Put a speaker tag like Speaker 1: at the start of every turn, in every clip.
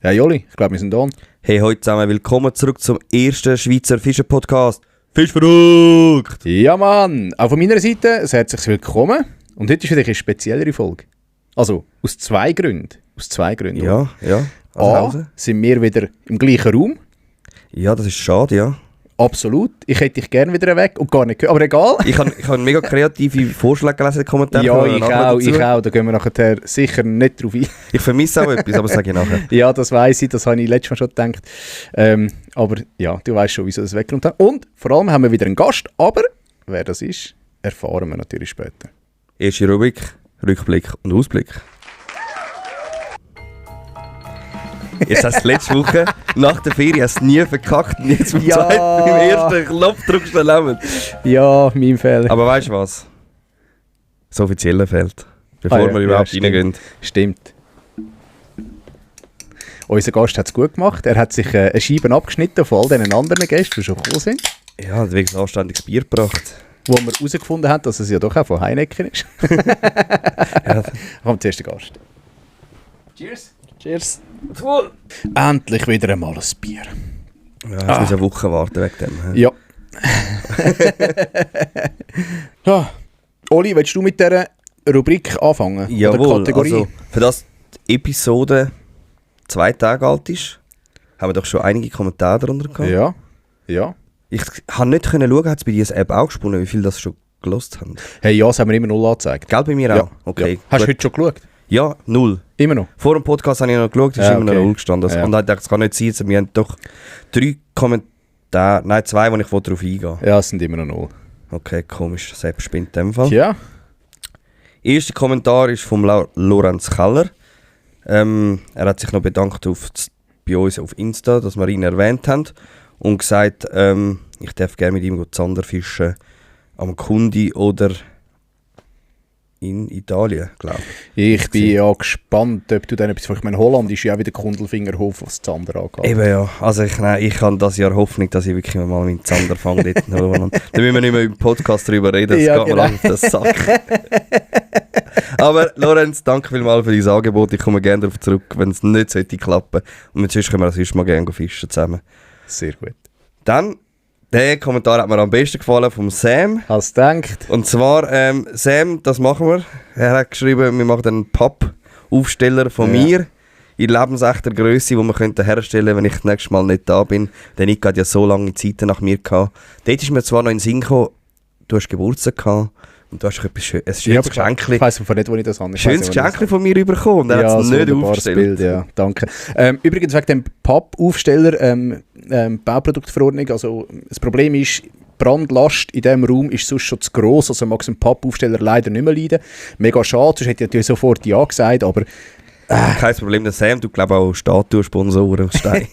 Speaker 1: Ja, Joli, ich glaube, wir sind da.
Speaker 2: Hey, heute zusammen, willkommen zurück zum ersten Schweizer Fischer-Podcast. Fischverrückt!
Speaker 1: Ja, Mann! Auch von meiner Seite ein herzliches Willkommen. Und heute ist wieder eine speziellere Folge. Also, aus zwei Gründen.
Speaker 2: Ja.
Speaker 1: A, sind wir wieder im gleichen Raum.
Speaker 2: Ja, das ist schade, ja.
Speaker 1: Absolut. Ich hätte dich gerne wieder weg und gar nicht gehört. Aber egal.
Speaker 2: Ich habe mega kreative Vorschläge gelesen in den Kommentaren.
Speaker 1: Ja, ich auch. Da gehen wir nachher sicher nicht drauf ein.
Speaker 2: Ich vermisse auch etwas, aber das sage ich nachher.
Speaker 1: Ja, das weiss ich. Das habe ich letztes Mal schon gedacht. Aber ja, du weißt schon, wieso das weggeräumt haben. Und vor allem haben wir wieder einen Gast. Aber wer das ist, erfahren wir natürlich später.
Speaker 2: Erste Rubrik, Rückblick und Ausblick. Jetzt hast du letzte Woche nach der Ferie hast du nie verkackt und jetzt beim ersten Knopf drückst du Leben.
Speaker 1: Ja, mein Fehler.
Speaker 2: Aber weißt du was? Das Offizielle fehlt, bevor wir überhaupt reingehen.
Speaker 1: Stimmt. Unser Gast hat es gut gemacht. Er hat sich eine Scheibe abgeschnitten von all den anderen Gästen, die schon gekommen sind.
Speaker 2: Ja, deswegen anständiges Bier gebracht.
Speaker 1: Wo man herausgefunden hat, dass es ja doch auch von Heineken ist.
Speaker 2: Ja.
Speaker 1: Kommt zuerst der Gast.
Speaker 2: Cheers.
Speaker 1: Cheers. Wohl. Endlich wieder einmal ein Bier.
Speaker 2: Ja, jetzt muss eine Woche warten wegen dem.
Speaker 1: Ja. Ja. Oli, willst du mit dieser Rubrik anfangen?
Speaker 2: Jawohl,
Speaker 1: oder Kategorie?
Speaker 2: also für das die Episode 2 Tage alt ist, haben wir doch schon einige Kommentare darunter gehabt.
Speaker 1: Ja.
Speaker 2: Ich konnte nicht schauen, hat es bei dieser App auch gesponnen, wie viele das schon gelost haben.
Speaker 1: Hey, ja, das haben wir immer 0 angezeigt.
Speaker 2: Gell, bei mir
Speaker 1: Ja.
Speaker 2: auch? Okay.
Speaker 1: Ja. Hast du
Speaker 2: gut.
Speaker 1: heute schon geschaut?
Speaker 2: Ja, 0.
Speaker 1: Immer noch?
Speaker 2: Vor dem Podcast habe ich noch geschaut, ist immer noch 0 gestanden.
Speaker 1: Ja.
Speaker 2: Und ich dachte, das kann nicht sein, also wir haben doch 3 Kommentare, nein 2, wo ich darauf eingehen.
Speaker 1: Ja, es sind immer noch 0.
Speaker 2: Okay, komisch, das App spinnt in dem Fall.
Speaker 1: Ja.
Speaker 2: Erster Kommentar ist vom Lorenz Keller. Er hat sich noch bedankt bei uns auf Insta, dass wir ihn erwähnt haben. Und gesagt, ich darf gerne mit ihm Zander fischen am Kundi oder in Italien, glaube ich.
Speaker 1: Ich bin ja gespannt, ob du dann etwas... Ich meine, Holland ist ja auch wieder Kundelfingerhof, was Zander angeht.
Speaker 2: Eben ja, also ich habe das Jahr Hoffnung, dass ich wirklich mal meinen Zander fange dort in Holland. Da müssen wir nicht mehr im Podcast darüber reden, das geht mir lang auf den Sack. Aber Lorenz, danke vielmals für dein Angebot. Ich komme gerne darauf zurück, wenn es nicht sollte klappen. Und sonst können wir sonst mal gerne fischen zusammen.
Speaker 1: Sehr gut.
Speaker 2: Dann, der Kommentar hat mir am besten gefallen vom Sam.
Speaker 1: Hast du gedacht?
Speaker 2: Und zwar, Sam, das machen wir. Er hat geschrieben, wir machen einen Pappaufsteller von mir in lebensechter Größe, den wir könnten herstellen, wenn ich das nächste Mal nicht da bin. Denn ich hatte ja so lange Zeiten nach mir gehabt. Dort ist mir zwar noch in den Sinn gekommen, du hast Geburtstag gehabt und du hast ein schönes Geschenk.
Speaker 1: Ich weiss nicht, wo ich das habe.
Speaker 2: Schönes Geschenk von mir bekommen und er hat es nicht aufgestellt.
Speaker 1: Bild, ja, danke. Übrigens wegen dem Pappaufsteller, Bauproduktverordnung, also das Problem ist, Brandlast in diesem Raum ist sonst schon zu gross, also mag es ein Pappaufsteller leider nicht mehr leiden. Mega schade, sonst hätte ich natürlich sofort ja gesagt, aber...
Speaker 2: Kein Problem, der Sam, du glaubst auch Statue-Sponsoren aus Stein.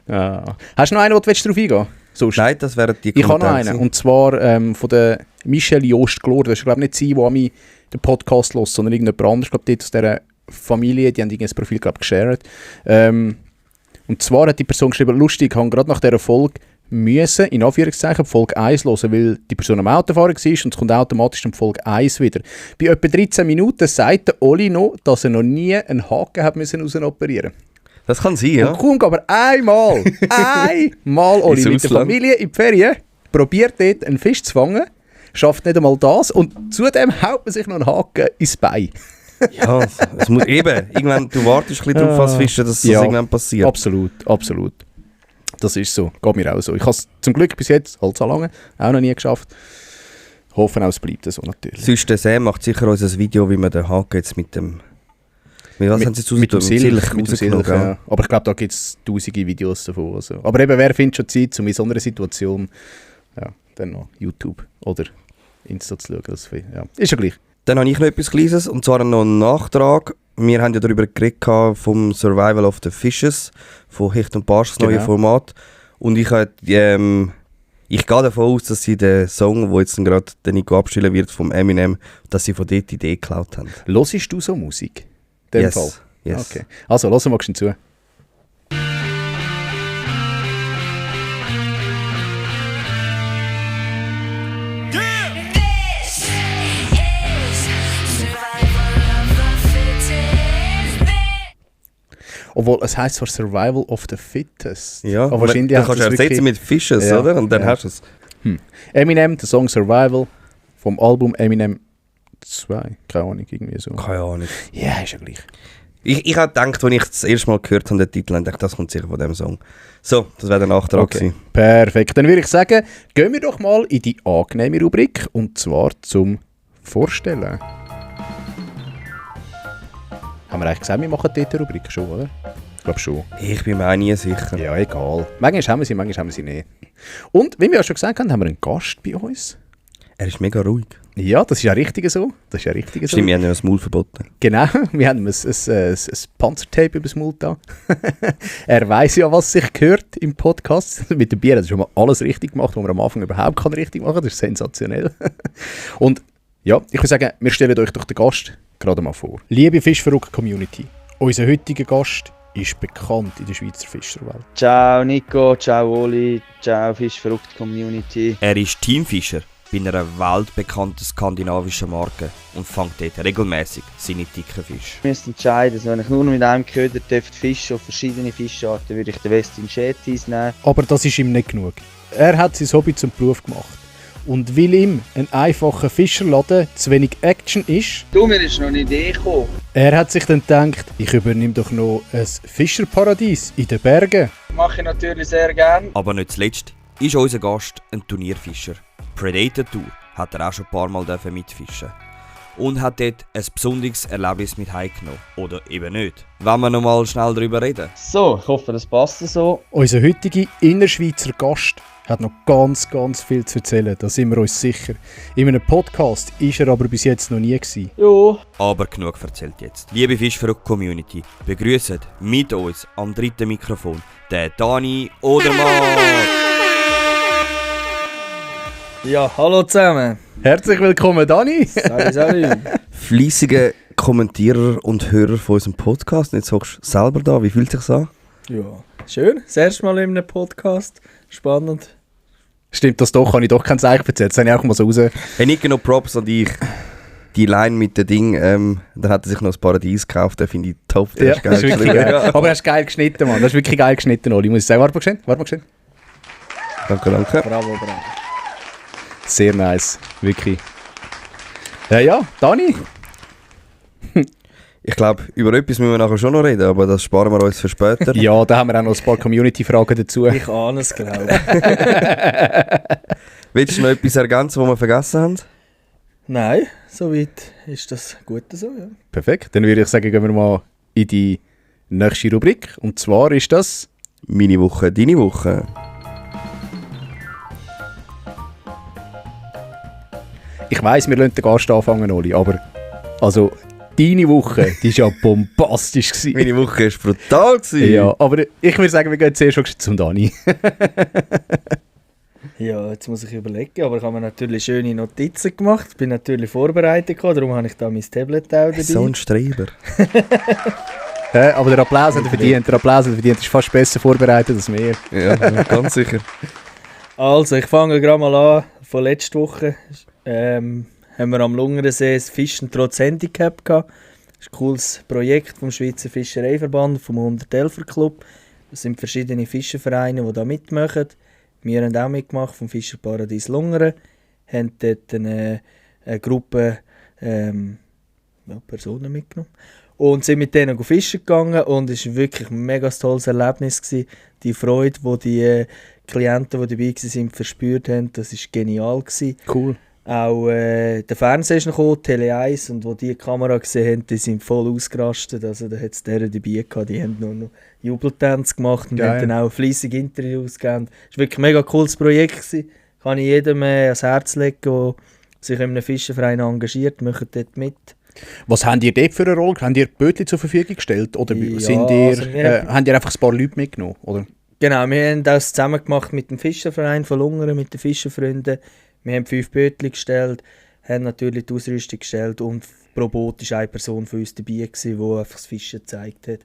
Speaker 1: Ja. Hast du noch einen, wo du drauf eingehen willst? Sonst.
Speaker 2: Nein, das wären die
Speaker 1: Ich habe noch
Speaker 2: Kommentare.
Speaker 1: einen, und zwar von der Michelle Jost-Glor. Das ist, glaube ich, nicht sie, die den Podcast hört, sondern irgendjemand anderes, glaube ich, aus dieser Familie, die haben irgendein Profil, glaube ich, geshared. Und zwar hat die Person geschrieben, lustig, ich habe gerade nach dieser Folge müssen, in Anführungszeichen, Folge 1 hören, weil die Person am Autofahren war und es kommt automatisch in Folge 1 wieder. Bei etwa 13 Minuten sagt der Oli noch, dass er noch nie einen Haken hat müssen rausoperieren.
Speaker 2: Das kann sein, ja.
Speaker 1: Und kaum aber einmal Oli mit der Familie in die Ferien, probiert dort einen Fisch zu fangen, schafft nicht einmal das und zudem haut man sich noch einen Haken ins Bein.
Speaker 2: Ja, es muss eben. Irgendwann, du wartest ein bisschen drauf als Fischen, dass das irgendwann passiert.
Speaker 1: Absolut. Das ist so. Geht mir auch so. Ich habe es zum Glück bis jetzt, halt so lange, auch noch nie geschafft. Hoffen auch, es bleibt so natürlich.
Speaker 2: Sonst der Sam macht sicher uns ein Video, wie man den Haken jetzt mit dem... Was haben sie jetzt
Speaker 1: mit dem Silch
Speaker 2: rausgenommen,
Speaker 1: ja. Aber ich glaube, da gibt es tausende Videos davon. Also. Aber eben, wer findet schon Zeit, um in so einer Situation dann noch YouTube oder Insta zu schauen? Das, ja. Ist ja gleich.
Speaker 2: Dann habe ich noch etwas Kleines, und zwar noch einen Nachtrag. Wir haben ja darüber geredet vom Survival of the Fishes, von Hecht und Barsch, das neue Format. Und ich gehe davon aus, dass sie den Song, wo jetzt gerade der Nico abstellen wird, vom Eminem, dass sie von dort die Idee geklaut haben.
Speaker 1: Hörst du so Musik? In dem Fall?
Speaker 2: Yes.
Speaker 1: Okay. Also, hören wir zu. Obwohl, es heisst zwar Survival of the Fittest.
Speaker 2: Ja,
Speaker 1: aber wahrscheinlich
Speaker 2: dann kannst du ersetzen mit Fishes,
Speaker 1: Ja,
Speaker 2: oder? Und dann
Speaker 1: ja.
Speaker 2: hast du es.
Speaker 1: Eminem, der Song Survival vom Album Eminem 2. Keine Ahnung, irgendwie so.
Speaker 2: Keine Ahnung.
Speaker 1: Ja, ist ja gleich.
Speaker 2: Ich habe gedacht, als ich das erste Mal gehört habe, den Titel, habe ich gedacht, das kommt sicher von dem Song. So, das wäre der Nachtrag gewesen.
Speaker 1: Perfekt. Dann würde ich sagen, gehen wir doch mal in die angenehme Rubrik und zwar zum Vorstellen. Haben wir eigentlich gesagt, wir machen dort eine Rubrik schon, oder? Ich glaube schon.
Speaker 2: Ich bin mir auch nie sicher.
Speaker 1: Ja, egal. Manchmal haben wir sie nicht. Und, wie wir ja schon gesagt haben, haben wir einen Gast bei uns.
Speaker 2: Er ist mega ruhig.
Speaker 1: Ja, das ist ja richtig so.
Speaker 2: Stimmt, wir haben ja das Maul verboten.
Speaker 1: Genau, wir haben ein Panzertape über das Maul da. Er weiß ja, was sich gehört im Podcast. Mit dem Bier hat er schon mal alles richtig gemacht, was man am Anfang überhaupt richtig machen kann. Das ist sensationell. Und ja, ich würde sagen, wir stellen euch doch den Gast gerade mal vor. Liebe Fischverrückt-Community, unser heutiger Gast ist bekannt in der Schweizer Fischerwelt.
Speaker 3: Ciao Nico, ciao Oli, ciao Fischverrückt-Community.
Speaker 2: Er ist Teamfischer bei einer weltbekannten skandinavischen Marke und fängt dort regelmäßig seine dicken Fische.
Speaker 3: Ich müsste entscheiden, also wenn ich nur noch mit einem Köder fischen auf verschiedene Fischarten, würde ich den Westin Shetties nehmen.
Speaker 1: Aber das ist ihm nicht genug. Er hat sein Hobby zum Beruf gemacht. Und weil ihm ein einfacher Fischerladen zu wenig Action ist,
Speaker 3: Du, mir ist noch eine Idee gekommen.
Speaker 1: er hat sich dann gedacht, ich übernehme doch noch ein Fischerparadies in den Bergen.
Speaker 3: Mache ich natürlich sehr gerne.
Speaker 2: Aber nicht zuletzt ist unser Gast ein Turnierfischer. Predator Tour hat er auch schon ein paar Mal mitfischen und hat dort ein besonderes Erlebnis mit heimgenommen. Oder eben nicht. Wenn wir noch mal schnell darüber reden.
Speaker 3: So, ich hoffe, das passt so.
Speaker 1: Unser heutiger Innerschweizer Gast hat noch ganz, ganz viel zu erzählen, da sind wir uns sicher. In einem Podcast war er aber bis jetzt noch nie gewesen.
Speaker 3: Jo.
Speaker 2: Aber genug erzählt jetzt. Liebe Fischverrückt-Community, begrüßt mit uns am dritten Mikrofon den Dani Odermatt.
Speaker 4: Ja, hallo zusammen.
Speaker 1: Herzlich willkommen, Dani.
Speaker 4: Salut.
Speaker 2: Fleissiger Kommentierer und Hörer von unserem Podcast. Und jetzt hockst du selber da. Wie fühlt es sich an?
Speaker 4: Ja, schön. Das erste Mal in einem Podcast. Spannend.
Speaker 1: Stimmt das doch, kann ich doch kein Zeichen erzählt. Das habe ich auch mal so raus.
Speaker 2: Hey, nicht genug Props an dich. Die Line mit dem Ding, da hat er sich noch das Paradies gekauft, den finde ich top. Der
Speaker 1: Ja,
Speaker 2: ist geil
Speaker 1: das ist wirklich
Speaker 2: geschrieben.
Speaker 1: geil. Aber er ist geil geschnitten, Mann. Das ist wirklich geil geschnitten, Oli. Muss ich sagen. Warte mal geschehen.
Speaker 2: Danke, danke.
Speaker 4: Bravo, bravo.
Speaker 1: Sehr nice. Wirklich. Ja, Dani.
Speaker 2: Ich glaube, über etwas müssen wir nachher schon noch reden, aber das sparen wir uns für später.
Speaker 1: Ja, da haben wir auch noch ein paar Community-Fragen dazu.
Speaker 4: Ich ahne es, glaube ich.
Speaker 2: Willst du noch etwas ergänzen, was wir vergessen haben?
Speaker 4: Nein, soweit ist das gut so, ja.
Speaker 1: Perfekt. Dann würde ich sagen, gehen wir mal in die nächste Rubrik. Und zwar ist das...
Speaker 2: Meine Woche, deine Woche.
Speaker 1: Ich weiss, wir lassen den Gast anfangen, Oli, aber... Also, deine Woche, die war ja bombastisch gewesen.
Speaker 2: Meine Woche war brutal gewesen.
Speaker 1: Ja, aber ich würde sagen, wir gehen zuerst schon zum Dani.
Speaker 4: Ja, jetzt muss ich überlegen, aber ich habe mir natürlich schöne Notizen gemacht. Bin natürlich vorbereitet, darum habe ich da mein Tablet auch dabei.
Speaker 2: So ein Streber.
Speaker 1: Aber der Applaus hat er verdient. Der Applaus hat er verdient. Ist fast besser vorbereitet als wir.
Speaker 2: Ja, ganz sicher.
Speaker 4: Also, ich fange gerade mal an. Von letzter Woche haben wir am Lungersee das Fischen trotz Handicap gehabt. Das ist ein cooles Projekt vom Schweizer Fischereiverband, vom 111er Club. Das sind verschiedene Fischervereine, die da mitmachen. Wir haben auch mitgemacht vom Fischerparadies Lungern. Haben dort eine Gruppe Personen mitgenommen. Und sind mit denen fischen gegangen und es war wirklich ein mega tolles Erlebnis gewesen. Die Freude, die die Klienten, die dabei waren, verspürt haben, das war genial gewesen.
Speaker 1: Cool.
Speaker 4: Auch der Fernseher ist noch gekommen, Tele 1, und wo die Kamera gesehen haben, die sind voll ausgerastet. Also da hat es deren dabei gehabt, die haben noch Jubeltanz gemacht und haben dann auch fleissig Interviews gegeben. Es war wirklich ein mega cooles Projekt gewesen. Kann ich jedem ans Herz legen, der sich in einem Fischerverein engagiert, macht dort mit.
Speaker 1: Was habt ihr dort für eine Rolle? Habt ihr Bötchen zur Verfügung gestellt? Oder
Speaker 4: Ja,
Speaker 1: sind ihr,
Speaker 4: also
Speaker 1: habt ihr einfach ein paar Leute mitgenommen? Oder?
Speaker 4: Genau, wir haben das zusammen gemacht mit dem Fischerverein von Lungern, mit den Fischerfreunden. Wir haben 5 Bötchen gestellt, haben natürlich die Ausrüstung gestellt und pro Boot war eine Person von uns dabei, die einfach das Fischen gezeigt hat.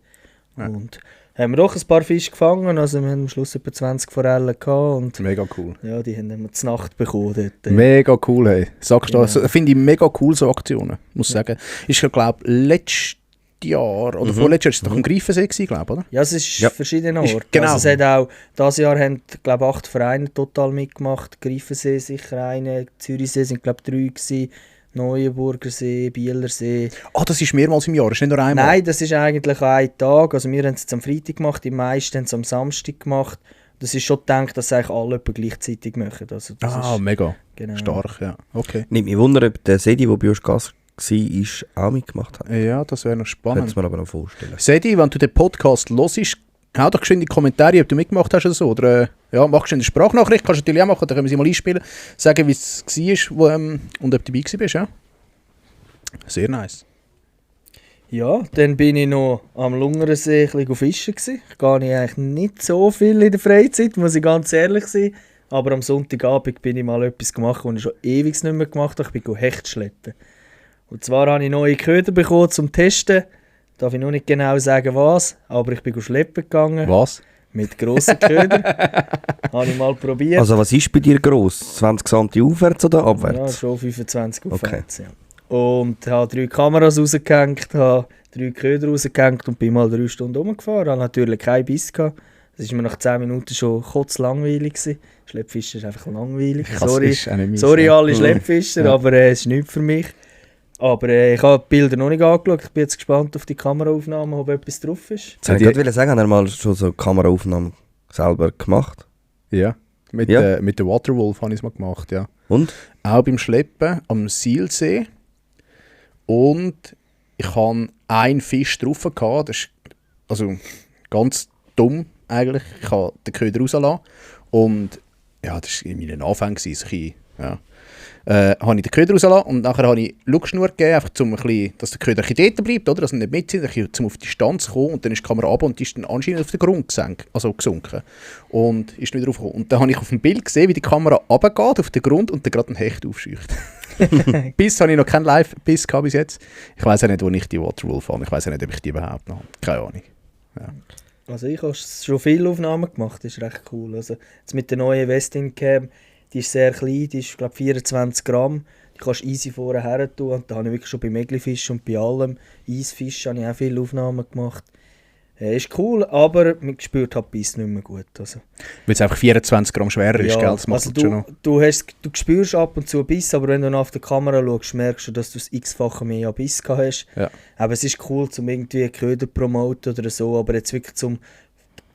Speaker 4: Ja. Und haben wir doch ein paar Fische gefangen, also wir haben am Schluss etwa 20 Forellen gehabt und
Speaker 1: mega cool.
Speaker 4: Ja, die haben wir zur Nacht bekommen dort.
Speaker 1: Mega cool, hey. Sagst du,
Speaker 4: Ja.
Speaker 1: also, finde ich mega cool, so Aktionen, muss ich sagen. Ist ja, glaube ich, letzte Jahr oder vorletztes Jahr ist es doch am Greifensee gewesen, glaube ich, oder?
Speaker 4: Ja, es ist verschiedene
Speaker 1: Ist-
Speaker 4: Orte.
Speaker 1: genau.
Speaker 4: Also es hat auch, dieses Jahr haben, glaube 8 Vereine total mitgemacht. Greifensee sicher eine, Zürichsee sind glaube 3 gewesen, Neuenburger See, Bielersee.
Speaker 1: Ah, das ist mehrmals im Jahr, das ist nicht nur einmal?
Speaker 4: Nein, das ist eigentlich ein Tag. Also wir haben es jetzt am Freitag gemacht, die meisten haben es am Samstag gemacht. Das ist schon gedacht, dass eigentlich alle etwa gleichzeitig machen. Also das ist,
Speaker 1: Mega.
Speaker 4: genau.
Speaker 1: Stark, ja. Okay.
Speaker 2: Nimmt mich wunder, ob der Sedi, der bei uns Gast war, auch mitgemacht hat.
Speaker 1: Ja, das wäre noch
Speaker 2: Könnte
Speaker 1: spannend.
Speaker 2: es mir aber noch vorstellen.
Speaker 1: Sedi, wenn du den Podcast hörst, hau doch geschwind in die Kommentare, ob du mitgemacht hast oder so. Oder ja, mach geschwind eine Sprachnachricht, kannst du natürlich auch machen, dann können wir sie mal einspielen. Sagen, wie es war und ob du dabei warst, ja. Sehr nice.
Speaker 4: Ja, dann bin ich noch am Lungersee ein bisschen fischen gewesen. Ich gehe eigentlich nicht so viel in der Freizeit, muss ich ganz ehrlich sein. Aber am Sonntagabend bin ich mal etwas gemacht, was ich schon ewig nicht mehr gemacht habe. Ich bin Hecht schleppen. Und zwar habe ich neue Köder bekommen zum Testen. Darf ich noch nicht genau sagen was, aber ich bin schleppen gegangen.
Speaker 1: Was?
Speaker 4: Mit grossen Ködern. Habe ich mal probiert.
Speaker 2: Also was ist bei dir gross? 20 cm aufwärts oder
Speaker 4: Ja,
Speaker 2: abwärts?
Speaker 4: schon 25 aufwärts, ja. Und habe 3 Kameras rausgehängt, habe 3 Köder rausgehängt und bin mal 3 Stunden rumgefahren. Habe natürlich keinen Biss gehabt. Das war mir nach 10 Minuten schon kotzlangweilig gewesen. Schleppfischer ist einfach langweilig. Sorry alle Schleppfischer,
Speaker 1: Ja.
Speaker 4: aber es ist nichts für mich. Aber ich habe die Bilder noch nicht angeschaut. Ich bin jetzt gespannt auf die Kameraaufnahmen, ob etwas drauf ist.
Speaker 2: Jetzt wollte ich gerade sagen, haben wir mal schon so Kameraaufnahmen selber gemacht?
Speaker 1: Ja. Mit
Speaker 2: Ja.
Speaker 1: mit der Waterwolf habe ich es mal gemacht, ja.
Speaker 2: Und?
Speaker 1: Auch beim Schleppen am Sielsee. Und ich hatte einen Fisch drauf gehabt. Das ist also ganz dumm eigentlich. Ich habe den Köder rausgelassen. Und ja, das war in meinen Anfängen. So ein bisschen, ja. Habe ich den Köder rausgelassen und nachher habe ich Schluckschnur gegeben, einfach zum ein bisschen, dass der Köder ein bisschen dort bleibt, oder? Dass er nicht mitzieht, ein bisschen zum auf die Distanz kommen und dann ist die Kamera runter und die ist dann anscheinend auf den Grund gesunken und ist wieder aufgekommen. Und dann habe ich auf dem Bild gesehen, wie die Kamera runtergeht auf den Grund und dann gerade ein Hecht aufscheucht. Biss habe ich noch keinen Live-Biss gehabt bis jetzt. Ich weiss auch nicht, wo ich die Waterwolf habe. Ich weiss auch nicht, ob ich die überhaupt noch habe. Keine Ahnung. Ja.
Speaker 4: Also ich habe schon viele Aufnahmen gemacht, das ist recht cool. Also jetzt mit der neuen Westin-Cam, die ist sehr klein, die ist glaube 24 Gramm. Die kannst du easy vorher her tun. Und da habe ich wirklich schon bei Meglifisch und bei allem Eisfisch habe ich auch viele Aufnahmen gemacht. Ist cool, aber man spürt halt Biss nicht mehr gut. Also,
Speaker 1: Weil es einfach 24 Gramm schwerer ist, gell? Das macht
Speaker 4: also
Speaker 1: es schon noch.
Speaker 4: du spürst ab und zu Biss, aber wenn du noch auf der Kamera schaust, merkst du, dass du das x-fache mehr an Biss gehabt hast.
Speaker 1: Ja.
Speaker 4: Aber es ist cool, um irgendwie Köder zu promoten oder so, aber jetzt wirklich zum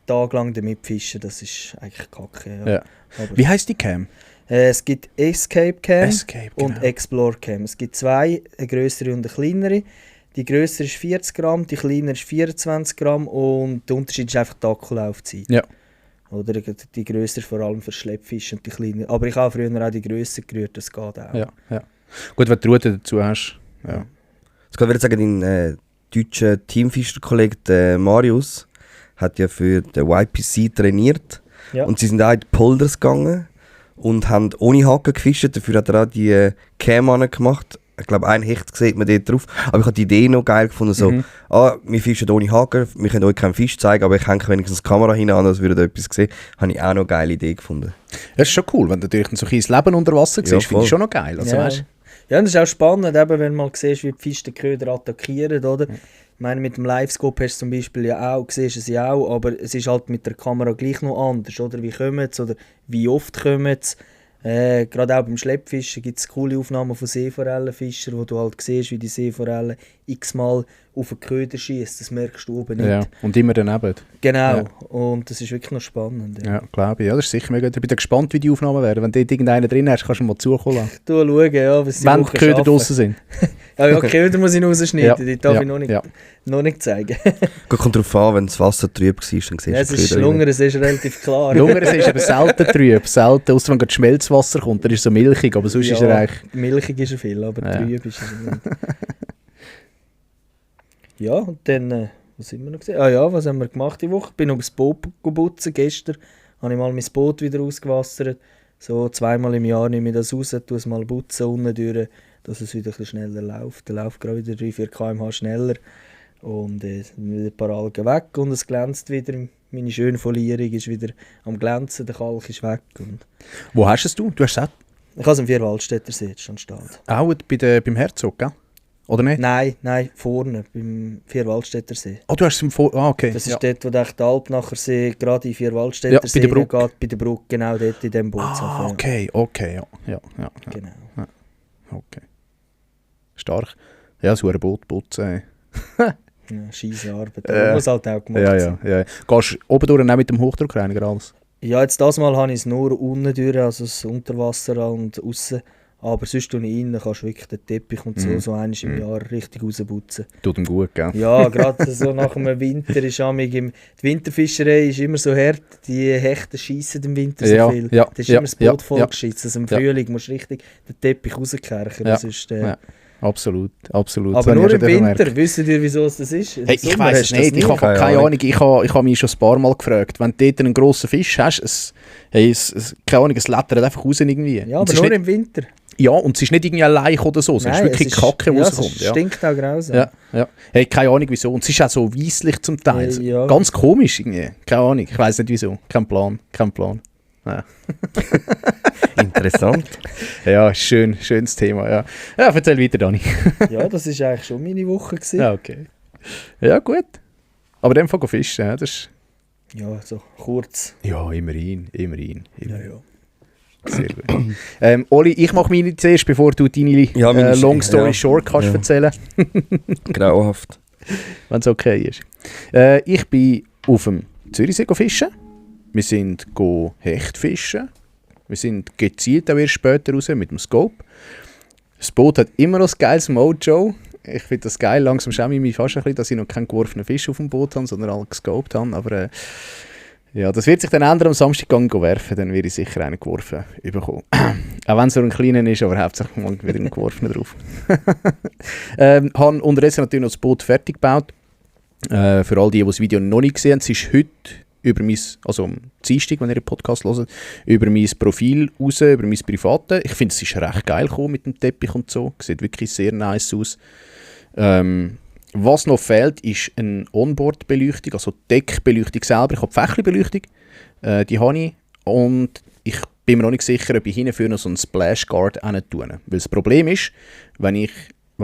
Speaker 4: tagelang damit fischen, das ist eigentlich kacke. Ja.
Speaker 1: Ja.
Speaker 4: Aber,
Speaker 1: Wie heisst die Cam?
Speaker 4: es gibt Escape Cam
Speaker 1: Escape,
Speaker 4: und
Speaker 1: genau.
Speaker 4: Explore Cam. Es gibt 2, eine grössere und eine kleinere. Die grössere ist 40 Gramm, die kleinere ist 24 Gramm und der Unterschied ist einfach die Akkulaufzeit.
Speaker 1: Ja.
Speaker 4: Oder die grössere vor allem für Schleppfisch und die kleinere. Aber ich habe früher auch die grösser gerührt, das geht auch.
Speaker 1: Ja, ja. Gut, wenn du die Route dazu hast. Ja.
Speaker 2: Jetzt kann ich sagen, dein deutscher Teamfischer-Kollege Marius hat ja für den YPC trainiert.
Speaker 4: Ja.
Speaker 2: Und sie sind auch in die Polders gegangen und haben ohne Haken gefischt. Dafür hat er auch die Cam gemacht. Ich glaube, ein Hecht sieht man dort drauf. Aber ich habe die Idee noch geil gefunden. So, wir fischen ohne Haken, wir können euch keinen Fisch zeigen, aber ich hänge wenigstens die Kamera hinein, als würdet ihr etwas sehen. Habe ich auch noch eine geile Idee gefunden.
Speaker 1: Das ist schon cool, wenn du natürlich so ein bisschen das Leben unter Wasser siehst,
Speaker 2: Ja,
Speaker 1: finde ich
Speaker 2: voll.
Speaker 1: schon noch geil. Also,
Speaker 4: ja.
Speaker 1: weißt,
Speaker 4: Ja, und das ist auch spannend, eben, wenn du mal siehst, wie die Fische den Köder attackieren, oder? Ich meine, mit dem Livescope hast du zum Beispiel ja auch, siehst du es ja auch, aber es ist halt mit der Kamera gleich noch anders, oder? Wie kommen sie, oder wie oft kommen sie? Gerade auch beim Schleppfischen gibt es coole Aufnahmen von Seeforellenfischern, wo du halt siehst, wie die Seeforelle x-mal auf den Köder schießt. Das merkst du oben nicht.
Speaker 1: ja. Und immer daneben.
Speaker 4: Genau,
Speaker 1: Ja.
Speaker 4: und das ist wirklich noch spannend.
Speaker 1: Ja, glaube ich. Ja, das ist sicher mega. Ich bin gespannt, wie die Aufnahmen werden. Wenn du dort irgendeinen drin hast, kannst du mal zukommen.
Speaker 4: Du schauen, ja, was die
Speaker 1: Wenn die
Speaker 4: Woche
Speaker 1: Köder
Speaker 4: schaffen.
Speaker 1: draussen sind.
Speaker 4: Ja, Köder muss ich noch rausschneiden, die darf
Speaker 1: ja,
Speaker 4: ich noch nicht,
Speaker 1: ja.
Speaker 4: noch nicht zeigen.
Speaker 2: Kommt darauf an, wenn das Wasser trüb war, dann siehst du
Speaker 4: Ja, es
Speaker 2: die
Speaker 4: ist
Speaker 2: Köder rein.
Speaker 4: Lungern, es ist relativ klar.
Speaker 1: Lungern ist eben selten trüb. Selten, außer wenn gerade Schmelzwasser kommt, dann ist es so milchig. Aber sonst ist er eigentlich...
Speaker 4: Milchig ist er viel, aber
Speaker 1: Ja.
Speaker 4: trüb ist er nicht. Ja, und dann, was sind wir noch gesehen? Ah ja, was haben wir gemacht die Woche? Ich bin noch das Boot putzen. Gestern habe ich mal mein Boot wieder ausgewassert. So 2-mal im Jahr nehme ich das raus, tue es mal putzen unten durch, dass es wieder ein bisschen schneller läuft. Der läuft gerade wieder 3-4 km/h schneller. Und sind wieder ein paar Algen weg und es glänzt wieder. Meine schöne Folierung ist wieder am Glänzen, der Kalk ist weg. Und
Speaker 1: Wo hast du es? Du hast es
Speaker 4: ich habe es am Vierwaldstätter See jetzt schon stehen.
Speaker 1: auch beim Herzog, gell? Oder nicht?
Speaker 4: Nein, vorne, beim Vierwaldstätter See.
Speaker 1: Du hast es im okay.
Speaker 4: Das ist dort, wo der Alpnacher See gerade in Vierwaldstätter See
Speaker 1: bei der Brücke.
Speaker 4: geht, bei der Brücke, genau dort in dem Bootshafen.
Speaker 1: Okay, ja.
Speaker 4: Genau.
Speaker 1: Okay. Stark. Ja, so ein Boot putzen.
Speaker 4: Ja, scheisse Arbeit, aber muss halt auch gemacht sein.
Speaker 1: Ja. Gehst du oben durch auch mit dem Hochdruckreiniger alles?
Speaker 4: Ja, jetzt das Mal habe ich es nur unten durch, also das Unterwasser und aussen. Aber sonst tue ich rein, dann kannst du wirklich den Teppich und so einmal im Jahr richtig rausputzen.
Speaker 1: Tut ihm gut, gell?
Speaker 4: Ja, gerade so nach dem Winter ist die Winterfischerei ist immer so hart, die Hechte schiessen im Winter so viel.
Speaker 1: Ja,
Speaker 4: das ist immer das Boot vollgeschissen. Also im Frühling musst du richtig den Teppich rauskerchen.
Speaker 1: Absolut.
Speaker 4: Aber nur im Winter, wisst ihr, wieso es das ist?
Speaker 1: Hey, ich weiss es nicht, ich habe keine Ahnung. Ich habe mich schon ein paar Mal gefragt, wenn du dort einen grossen Fisch hast, keine Ahnung, es lettert einfach raus irgendwie.
Speaker 4: Ja, aber nur im Winter.
Speaker 1: Ja, und es ist nicht irgendwie ein Laich oder so, es ist wirklich Kacke, die rauskommt.
Speaker 4: Es stinkt auch grausam.
Speaker 1: Ja. Hey, keine Ahnung wieso. Und es ist auch so weisslich zum Teil.
Speaker 4: Ja.
Speaker 1: Ganz komisch irgendwie. Keine Ahnung, ich weiss nicht wieso. Kein Plan. Ja.
Speaker 2: Interessant.
Speaker 1: Ja, schönes Thema. Ja, erzähl weiter, Dani.
Speaker 4: Ja, das war eigentlich schon meine Woche gewesen.
Speaker 1: Ja, okay. Ja, gut. Aber in dem Fall fischen, ja, das ist...
Speaker 4: Ja, so kurz.
Speaker 1: Ja, immerhin.
Speaker 4: Ja.
Speaker 1: Sehr gut. Oli, ich mache meine zuerst, bevor du deine Long Story Short kannst erzählen.
Speaker 2: Grauenhaft.
Speaker 1: Wenn es okay ist. Ich bin auf dem Zürichsee fischen. Wir sind Hecht fischen. Wir sind gezielt auch erst später raus mit dem Scope. Das Boot hat immer noch ein geiles Mojo. Ich finde das geil. Langsam schäme ich mich fast ein bisschen, dass ich noch keinen geworfenen Fisch auf dem Boot habe, sondern alle gescoped habe. Aber ja, das wird sich dann ändern. Am Samstag werfen, dann werde ich sicher einen geworfen bekommen. Auch wenn es so ein kleiner ist, aber hauptsächlich mal wieder einen geworfen drauf. Habe unterdessen natürlich noch das Boot fertig gebaut. Für all die das Video noch nicht gesehen haben, es ist heute über mein, also am Dienstag, wenn ihr den Podcast hört, über mein Profil raus, über mein Private. Ich finde, es ist recht geil gekommen mit dem Teppich und so. Sieht wirklich sehr nice aus. Was noch fehlt, ist eine Onboard-Beleuchtung, also die Deckbeleuchtung selber. Ich habe die Fächli-Beleuchtung, die habe ich. Und ich bin mir noch nicht sicher, ob ich hinten noch so einen Splashguard tun. Weil das Problem ist, wenn wir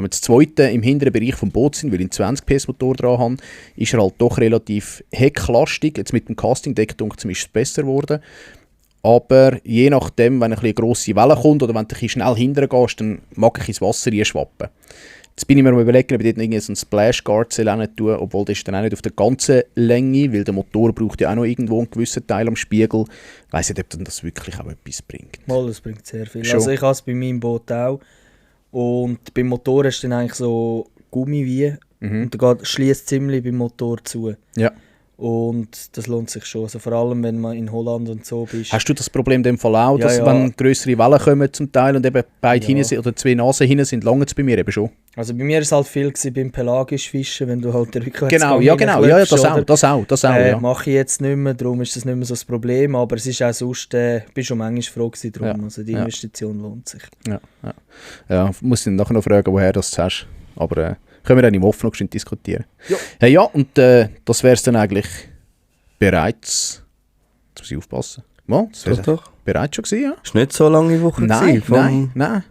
Speaker 1: das zweite im hinteren Bereich vom Boot sind, weil ich einen 20 PS Motor dran habe, ist er halt doch relativ hecklastig. Jetzt mit dem Casting-Deck ist es besser geworden. Aber je nachdem, wenn eine grosse Welle kommt oder wenn du schnell hinterher gehst, dann mag ich ins Wasser schwappen. Jetzt bin ich mir mal überlegen, ob ich dort noch so einen Splashguard tun, obwohl das ist dann auch nicht auf der ganzen Länge, weil der Motor braucht ja auch noch irgendwo einen gewissen Teil am Spiegel. Ich weiss nicht, ob das wirklich auch etwas bringt.
Speaker 4: Mal, das bringt sehr viel.
Speaker 1: Schon.
Speaker 4: Also ich habe es bei meinem Boot auch. Und beim Motor hast du dann eigentlich so Gummi wie. Und da schließt ziemlich beim Motor zu. Ja. Und das lohnt sich schon. Also vor allem, wenn man in Holland und so bist.
Speaker 1: Hast du das Problem in dem Fall auch, dass wenn grössere Wellen kommen zum Teil und eben beide hinten sind, oder zwei Nasen hinten sind, lange es bei mir eben schon?
Speaker 4: Also bei mir war es halt viel beim pelagisch Fischen, wenn du halt rückwärts
Speaker 1: genau, das auch.
Speaker 4: Mache ich jetzt nicht mehr, darum ist das nicht mehr so das Problem, aber es ist auch sonst, bin schon manchmal froh gewesen drum, also die Investition lohnt sich.
Speaker 1: Ja, muss ich nachher noch fragen, woher du das hast, aber können wir dann im Off noch diskutieren. Ja. Hey, ja, und das wäre es dann eigentlich bereits, jetzt muss ich aufpassen, das wäre doch bereits schon gewesen, ja.
Speaker 2: Ist nicht so lange Woche
Speaker 1: Nein.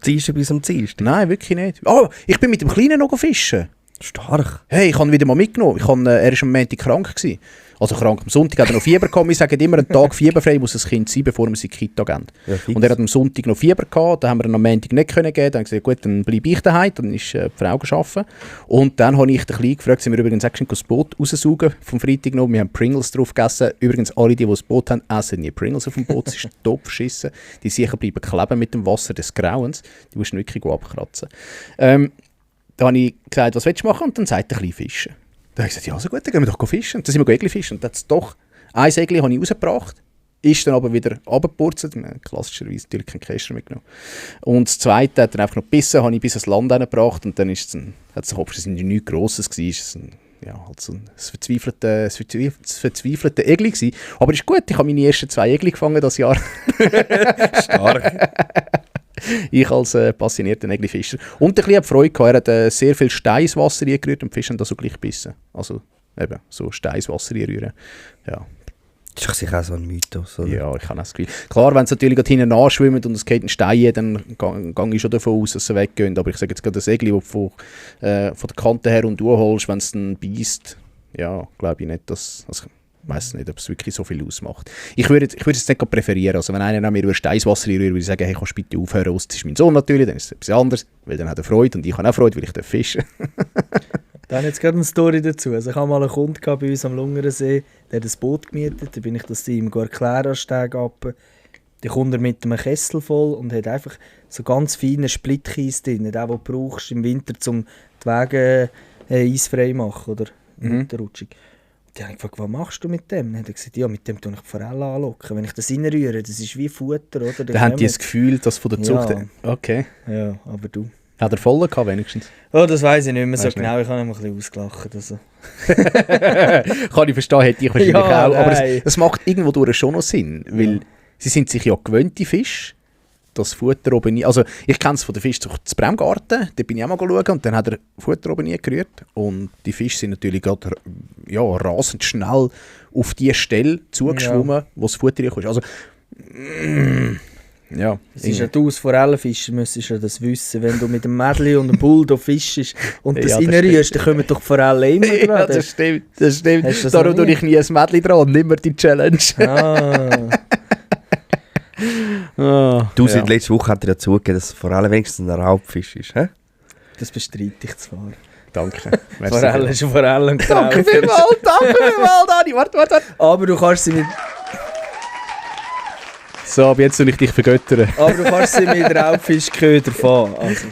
Speaker 2: Dienstag bis am Dienstag?
Speaker 1: Nein, wirklich nicht. Oh, ich bin mit dem Kleinen noch fischen.
Speaker 2: Stark.
Speaker 1: Hey, ich habe ihn wieder mal mitgenommen. Er war am Montag krank gewesen. Also krank, am Sonntag hat er noch Fieber gehabt. Wir sagen immer, einen Tag fieberfrei muss ein Kind sein, bevor wir sie in die Kita geben. Ja, und er hat am Sonntag noch Fieber gehabt, dann haben wir ihn am Montag nicht geben können. Dann haben wir gesagt, gut, dann bleibe ich daheim, dann ist die Frau arbeiten. Und dann habe ich den Kleinen gefragt, sind wir übrigens auch das Boot raussaugen vom Freitag noch. Wir haben Pringles drauf gegessen. Übrigens, alle, die das Boot haben, essen nie Pringles auf dem Boot. Das ist top verschissen. Die sicher bleiben kleben mit dem Wasser des Grauens. Die musst du wirklich gut abkratzen. Da habe ich gesagt, was willst du machen? Und dann sagt der Kleine fischen. Dann habe ich gesagt, ja, so gut, dann gehen wir doch fischen. Und dann sind wir Egli fischen. Und das doch ein Egli habe ich rausgebracht, ist dann aber wieder runtergepurzelt. Klassischerweise natürlich keinen Käster mitgenommen. Und das zweite hat dann einfach noch gebissen, habe ich bis ans Land gebracht. Und dann ist es hat sich es nichts Grosses gewesen. Halt so ein verzweifelter Egli gewesen. Aber ist gut, ich habe meine ersten 2 Egli gefangen dieses Jahr.
Speaker 2: Stark.
Speaker 1: Ich als passionierter Egli-Fischer. Und der Kleine hat Freude gehabt. Er hat sehr viel Stein ins Wasser reingerührt und die Fische haben das so gleich gebissen. Also eben, so Stein ins Wasser reinrühren. Ja,
Speaker 2: Das ist doch sicher auch so ein Mythos, oder?
Speaker 1: Ja, ich habe das Gefühl. Klar, wenn es natürlich gerade hinten anschwimmt und es geht ein Stein, dann gehe ich schon davon aus, dass sie weggehen. Aber ich sage jetzt gerade ein Segel, das du von der Kante her und durchholst, wenn es dann beißt, ja, glaube ich nicht, dass... Also, ich weiss nicht, ob es wirklich so viel ausmacht. Ich würde es nicht gerade präferieren. Also wenn einer nach mir über Steinswasser rührt, würde ich sagen, hey, kannst du bitte aufhören, das ist mein Sohn natürlich, dann ist es etwas anderes, weil dann hat er Freude und ich habe auch Freude, weil ich fischen darf.
Speaker 4: Dann jetzt gerade eine Story dazu. Also ich habe mal einen Kunden bei uns am Lungerensee, der hat ein Boot gemietet, da bin ich das ihm erklären an Steg ab. Der kommt er mit einem Kessel voll und hat einfach so ganz feinen Splitkies drin, den du brauchst im Winter, um die Wege eisfrei zu machen oder runterrutschig. Die haben gefragt, was machst du mit dem? Dann hat er gesagt, ja, mit dem tue ich die Forellen anlocken. Wenn ich das reinrühre, das ist wie Futter, oder?
Speaker 1: Dann haben die das Gefühl, dass von der Zucht...
Speaker 4: Ja.
Speaker 1: Okay.
Speaker 4: Ja, aber du...
Speaker 1: Hat er voll gehabt wenigstens?
Speaker 4: Oh, das weiss ich nicht mehr so
Speaker 1: Weisst
Speaker 4: genau. Ich habe ihn ein bisschen ausgelacht. Also.
Speaker 1: Kann ich verstehen, hätte ich wahrscheinlich
Speaker 4: Ja,
Speaker 1: auch. Aber
Speaker 4: nein.
Speaker 1: es macht irgendwo durch schon noch Sinn, weil sie sind sich ja gewöhnt, die Fische, das Futter oben nie... Also ich kenne es von der Fischzucht zu Bremgarten, da bin ich auch mal schauen und dann hat er Futter oben nie gerührt. Und die Fische sind natürlich gerade rasend schnell auf die Stelle zugeschwommen, wo das Futter reinkommt. Also... ja.
Speaker 4: Es ist ja du als Forellenfischer, müsstest ja das wissen. Wenn du mit einem Mädchen und einem Bulldog fischst und das
Speaker 1: Ja, das
Speaker 4: reinrührst, dann kommen doch die Forellen immer
Speaker 1: Ja,
Speaker 4: dran.
Speaker 1: das stimmt, das stimmt.
Speaker 4: Hast du das
Speaker 1: Darum
Speaker 4: noch
Speaker 1: tue
Speaker 4: nie?
Speaker 1: ich nie ein Mädchen dran, nimm mir die Challenge.
Speaker 4: Ah,
Speaker 2: Seit letzter Woche hat er ja zugegeben, dass Forelle wenigstens ein Raubfisch ist. He?
Speaker 4: das bestreite ich zwar.
Speaker 1: Danke. Merci
Speaker 4: Forellen
Speaker 1: vielmals.
Speaker 4: ist eine Forelle und
Speaker 1: Danke vielmals, Dani. Warte.
Speaker 4: Aber du kannst sie mit,
Speaker 1: So, aber jetzt soll ich dich vergöttern.
Speaker 4: mit Raubfischköder fahren. Also,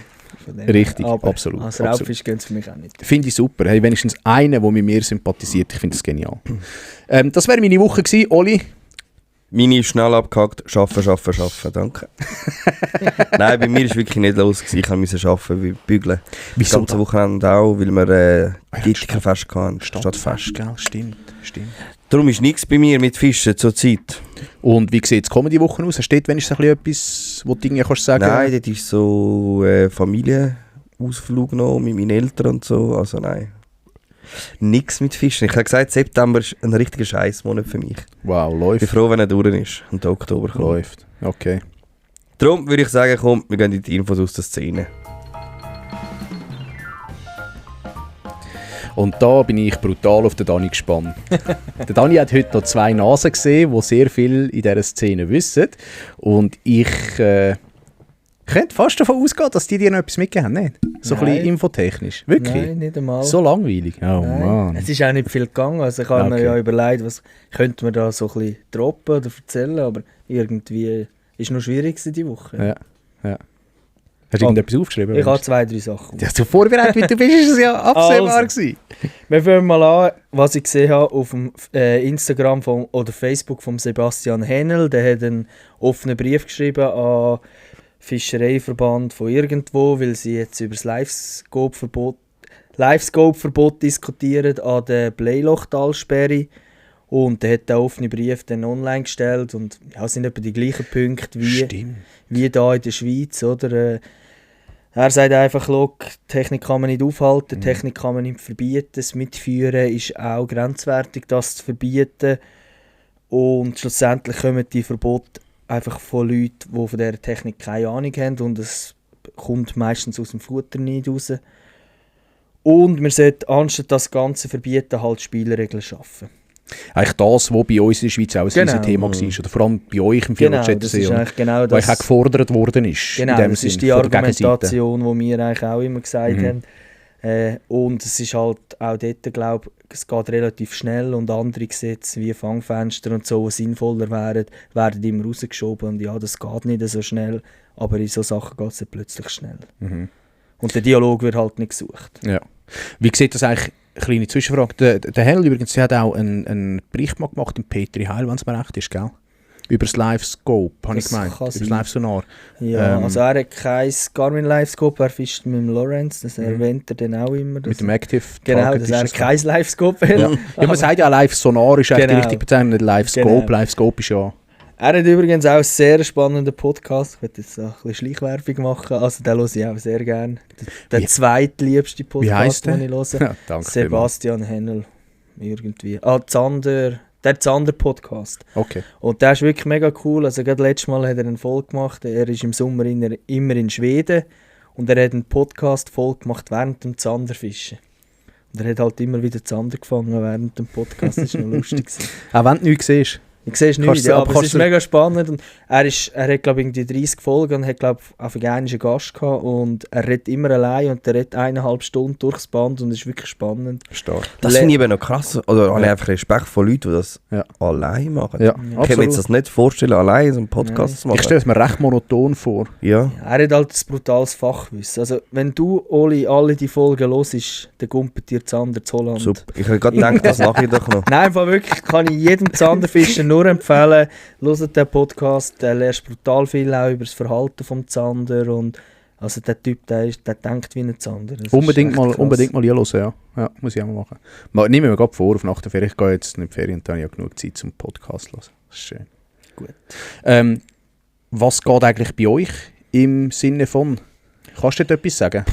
Speaker 4: von dem her.
Speaker 1: Richtig,
Speaker 4: Aber
Speaker 1: absolut,
Speaker 4: als
Speaker 1: absolut.
Speaker 4: Raubfisch gehen es für mich auch nicht.
Speaker 1: Finde ich super. Hey, wenigstens einer, der mit mir sympathisiert. Ich finde das genial. Das wäre meine Woche gewesen, Oli.
Speaker 2: Meine ist schnell abgehakt. Arbeiten. Danke. Nein, bei mir war wirklich nicht los. Ich musste arbeiten, wie bügeln. Das
Speaker 1: Wieso?
Speaker 2: ganze Wochenende auch, weil wir
Speaker 1: ja,
Speaker 2: Gietikerfest hatten.
Speaker 1: Stadtfest, gell? Stimmt.
Speaker 2: Darum ist nichts bei mir mit Fischen zur Zeit.
Speaker 1: Und wie sieht es kommende Woche aus? Steht wenigstens ein bisschen etwas, wo du Dinge kannst sagen?
Speaker 2: Nein, das ist so Familienausflug noch mit meinen Eltern und so. Also nein. Nichts mit Fischen. Ich habe gesagt, September ist ein richtiger Scheißmonat für mich.
Speaker 1: Wow,
Speaker 2: Ich
Speaker 1: läuft.
Speaker 2: bin froh, wenn er durch ist und der Oktober kommt.
Speaker 1: Läuft. Okay.
Speaker 2: Darum würde ich sagen, komm, wir gehen in die Infos aus der Szene.
Speaker 1: Und da bin ich brutal auf den Dani gespannt. Der Dani hat heute noch 2 Nasen gesehen, die sehr viel in dieser Szene wissen. Und ich könnte fast davon ausgehen, dass die dir noch etwas mitgegeben haben. Nicht? So ein
Speaker 4: Nein.
Speaker 1: bisschen infotechnisch. Wirklich?
Speaker 4: Nein, nicht einmal.
Speaker 1: So langweilig? Oh
Speaker 4: Nein.
Speaker 1: Mann.
Speaker 4: Es ist auch nicht viel gegangen. Also ich habe mir
Speaker 1: Okay.
Speaker 4: ja überlegt, was könnte man da so ein bisschen droppen oder erzählen, aber irgendwie ist es noch schwierig diese Woche.
Speaker 1: Ja. Hast du irgendetwas aufgeschrieben?
Speaker 4: Ich habe 2, 3 Sachen.
Speaker 1: Ja, du vorbereitet, weil du bist es ja absehbar
Speaker 4: Also.
Speaker 1: gewesen.
Speaker 4: Wir fangen mal an, was ich gesehen habe auf dem Instagram oder Facebook von Sebastian Hennel. Der hat einen offenen Brief geschrieben an Fischereiverband von irgendwo, weil sie jetzt über das Live-Scope-Verbot diskutieren an der Bleilochtalsperre. Und der hat den offenen Brief dann online gestellt und ja, es sind etwa die gleichen Punkte
Speaker 1: Stimmt.
Speaker 4: wie da in der Schweiz, oder? Er sagt einfach, die Technik kann man nicht aufhalten, Technik kann man nicht verbieten, das Mitführen ist auch grenzwertig, das zu verbieten. Und schlussendlich kommen die Verbote einfach von Leuten, die von dieser Technik keine Ahnung haben und es kommt meistens aus dem Futter nicht raus. Und wir sollten, anstatt das Ganze verbieten, halt Spielregeln schaffen.
Speaker 1: Eigentlich das, was bei uns in der Schweiz auch ein
Speaker 4: Genau.
Speaker 1: riesen Thema war. Oder vor allem bei euch im
Speaker 4: Genau, das
Speaker 1: Vierwaldstättersee.
Speaker 4: ist eigentlich genau
Speaker 1: Was
Speaker 4: das.
Speaker 1: auch gefordert worden ist.
Speaker 4: Genau,
Speaker 1: in dem
Speaker 4: das
Speaker 1: Sinn,
Speaker 4: ist die
Speaker 1: von der Gegenseite.
Speaker 4: Argumentation, die wir eigentlich auch immer gesagt haben. Und es ist halt auch dort, glaube ich, es geht relativ schnell und andere Gesetze wie Fangfenster und so, die sinnvoller wären, werden immer rausgeschoben. Und ja, das geht nicht so schnell, aber in solchen Sachen geht es dann plötzlich schnell.
Speaker 1: Mhm.
Speaker 4: Und der Dialog wird halt nicht gesucht.
Speaker 1: Ja. Wie sieht das eigentlich? Kleine Zwischenfrage. Der Hell übrigens, der hat auch einen Bericht mal gemacht im Petri Heil, wenn es mir recht ist, gell? Über das Live-Scope, habe ich
Speaker 4: Das
Speaker 1: gemeint.
Speaker 4: kann
Speaker 1: Über das
Speaker 4: sein.
Speaker 1: Live-Sonar.
Speaker 4: Ja, also er hat kein Garmin Live-Scope, er fischt mit dem Lorenz, das erwähnt er dann auch immer.
Speaker 1: Mit dem Active
Speaker 4: Genau,
Speaker 1: Target
Speaker 4: dass
Speaker 1: ist
Speaker 4: er
Speaker 1: das,
Speaker 4: kein Live-Scope hat.
Speaker 1: Ja, man sagt ja Live-Sonar ist eigentlich
Speaker 4: Genau.
Speaker 1: die richtige Bezeichnung, nicht Live-Scope.
Speaker 4: Genau.
Speaker 1: Live-Scope ist ja...
Speaker 4: Er hat übrigens auch einen sehr spannenden Podcast. Ich werde jetzt auch ein bisschen Schleichwerbung machen. Also den höre ich auch sehr gerne. Der
Speaker 1: Wie-
Speaker 4: zweitliebste
Speaker 1: Wie heisst
Speaker 4: Podcast,
Speaker 1: der?
Speaker 4: den ich höre.
Speaker 1: Ja, danke vielmals.
Speaker 4: Sebastian Hennel. Irgendwie. Zander der Zander-Podcast.
Speaker 1: Okay.
Speaker 4: Und der ist wirklich mega cool. Also gerade letztes Mal hat er eine Folge gemacht. Er ist im Sommer immer in Schweden. Und er hat eine Podcast-Folge gemacht während dem Zanderfischen. Und er hat halt immer wieder Zander gefangen während dem Podcast. Das war noch lustig.
Speaker 1: Auch wenn du nichts siehst.
Speaker 4: Ich sehe es nicht,
Speaker 1: Kannst du-
Speaker 4: ja,
Speaker 1: aber
Speaker 4: aber es
Speaker 1: kannst
Speaker 4: ist
Speaker 1: du-
Speaker 4: mega spannend. Und er hat, glaube ich, irgendwie 30 Folgen und hat, glaube ich, afrikanischen Gast gehabt. Und er redet immer allein und er redet 1,5 Stunden durchs Band und es ist wirklich spannend.
Speaker 1: Stark.
Speaker 2: Das finde ich eben noch krass. Oder habe ich einfach Respekt vor Leuten, die das
Speaker 1: Ja.
Speaker 2: allein machen.
Speaker 1: Ja,
Speaker 2: Ich kann mir jetzt das nicht vorstellen, allein so einen Podcast zu machen.
Speaker 1: Ich stelle es mir recht monoton vor.
Speaker 2: Ja.
Speaker 4: Ja, er hat halt ein brutales Fachwissen. Also, wenn du, Oli, alle die Folgen hörst, dann gumpet dir Zander zu Holland.
Speaker 2: Super. Ich habe gerade gedacht, das mache ich doch noch.
Speaker 4: Nein, einfach wirklich, kann ich jedem Zanderfischer nur empfehlen. Hört den Podcast, der lernst brutal viel auch über das Verhalten des Zander. Und also der Typ, der denkt wie ein Zander. Das ist
Speaker 1: Unbedingt
Speaker 4: echt
Speaker 1: mal
Speaker 4: krass.
Speaker 1: hören, ja. Ja, muss ich auch mal machen. Nehmen wir gerade vor, auf nach der Ferien. Ich gehe jetzt in die Ferien und dann habe ich ja genug Zeit zum Podcast zu hören. Das ist schön.
Speaker 4: Gut.
Speaker 1: Was geht eigentlich bei euch im Sinne von... Kannst du dort etwas sagen?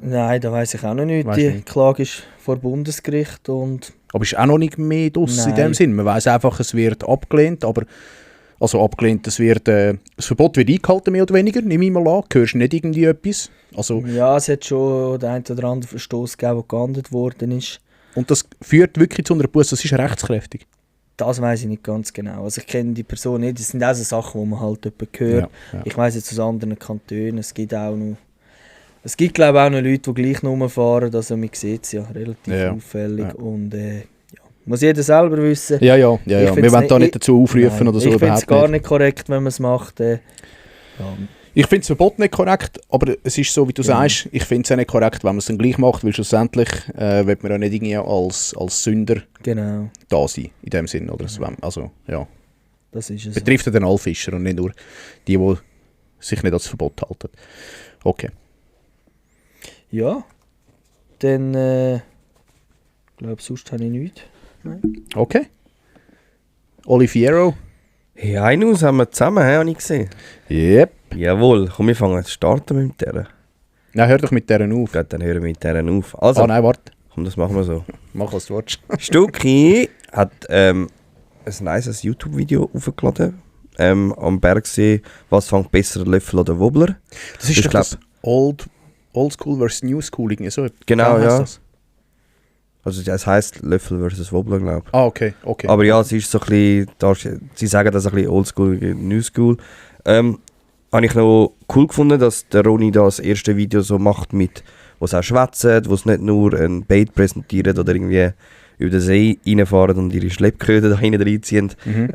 Speaker 4: Nein, da weiss ich auch noch nicht.
Speaker 1: Weiss
Speaker 4: Die
Speaker 1: nicht.
Speaker 4: Klage ist vor Bundesgericht und
Speaker 1: Aber ist auch noch nicht mehr draus in
Speaker 4: Nein.
Speaker 1: dem Sinn. Man weiss einfach, es wird abgelehnt, aber... Also abgelehnt, das Verbot wird eingehalten, mehr oder weniger, nehme ich mal an. Hörst du nicht irgendwie etwas? Also,
Speaker 4: ja, es hat schon den einen oder anderen Verstoß gegeben, der geahndet worden ist.
Speaker 1: und das führt wirklich zu einer Busse, das ist rechtskräftig.
Speaker 4: Das weiss ich nicht ganz genau. Also ich kenne die Person nicht. Das sind auch so Sachen, die man halt hört.
Speaker 1: Ja.
Speaker 4: Ich weiss jetzt aus anderen Kantonen, es gibt glaube ich auch noch Leute, die gleich rumfahren. Also man sieht es ja relativ
Speaker 1: Ja.
Speaker 4: auffällig.
Speaker 1: Ja.
Speaker 4: Und ja. Muss jeder selber wissen.
Speaker 1: Ja.
Speaker 4: Ich
Speaker 1: Wir
Speaker 4: find's
Speaker 1: wollen da
Speaker 4: nicht-
Speaker 1: nicht dazu aufrufen
Speaker 4: Nein,
Speaker 1: oder so.
Speaker 4: ich finde es
Speaker 1: überhaupt
Speaker 4: gar nicht korrekt, wenn man es macht. Ja.
Speaker 1: Ich finde das Verbot nicht korrekt, aber es ist so, wie du
Speaker 4: Ja.
Speaker 1: sagst, ich finde es auch nicht korrekt, wenn man es dann gleich macht, weil schlussendlich wird man ja nicht irgendwie als Sünder
Speaker 4: Genau,
Speaker 1: da sein, in dem Sinn. Oder? Also, ja.
Speaker 4: das ist es.
Speaker 1: Betrifft ja den alle Fischer und nicht nur die sich nicht ans Verbot halten. Okay.
Speaker 4: Ja, dann glaube sonst habe ich nichts.
Speaker 1: Okay. Oliviero.
Speaker 2: Hey, einen haben wir zusammen, habe ich gesehen.
Speaker 1: Yep.
Speaker 2: Jawohl, komm, wir fangen jetzt starten mit der.
Speaker 1: Nein, hör doch mit deren auf.
Speaker 2: Gut, dann hören wir mit der auf. Also,
Speaker 1: Nein, warte.
Speaker 2: komm, das machen wir so.
Speaker 1: Mach, was du willst.
Speaker 2: Stucki hat ein nices YouTube-Video aufgeladen. Am Bergsee, was fängt besser, Löffel oder Wobbler?
Speaker 1: Das ist
Speaker 2: Ich
Speaker 1: doch
Speaker 2: glaub-
Speaker 1: das Old School versus New School. Irgendwie so.
Speaker 2: Genau,
Speaker 1: heisst
Speaker 2: ja.
Speaker 1: das?
Speaker 2: Also das heisst Löffel versus Wobbler, glaube ich.
Speaker 1: Ah, okay.
Speaker 2: Aber ja, es ist so ein bisschen, sie sagen das ein bisschen Oldschool, New School. Habe ich noch cool gefunden, dass der Ronny das erste Video so macht, wo es auch schwätzt, wo es nicht nur ein Bait präsentiert oder irgendwie über den See reinfahren und ihre Schleppköder da hinten reinziehen.
Speaker 1: Mhm.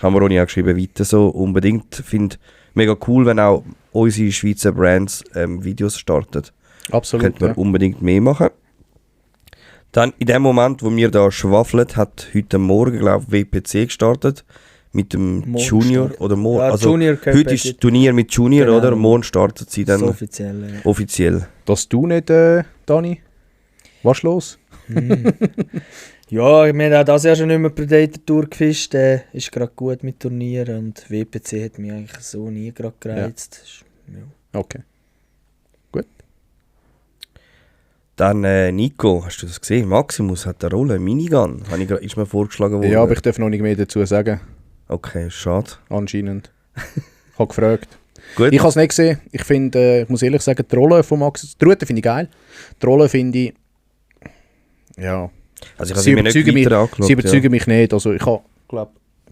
Speaker 2: Haben wir Ronny auch geschrieben, weiter so unbedingt. Finde mega cool, wenn auch unsere Schweizer Brands Videos starten.
Speaker 1: Absolut.
Speaker 2: Könnten wir
Speaker 1: Ja.
Speaker 2: unbedingt mehr machen. Dann in dem Moment, wo wir da schwafeln, hat heute Morgen, glaube ich, WPC gestartet. Mit dem
Speaker 4: Morgen
Speaker 2: Junior
Speaker 4: startet.
Speaker 2: oder morgen.
Speaker 4: Ja,
Speaker 2: Also
Speaker 4: Junior Cup
Speaker 2: heute ist das
Speaker 4: hat
Speaker 2: Turnier mit Junior,
Speaker 4: Genau.
Speaker 2: oder? Morgen startet sie dann
Speaker 4: das offiziell. Ja.
Speaker 2: offiziell.
Speaker 1: Dass du nicht, Dani, was ist los?
Speaker 4: Ja, wir haben auch das Jahr schon nicht mehr Predator Tour gefischt. Ist gerade gut mit Turnieren und WPC hat mich eigentlich so nie gerade gereizt. Ja.
Speaker 1: Okay.
Speaker 2: Dann Nico, hast du das gesehen? Maximus hat eine Rolle, Minigun. Ist mir vorgeschlagen worden.
Speaker 1: Ja, aber ich darf noch nicht mehr dazu sagen.
Speaker 2: Okay, schade.
Speaker 1: Anscheinend. Ich habe gefragt.
Speaker 2: Gut.
Speaker 1: Ich habe es nicht gesehen. Ich finde, ich muss ehrlich sagen, die Rolle von Max... Die Route finde ich geil. Die Rolle finde ich... Ja.
Speaker 2: Also ich habe sie mir nicht weiter angeschaut.
Speaker 1: Sie überzeugen mich nicht. Also ich habe,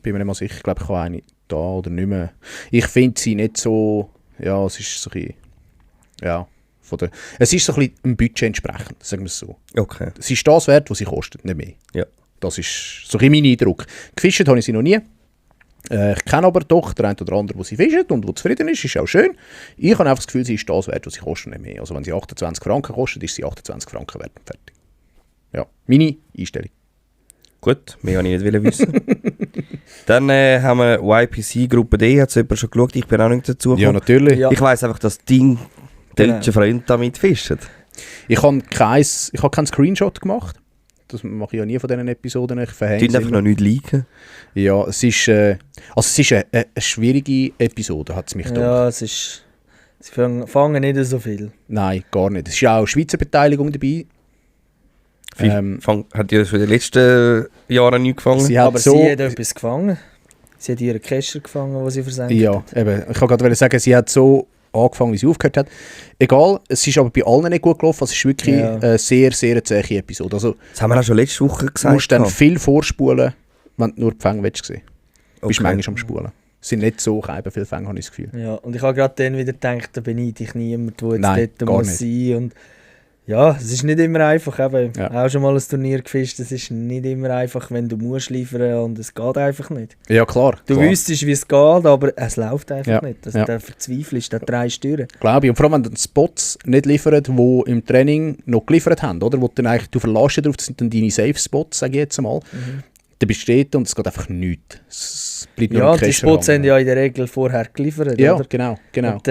Speaker 1: bin mir nicht mal sicher, ich glaube, ich habe eine da oder nicht mehr. Ich finde sie nicht so... Ja, es ist so ein bisschen... Ja. Es ist so ein bisschen ein Budget entsprechend, sagen wir es so.
Speaker 2: Ja. Okay.
Speaker 1: Es ist das wert, was sie kostet, nicht mehr.
Speaker 2: Ja.
Speaker 1: Das ist so ein bisschen mein Eindruck. Gefischt habe ich sie noch nie. Ich kenne aber doch den einen oder anderen, der sie fischt und der zufrieden ist auch schön. Ich habe einfach das Gefühl, sie ist das wert, was sie kostet, nicht mehr. Also wenn sie 28 Franken kostet, ist sie 28 Franken wert und fertig. Ja, meine Einstellung.
Speaker 2: Gut, mehr wollte ich nicht wissen. Dann haben wir YPC-Gruppe D, hat es jemand schon geschaut? Ich bin auch nicht dazu
Speaker 1: Ja,
Speaker 2: gekommen.
Speaker 1: natürlich.
Speaker 4: Ja.
Speaker 2: Ich weiss einfach, dass dein deutscher Freund damit fischt.
Speaker 1: Ich habe keinen Screenshot gemacht. Das mache ich ja nie von diesen Episoden. Ich verhänge
Speaker 2: Die
Speaker 1: es
Speaker 2: einfach
Speaker 1: immer.
Speaker 2: noch nicht liken.
Speaker 1: Ja, es ist eine schwierige Episode, hat es mich gedacht.
Speaker 4: Ja, es ist. Sie fangen nicht so viel.
Speaker 1: Nein, gar nicht. Es ist ja auch Schweizer Beteiligung dabei.
Speaker 2: Hat die das in den letzten Jahren nicht gefangen?
Speaker 1: Sie hat
Speaker 4: Aber
Speaker 1: so,
Speaker 4: sie hat etwas gefangen. Sie hat ihren Kescher gefangen, den sie versenkt
Speaker 1: ja,
Speaker 4: hat.
Speaker 1: eben. Ich kann gerade sagen, sie hat so angefangen, wie sie aufgehört hat. Egal, es ist aber bei allen nicht gut gelaufen. Es ist wirklich eine sehr, sehr zähe Episode. Also,
Speaker 2: Das haben wir auch schon letzte Woche
Speaker 1: du
Speaker 2: gesagt.
Speaker 1: musst dann viel vorspulen, wenn du nur die Fänge willst sehen. Du bist
Speaker 2: Okay.
Speaker 1: manchmal am Spulen. Es sind nicht so viele Fänge, habe ich das Gefühl.
Speaker 4: Ja, und ich habe gerade dann wieder gedacht, da beneide ich niemand, der jetzt
Speaker 1: Nein,
Speaker 4: dort
Speaker 1: gar
Speaker 4: muss sein. Und ja, es ist nicht immer einfach. Eben,
Speaker 1: Ja.
Speaker 4: auch schon mal ein Turnier gefischt, es ist nicht immer einfach, wenn du musst liefern und es geht einfach nicht.
Speaker 1: Ja, klar.
Speaker 4: Du
Speaker 1: klar.
Speaker 4: wüsstest, wie es geht, aber es läuft einfach
Speaker 1: Ja,
Speaker 4: nicht. Also,
Speaker 1: ja.
Speaker 4: da verzweifelst du, da drehst du durch.
Speaker 1: Glaube ich. Und vor allem, wenn du Spots nicht liefert, die im Training noch geliefert haben, oder? Wo du dann eigentlich, du verlässt dich drauf, das sind dann deine Safe-Spots, sage ich jetzt mal. Dann bist du dort und es geht einfach nichts. Es bleibt nur
Speaker 4: Ja,
Speaker 1: ein
Speaker 4: und die
Speaker 1: Kescher
Speaker 4: Spots
Speaker 1: hängen.
Speaker 4: sind ja in der Regel vorher geliefert,
Speaker 1: Ja,
Speaker 4: oder?
Speaker 1: genau.
Speaker 4: Und,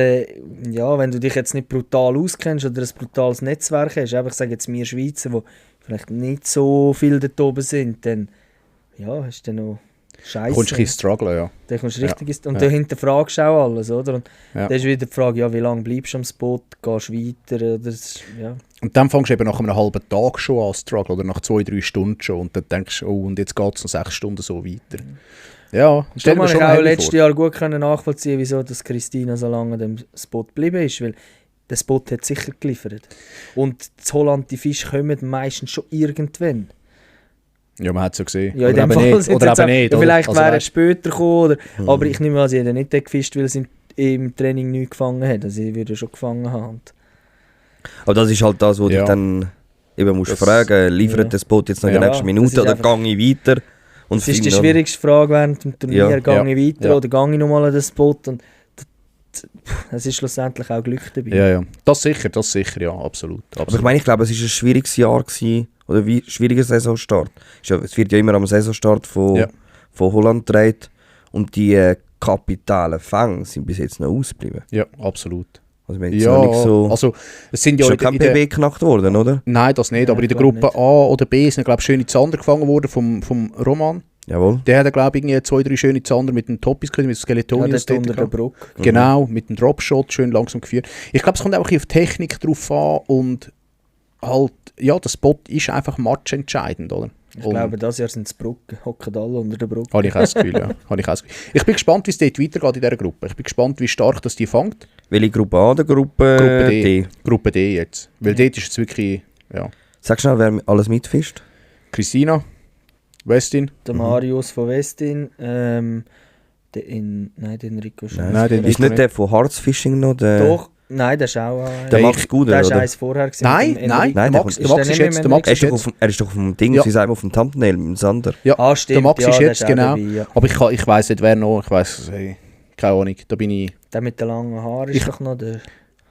Speaker 4: ja, wenn du dich jetzt nicht brutal auskennst oder ein brutales Netzwerk hast, einfach sage jetzt wir Schweizer, die vielleicht nicht so viel dort oben sind, dann ja, hast du dann noch Scheiße.
Speaker 1: Kommst du ein bisschen strugglen, ja.
Speaker 4: Dann kommst du
Speaker 1: Ja.
Speaker 4: richtig und
Speaker 1: Ja.
Speaker 4: du hinterfragst auch alles, oder? Und
Speaker 1: Ja.
Speaker 4: dann ist wieder die Frage, ja, wie lange bleibst du am Spot, gehst du weiter, oder? Ja.
Speaker 1: Und dann fängst du eben nach einem halben Tag schon an zu strugglen, oder nach 2-3 Stunden schon. Und dann denkst du, oh, und jetzt geht es noch 6 Stunden so weiter. Ja, stell
Speaker 4: Darum
Speaker 1: mir
Speaker 4: habe
Speaker 1: schon
Speaker 4: ich auch
Speaker 1: heavy
Speaker 4: letztes
Speaker 1: vor.
Speaker 4: Jahr gut können nachvollziehen, wieso dass Christina so lange an dem Spot geblieben ist, weil der Spot hat sicher geliefert. Und in Holland, die Fische kommen meistens schon irgendwann.
Speaker 1: Ja, man hat es ja gesehen.
Speaker 4: Ja, in
Speaker 1: oder
Speaker 4: dem
Speaker 1: eben
Speaker 4: Fall
Speaker 1: nicht.
Speaker 4: sind
Speaker 1: Oder
Speaker 4: jetzt
Speaker 1: eben
Speaker 4: auch-
Speaker 1: nicht.
Speaker 4: ja,
Speaker 1: oder?
Speaker 4: vielleicht
Speaker 1: Also
Speaker 4: wäre es
Speaker 1: weißt-
Speaker 4: später gekommen, oder? Aber ich nehme an, sie hat nicht dort gefischt, weil sie im Training nichts gefangen hat. Also sie würde schon gefangen haben.
Speaker 2: Aber das ist halt das, wo
Speaker 1: Ja.
Speaker 2: dich dann eben musst
Speaker 1: Das-
Speaker 2: fragen, liefert
Speaker 4: ja.
Speaker 2: das Boot jetzt noch in
Speaker 1: Ja.
Speaker 2: der nächsten
Speaker 4: Das
Speaker 2: Minute
Speaker 4: ist
Speaker 2: oder
Speaker 4: einfach-
Speaker 2: gehe ich weiter? Und
Speaker 4: Das ist die
Speaker 2: finde dann-
Speaker 4: schwierigste Frage während dem Turnier.
Speaker 2: Ja.
Speaker 4: Gehe ich weiter
Speaker 1: Ja.
Speaker 4: oder gehe ich nochmal an den Spot? Und es ist schlussendlich auch Glück dabei.
Speaker 1: Ja, ja. Das sicher, ja, absolut.
Speaker 2: Aber ich
Speaker 1: absolut.
Speaker 2: meine, ich glaube, es war ein schwieriges Jahr gewesen, oder wie schwieriger Saisonstart. Es wird ja immer am Saisonstart von,
Speaker 1: Ja.
Speaker 2: von Holland gedreht und die kapitalen Fänge sind bis jetzt noch ausgeblieben.
Speaker 1: Ja, absolut.
Speaker 2: Also wir haben jetzt
Speaker 1: Ja,
Speaker 2: noch nicht so...
Speaker 1: also es sind
Speaker 2: ist
Speaker 1: ja
Speaker 2: schon
Speaker 1: in der,
Speaker 2: kein
Speaker 1: in der,
Speaker 2: PB geknackt worden, oder?
Speaker 1: nein, das nicht,
Speaker 4: Ja,
Speaker 1: aber in der
Speaker 4: glaub
Speaker 1: Gruppe
Speaker 4: nicht.
Speaker 1: A oder B sind, glaube ich, schöne Zander gefangen worden vom Roman.
Speaker 2: Jawohl.
Speaker 1: Der hat, glaube ich, irgendwie 2-3 schöne Zander mit den Toppis gekriegt, mit
Speaker 4: Ja,
Speaker 1: Skeletonius
Speaker 4: dort
Speaker 1: dort
Speaker 4: unter der
Speaker 1: gehabt.
Speaker 4: Brücke.
Speaker 1: Genau, mit dem Dropshot, schön langsam geführt. Ich glaube, es kommt auch ein bisschen auf die Technik drauf an und halt, ja, der Spot ist einfach matchentscheidend, oder?
Speaker 4: Ich
Speaker 1: Und-
Speaker 4: glaube, dieses Jahr sind es Brücken, hocken alle unter der Brücke.
Speaker 1: Habe ich auch das Gefühl, ja. Habe ich auch das Gefühl. Ich bin gespannt, wie es dort weitergeht in dieser Gruppe. Ich bin gespannt, wie stark das die fängt.
Speaker 2: Welche Gruppe A oder Gruppe,
Speaker 1: Gruppe D.
Speaker 2: D?
Speaker 1: Gruppe D jetzt. Weil dort ist es wirklich, ja.
Speaker 2: Sag schnell, wer alles mitfischt.
Speaker 1: Christina, Westin.
Speaker 4: Der Marius von Westin, nein, den Enrico schon.
Speaker 1: Nein, den
Speaker 2: Ist nicht der von Harzfishing noch der...
Speaker 4: Doch, nein, der ist auch.
Speaker 2: Der
Speaker 1: ich-
Speaker 2: Max Guder,
Speaker 4: der ist
Speaker 2: oder?
Speaker 4: eins vorher gewesen.
Speaker 1: Nein,
Speaker 4: mit dem
Speaker 1: nein,
Speaker 4: Enrico.
Speaker 1: der
Speaker 2: Nein,
Speaker 1: Max,
Speaker 2: der
Speaker 1: der
Speaker 4: kommt-
Speaker 1: Max
Speaker 4: ist
Speaker 1: ist
Speaker 4: der
Speaker 1: jetzt,
Speaker 4: nicht
Speaker 1: der
Speaker 4: mehr
Speaker 1: Max
Speaker 2: Er
Speaker 1: ist
Speaker 2: ist, doch
Speaker 1: jetzt,
Speaker 2: er ist doch auf dem Ding,
Speaker 1: Ja.
Speaker 2: sie sagen auf dem Thumbnail, mit dem Sander.
Speaker 1: ja,
Speaker 4: Ah, stimmt,
Speaker 1: der Max
Speaker 4: ja,
Speaker 1: ist
Speaker 4: der
Speaker 1: jetzt,
Speaker 4: auch
Speaker 1: genau.
Speaker 4: dabei, ja.
Speaker 1: Aber ich weiss nicht, wer noch, ich weiss, hey, keine Ahnung, da bin ich,
Speaker 4: Der mit den langen Haaren ist
Speaker 1: Ich-
Speaker 4: doch noch der.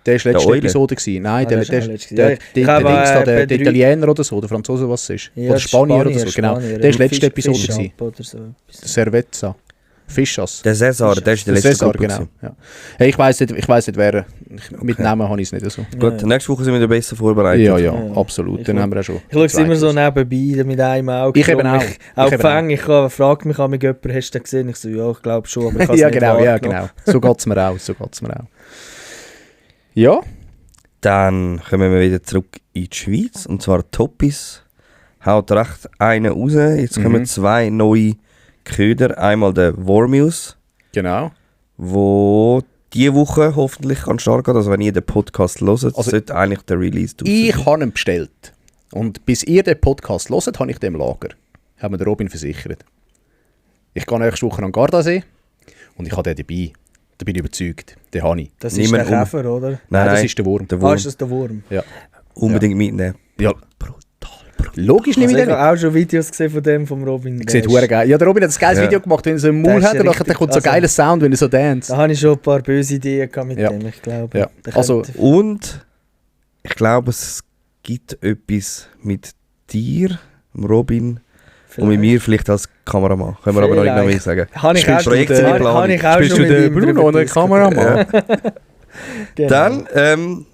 Speaker 1: der war letzte
Speaker 2: Eule?
Speaker 1: Episode gewesen. Nein,
Speaker 4: Ah,
Speaker 1: der,
Speaker 4: der ist
Speaker 1: der,
Speaker 4: auch
Speaker 1: der,
Speaker 4: letzte
Speaker 1: der,
Speaker 4: gewesen. Ja,
Speaker 1: der,
Speaker 4: ich habe,
Speaker 1: Dings da, der
Speaker 4: bei drei-
Speaker 1: Italiener oder so, der Franzose, was es ist.
Speaker 4: Ja,
Speaker 1: Oder Spanier oder so, genau.
Speaker 4: Spanier,
Speaker 1: Der ist
Speaker 4: Fisch-
Speaker 1: letzte Episode
Speaker 4: Fisch
Speaker 1: gewesen.
Speaker 4: ab oder so.
Speaker 1: Der Cerveza. Fischas.
Speaker 2: Der Cesar, der ist in der letzten
Speaker 1: Cesar,
Speaker 2: Gruppe.
Speaker 1: genau. Ja. Hey, ich weiss nicht wer. Mit Namen habe ich es nicht so.
Speaker 2: Gut,
Speaker 4: Ja.
Speaker 2: nächste Woche sind wir wieder besser vorbereitet.
Speaker 1: Ja, ja,
Speaker 4: Ja.
Speaker 1: absolut.
Speaker 4: Ich
Speaker 1: Dann
Speaker 4: will-
Speaker 1: haben wir auch schon.
Speaker 4: Ich schaue es immer so
Speaker 1: Zweites.
Speaker 4: nebenbei mit einem Auge.
Speaker 1: Ich eben
Speaker 4: Darum
Speaker 1: auch.
Speaker 4: Auch
Speaker 1: Ich eben
Speaker 4: Fang, ich frage mich, ob jemand hast du den gesehen? Ich so, ja, ich glaube schon, aber ich habe es
Speaker 1: Ja,
Speaker 4: nicht
Speaker 1: genau, ja,
Speaker 4: wahrgenommen.
Speaker 1: genau. So geht es mir auch. Ja,
Speaker 2: Dann kommen wir wieder zurück in die Schweiz. Und zwar Toppis haut recht einen raus. Jetzt kommen zwei neue Köder. Einmal der Wormius,
Speaker 1: genau.
Speaker 2: wo diese Woche hoffentlich kann stark gehen. Also wenn ihr den Podcast hört,
Speaker 1: Also,
Speaker 2: sollte eigentlich der Release draussen
Speaker 1: Ich
Speaker 2: sein.
Speaker 1: habe ihn bestellt. Und bis ihr den Podcast hört, habe ich den im Lager. Haben wir den Robin versichert. Ich gehe nächste Woche an den Gardasee und ich habe den dabei. Da bin ich überzeugt. Den habe ich.
Speaker 4: Das ist
Speaker 2: Niemand
Speaker 4: der Käfer, oder?
Speaker 1: Nein, das ist der Wurm.
Speaker 2: der
Speaker 4: Ah,
Speaker 2: Wurm.
Speaker 4: ist das der Wurm?
Speaker 2: Unbedingt mitnehmen.
Speaker 1: Ja. Logisch nehme
Speaker 4: Also
Speaker 1: ich
Speaker 4: ich
Speaker 1: den.
Speaker 4: habe auch schon Videos gesehen von dem, vom Robin. Der
Speaker 1: Sieht
Speaker 4: ist-
Speaker 1: hure geil. Ja, der Robin hat ein geiles
Speaker 2: Ja.
Speaker 1: Video gemacht, wenn er so einen
Speaker 4: Der
Speaker 1: Maul
Speaker 4: ist
Speaker 1: hat und
Speaker 4: richtig-
Speaker 1: dann kommt so ein
Speaker 4: also-
Speaker 1: geiler Sound, wenn er so dance.
Speaker 4: Da habe ich schon ein paar böse Ideen gehabt mit
Speaker 1: Ja.
Speaker 4: dem, ich glaube.
Speaker 1: Ja.
Speaker 4: Der
Speaker 1: Also-
Speaker 4: könnte-
Speaker 2: Und ich glaube, es gibt etwas mit dir, dem Robin, und mit mir vielleicht als Kameramann. Können wir aber noch nicht mehr
Speaker 4: Vielleicht.
Speaker 2: sagen.
Speaker 4: Habe ich auch
Speaker 2: Spielst
Speaker 4: schon,
Speaker 2: du Projektplanung?
Speaker 4: habe ich auch
Speaker 1: Spielst
Speaker 4: schon
Speaker 1: du
Speaker 4: mit
Speaker 1: den
Speaker 4: ihm
Speaker 1: Bruno
Speaker 4: drüber
Speaker 1: oder den Kameramann?
Speaker 4: Genau.
Speaker 2: Dann,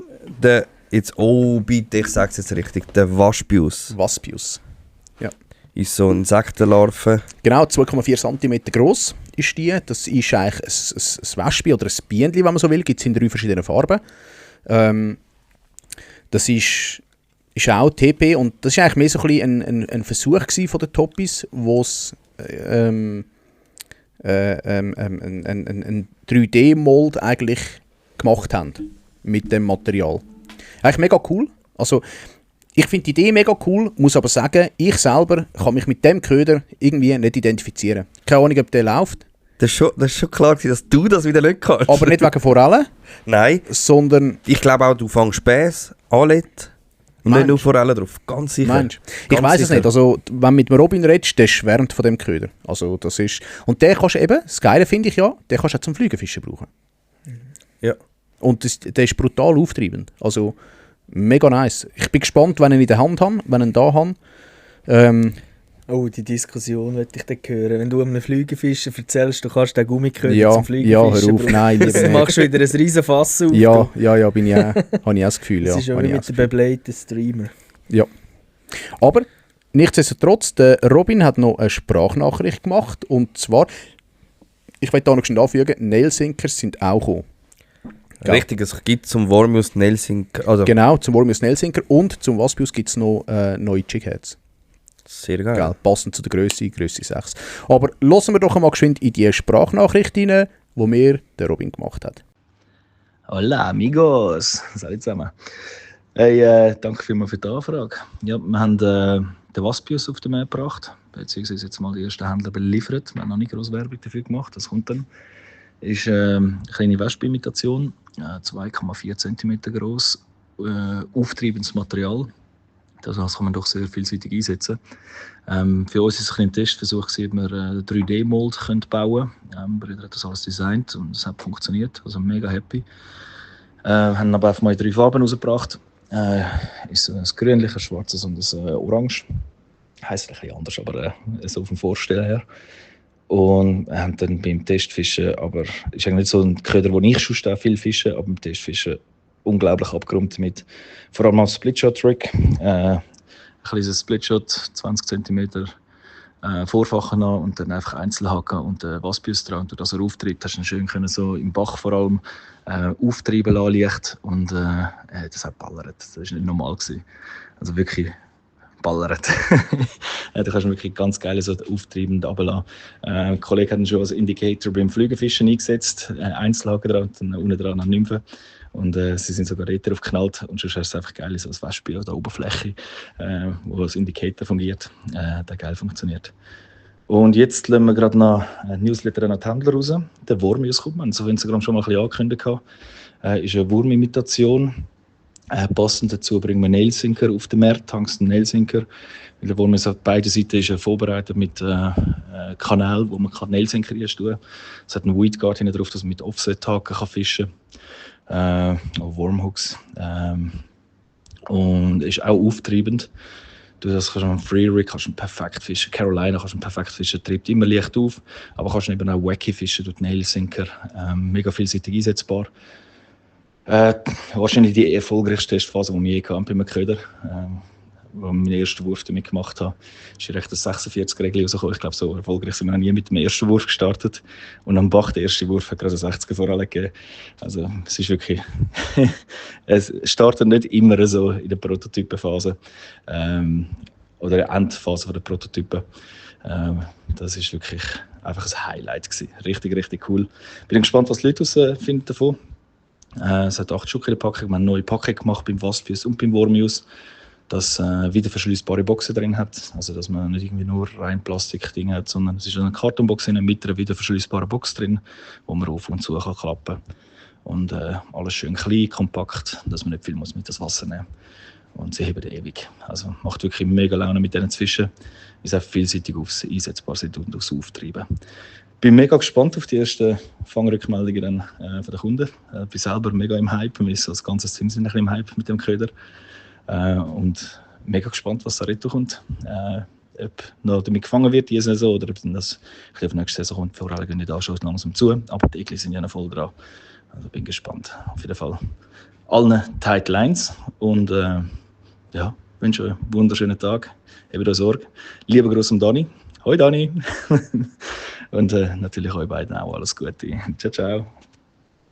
Speaker 2: der, jetzt, oh bitte, ich sage es jetzt richtig, der Waschbius
Speaker 1: Waspius.
Speaker 2: ist so eine Insektenlarve.
Speaker 1: Genau, 2,4 cm groß ist die. Das ist eigentlich ein Wespe oder ein Bienenli, wenn man so will. Gibt es in 3 verschiedenen Farben. Das ist ist auch TP und das war eigentlich mehr so ein bisschen ein Versuch von den Toppies, wo es ein 3D-Mold eigentlich gemacht haben mit dem Material. Eigentlich mega cool. Also, ich finde die Idee mega cool, muss aber sagen, ich selber kann mich mit dem Köder irgendwie nicht identifizieren. Keine Ahnung, ob der läuft.
Speaker 2: Das ist schon klar, dass du das wieder nicht kannst.
Speaker 1: Aber nicht wegen Forellen,
Speaker 2: Nein,
Speaker 1: sondern...
Speaker 2: ich glaube auch, du fängst Späß, Alet und nicht nur Forellen drauf. Ganz sicher.
Speaker 1: Mensch, ich weiss es nicht. Also, wenn du mit dem Robin redest, der schwärmt von dem Köder. Also, das ist... Und der kannst du eben, das Geile finde ich ja, den kannst du auch zum Flügelfischen brauchen.
Speaker 2: Ja.
Speaker 1: Und der ist brutal auftreibend. Also, mega nice. Ich bin gespannt, wenn ich ihn in der Hand habe, wenn ich ihn da habe.
Speaker 4: Oh, die Diskussion möchte ich dann hören. Wenn du einem Flügelfischer erzählst, du kannst den Gummiköder
Speaker 1: Ja,
Speaker 4: zum Flügelfischen
Speaker 1: hör auf, nein, lieber
Speaker 4: Dann
Speaker 1: nicht.
Speaker 4: machst du wieder ein riesen Fass auf.
Speaker 1: Ja, bin ich auch, habe ich auch das Gefühl.
Speaker 4: Das
Speaker 1: Ja,
Speaker 4: ist ja
Speaker 1: habe
Speaker 4: wie
Speaker 1: ich auch
Speaker 4: mit
Speaker 1: das
Speaker 4: dem
Speaker 1: Gefühl.
Speaker 4: bebleiten Streamer.
Speaker 1: Ja. Aber nichtsdestotrotz, der Robin hat noch eine Sprachnachricht gemacht. Und zwar, ich will da noch schnell anfügen, Nailsinkers sind auch gekommen. Ja.
Speaker 2: Richtig, es gibt zum Wormius Nailsinker. Also,
Speaker 1: Genau, zum Wormius Nailsinker und zum Waspius gibt es noch neue Jigheads.
Speaker 2: sehr geil.
Speaker 1: Gell, passend zu der Grösse 6. Aber hören wir doch einmal geschwind in die Sprachnachricht rein, die mir der Robin gemacht hat.
Speaker 5: Hola amigos, salut zusammen. Hey, danke vielmals für die Anfrage. Ja, wir haben den Waspius auf den Markt gebracht, beziehungsweise jetzt mal die ersten Händler beliefert. Wir haben noch nicht grosse Werbung dafür gemacht, das kommt dann. Ist eine kleine Wespe-Imitation, 2,4 cm groß, auftreibendes Material. Das kann man doch sehr vielseitig einsetzen. Für uns war es ein Testversuch, ob wir einen 3D-Mold bauen können. Brüder hat das alles designt und es hat funktioniert. Also mega happy. Haben aber einfach mal 3 Farben rausgebracht. Ist ein grünliches, ein schwarzes und ein orange. Heisst ein bisschen anders, aber so vom Vorstellen her. Und haben dann beim Testfischen, aber ist eigentlich nicht so ein Köder, wo ich schon viel fische, aber beim Testfischen unglaublich abgerundet mit, vor allem am Splitshot-Trick. Ein kleines Splitshot, 20 cm Vorfachen noch und dann einfach Einzelhaken und Waspius dran. Und dass er auftreibt, hast du ihn schön können, so im Bach vor allem auftreiben lassen, leicht. Und das hat ballert. Das war nicht normal gewesen. Also wirklich ballert. Du kannst ihn wirklich ganz geil so auftreibend runterlassen. Ein Kollege hat ihn schon als Indicator beim Flügelfischen eingesetzt. Einzelhaken dran und dann unten dran an Nymphen. Und sie sind sogar dort aufgeknallt. Und sonst hast du einfach geil so ein Wespe an der Oberfläche, wo als Indicator fungiert, der geil funktioniert. Und jetzt lassen wir gerade noch ein Newsletter an die Händler raus. Der Wormius kommt, wir haben es auf Instagram schon mal ein bisschen angekündigt. Ist eine Wurmimitation. Passend dazu bringen wir Nailsinker auf den Markt, Tungsten Nailsinker. Weil der Wormius auf beiden Seiten ist vorbereitet mit Kanälen, wo man Nailsinker reinstellen kann. Es hat einen Weedguard hinten drauf, dass man mit Offset-Haken fischen kann. Wormhooks. Und ist auch auftreibend. Du kannst am Free-Rig perfekt fischen. Carolina kannst du perfekt fischen. Treibt immer leicht auf, aber kannst eben auch wacky fischen durch Nailsinker. Mega vielseitig einsetzbar. Wahrscheinlich die erfolgreichste Testphase, die ich je hatte bei einem Köder. Als ich meinen ersten Wurf damit gemacht habe, ist direkt ein 46er-Regel rausgekommen. Ich glaube, so erfolgreich sind wir noch nie mit dem ersten Wurf gestartet. Und am Bach, der erste Wurf, hat gerade einen 60er Vorhalle gegeben. Also, es ist wirklich... es startet nicht immer so in der Prototypenphase. Oder in der Endphase der Prototypen. Das ist wirklich einfach ein Highlight gewesen. Richtig, richtig cool. Bin gespannt, was die Leute finden davon. Es hat 8 Stück in der Packung. Wir haben eine neue Packung gemacht beim Waspius und beim Wormius, das wieder verschließbare Boxen drin hat. Also, dass man nicht irgendwie nur rein Plastikdinge hat, sondern es ist eine Kartonbox mit einer wieder verschließbaren Box drin, wo man auf und zu kann klappen kann. Und alles schön klein, kompakt, dass man nicht viel muss mit das Wasser nehmen muss. Und sie heben ewig. Also macht wirklich mega Laune mit denen zu fischen, weil sie auch vielseitig einsetzbar sind und aufs Auftreiben. Bin mega gespannt auf die ersten Fangrückmeldungen von den Kunden. Bin selber mega im Hype. Wir sind als ganzes Team sind ein bisschen im Hype mit dem Köder. Und mega gespannt, was da retourkommt. Ob noch damit gefangen wird diese Saison oder ob das auf nächste Saison kommt. Vor allem gehen nicht schon langsam zu, aber die Egli sind ja noch voll dran. Also bin gespannt. Auf jeden Fall allen Tight Lines und ja, wünsche euch einen wunderschönen Tag. Habt euch Sorge. Liebe Grüße an Dani. Hoi Dani. Und natürlich euch beiden auch alles Gute. Ciao, ciao.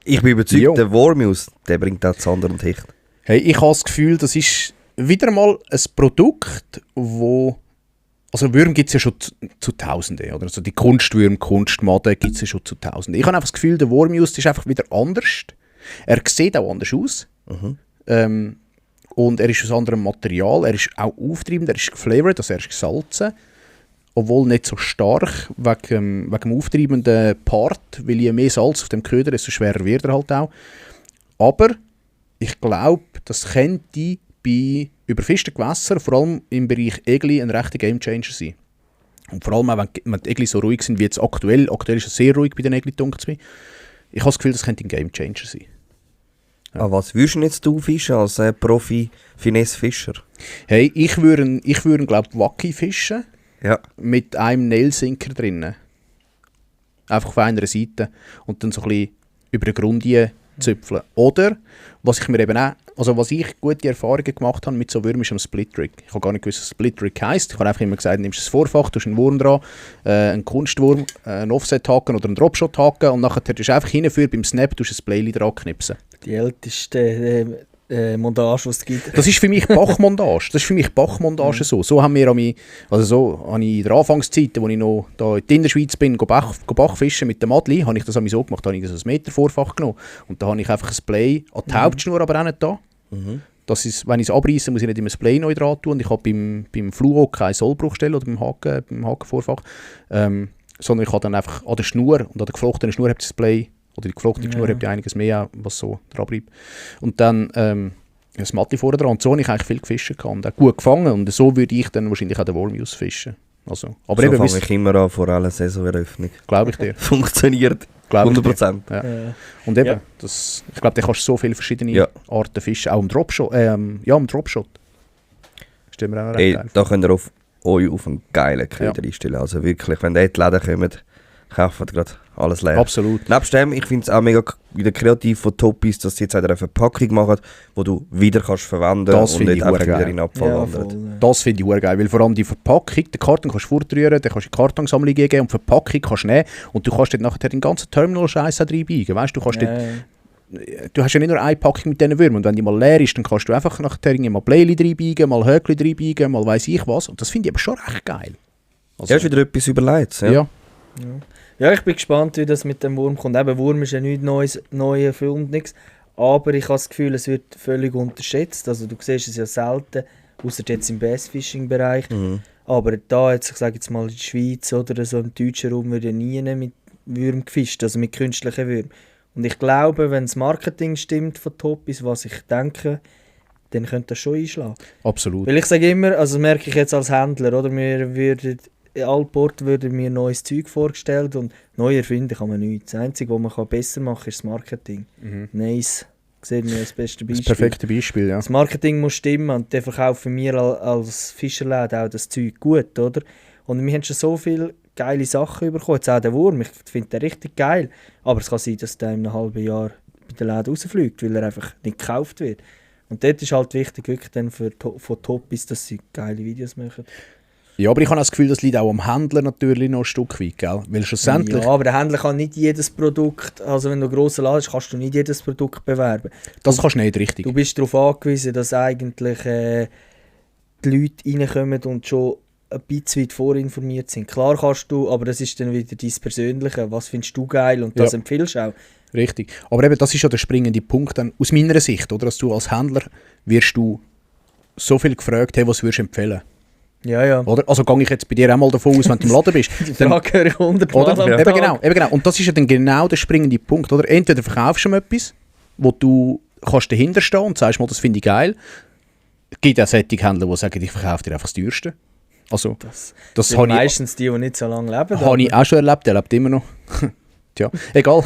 Speaker 2: Ich bin überzeugt,
Speaker 1: Jo.
Speaker 2: der Wormius, der bringt auch Zander und Hecht.
Speaker 1: Hey, ich habe das Gefühl, das ist wieder mal ein Produkt, wo... Also Würm gibt es ja schon zu Tausenden, oder? Also die Kunstwürm, Kunstmaden gibt es ja schon zu Tausenden. Ich habe einfach das Gefühl, der Wurmjust ist einfach wieder anders. Er sieht auch anders aus. Und er ist aus anderem Material. Er ist auch aufgetrieben, er ist geflavored, also er ist gesalzen. Obwohl nicht so stark, wegen dem auftreibenden Part, weil je mehr Salz auf dem Köder, desto schwerer wird er halt auch. Aber ich glaube, das könnte bei überfischten Gewässern, vor allem im Bereich Egli, ein rechter Gamechanger sein. Und vor allem auch, wenn die Egli so ruhig sind wie jetzt aktuell. Aktuell ist es sehr ruhig bei den Egli, denkt es mir. Ich habe das Gefühl, das könnte ein Gamechanger sein. Ja.
Speaker 2: Ah, was würdest du jetzt fischen als Profi-Finesse-Fischer?
Speaker 1: Hey, ich würde glaube ich, Wacki fischen.
Speaker 2: Ja.
Speaker 1: Mit einem Nailsinker drinnen. Einfach auf einer Seite. Und dann so ein bisschen über den Grund züpfeln. Oder, was ich mir eben auch, also was ich gute Erfahrungen gemacht habe mit so Würmern, ist am Split-Rig. Ich habe gar nicht gewusst, was Split-Rig heisst. Ich habe einfach immer gesagt, nimmst das Vorfach, tust einen Wurm dran, einen Kunstwurm, einen Offset-Haken oder einen Dropshot-Haken und nachher tust du einfach hinführen, beim Snap tust du ein Playli dran knipsen.
Speaker 4: Die älteste Montage, die es gibt.
Speaker 1: Das ist für mich Bachmontage. Das ist für mich Bachmontage so. So haben wir habe ich in der Anfangszeit, als ich noch da in der Innerschweiz bin, Bachfischen mit dem Adli, habe ich das so gemacht, habe ich das 1 Meter Vorfach genommen. Und da habe ich einfach ein Play an die Hauptschnur, aber auch nicht da. Das ist, wenn ich es abreisse, muss ich nicht immer das Play neu dran tun. Und ich habe beim Fluo keine Sollbruchstelle oder beim Hakenvorfach. Sondern ich habe dann einfach an der Schnur und an der geflochtenen Schnur das Play. Oder die geflochtene Schnur hat ja einiges mehr, was so dran bleibt. Und dann das Matli vorne dran. Und so habe ich eigentlich viel gefischt und auch gut gefangen. Und so würde ich dann wahrscheinlich auch den Wurmjus fischen. Also, aber
Speaker 2: so
Speaker 1: eben,
Speaker 2: fange ich immer an vor aller Saisoneröffnung.
Speaker 1: Glaube ich dir.
Speaker 2: Funktioniert. 100%.
Speaker 1: Ja. Und eben, ich glaube, da kannst du so viele verschiedene Arten fischen. Auch im Dropshot. Im Dropshot. Stimmt mir auch recht geil.
Speaker 2: Da könnt ihr auf einen geilen Köder einstellen. Also wirklich, wenn die Läden kommen, kaufen gerade alles leer.
Speaker 1: Absolut.
Speaker 2: Nebst dem, ich finde es auch mega wieder kreativ von Topis, dass sie jetzt eine Verpackung machen, die du wieder kannst verwenden
Speaker 1: das
Speaker 2: und nicht einfach
Speaker 1: geil.
Speaker 2: wieder in den Abfall wandert.
Speaker 1: Das finde ich geil, weil vor allem die Verpackung, den Karton kannst du fortrühren, dann kannst du die Kartonsammlung geben und die Verpackung kannst du nehmen und du kannst dort nachher den ganzen Terminal-Scheiß reinbiegen. Weißt du, kannst du hast ja nicht nur eine Packung mit diesen Würmern und wenn die mal leer ist, dann kannst du einfach nachher mal Playli reinbiegen, mal Höckli reinbiegen, mal weiss ich was und das finde ich aber schon recht geil. Also,
Speaker 2: ja, ist wieder etwas überlegt.
Speaker 4: Ja, ich bin gespannt, wie das mit dem Wurm kommt. Eben, Wurm ist ja nichts Neues für uns, nichts. Aber ich habe das Gefühl, es wird völlig unterschätzt. Also du siehst es ja selten, außer jetzt im Bassfishing-Bereich. Aber da, ich sage jetzt mal in der Schweiz oder so im deutschen Raum, wird ja nie mit Würm gefischt, also mit künstlichen Würmern. Und ich glaube, wenn das Marketing stimmt von Topis, was ich denke, dann könnte das schon einschlagen.
Speaker 1: Absolut.
Speaker 4: Weil ich sage immer, also das merke ich jetzt als Händler, oder, wir würden Allport würde mir neues Zeug vorgestellt und neu erfinden kann man nichts. Das Einzige, was man besser machen kann, ist das Marketing. Nice. Sehen wir das beste Beispiel.
Speaker 1: Das perfekte Beispiel, ja.
Speaker 4: Das Marketing muss stimmen und dann verkaufen wir als Fischerläden auch das Zeug gut, oder? Und wir haben schon so viele geile Sachen bekommen. Jetzt auch der Wurm, ich finde den richtig geil. Aber es kann sein, dass der in einem halben Jahr bei den Läden rausfliegt, weil er einfach nicht gekauft wird. Und dort ist halt wichtig, wirklich dann von Topis, dass sie geile Videos machen.
Speaker 1: Ja, aber ich habe das Gefühl, das liegt auch am Händler natürlich noch ein Stück weit, gell? Weil schlussendlich...
Speaker 4: Ja, aber der Händler kann nicht jedes Produkt, also wenn du einen grossen Laden hast, kannst du nicht jedes Produkt bewerben.
Speaker 1: Das kannst du nicht, richtig.
Speaker 4: Du bist darauf angewiesen, dass eigentlich die Leute reinkommen und schon ein bisschen weit vorinformiert sind. Klar kannst du, aber das ist dann wieder dein Persönliche. Was findest du geil und das empfiehlst du auch.
Speaker 1: Richtig. Aber eben, das ist ja der springende Punkt dann, aus meiner Sicht, oder? Dass du als Händler wirst du so viel gefragt, hey, was würdest du empfehlen?
Speaker 4: Ja.
Speaker 1: Oder? Also gehe ich jetzt bei dir auch mal davon aus, wenn du im Laden bist.
Speaker 4: Die Frage höre ich 100 Mal am Tag.
Speaker 1: Eben genau. Und das ist ja dann genau der springende Punkt, oder? Entweder verkaufst du etwas, wo du kannst dahinter stehen und sagst mal, das finde ich geil. Es gibt auch solche Händler, die sagen, ich verkaufe dir einfach das Teuerste. Also, das
Speaker 4: sind meistens die nicht so lange leben.
Speaker 1: Habe ich auch schon erlebt, der lebt immer noch. Tja, egal.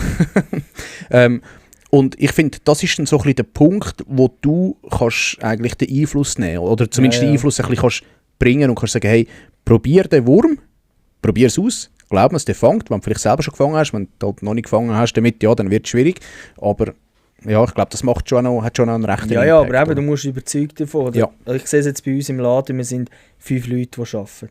Speaker 1: Und ich finde, das ist dann so ein bisschen der Punkt, wo du kannst eigentlich den Einfluss nehmen oder zumindest den Einfluss ein bisschen kannst bringen und kannst sagen, hey, probier den Wurm, probier es aus, glaub mir, es der fängt, wenn du vielleicht selber schon gefangen hast, wenn du halt noch nicht gefangen hast damit, ja, dann wird es schwierig, aber ja, ich glaube, das macht schon noch, hat schon noch einen rechten Impact.
Speaker 4: Ja, aber eben, du musst überzeugt davon.
Speaker 1: Ja.
Speaker 4: Ich sehe es jetzt bei uns im Laden, wir sind 5 Leute, die arbeiten.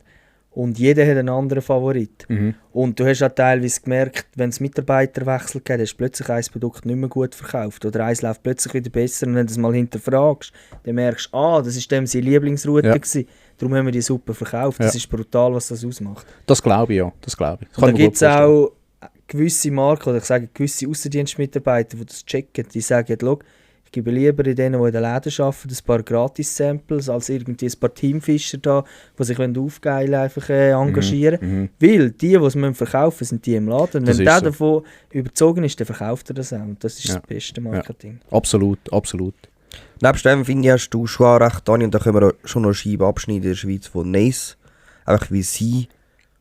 Speaker 4: Und jeder hat einen anderen Favorit.
Speaker 1: Mhm.
Speaker 4: Und du hast auch teilweise gemerkt, wenn es Mitarbeiterwechsel gibt, hast du plötzlich ein Produkt nicht mehr gut verkauft. Oder eins läuft plötzlich wieder besser. Und wenn du es mal hinterfragst, dann merkst du, das ist dem seine Lieblingsroute gewesen. Darum haben wir die super verkauft. Das ist brutal, was das ausmacht.
Speaker 1: Das glaube ich, ja. Das glaube ich.
Speaker 4: Und da gibt es auch gewisse Marken, oder ich sage gewisse Aussendienstmitarbeiter, die das checken. Die sagen, schau, ich gebe lieber in denen, die in den Läden arbeiten, ein paar Gratis-Samples, als irgendwie ein paar Teamfischer da, die sich aufgeilen einfach engagieren. Weil die es verkaufen müssen, sind die im Laden. Und wenn der so davon überzogen ist, dann verkauft er das auch. Und das ist das beste Marketing.
Speaker 1: Ja. Absolut, absolut.
Speaker 2: Nebst dem finde ich, hast du schon auch recht, Dani, und da können wir schon noch Scheiben abschneiden in der Schweiz von Nice. Einfach wie sie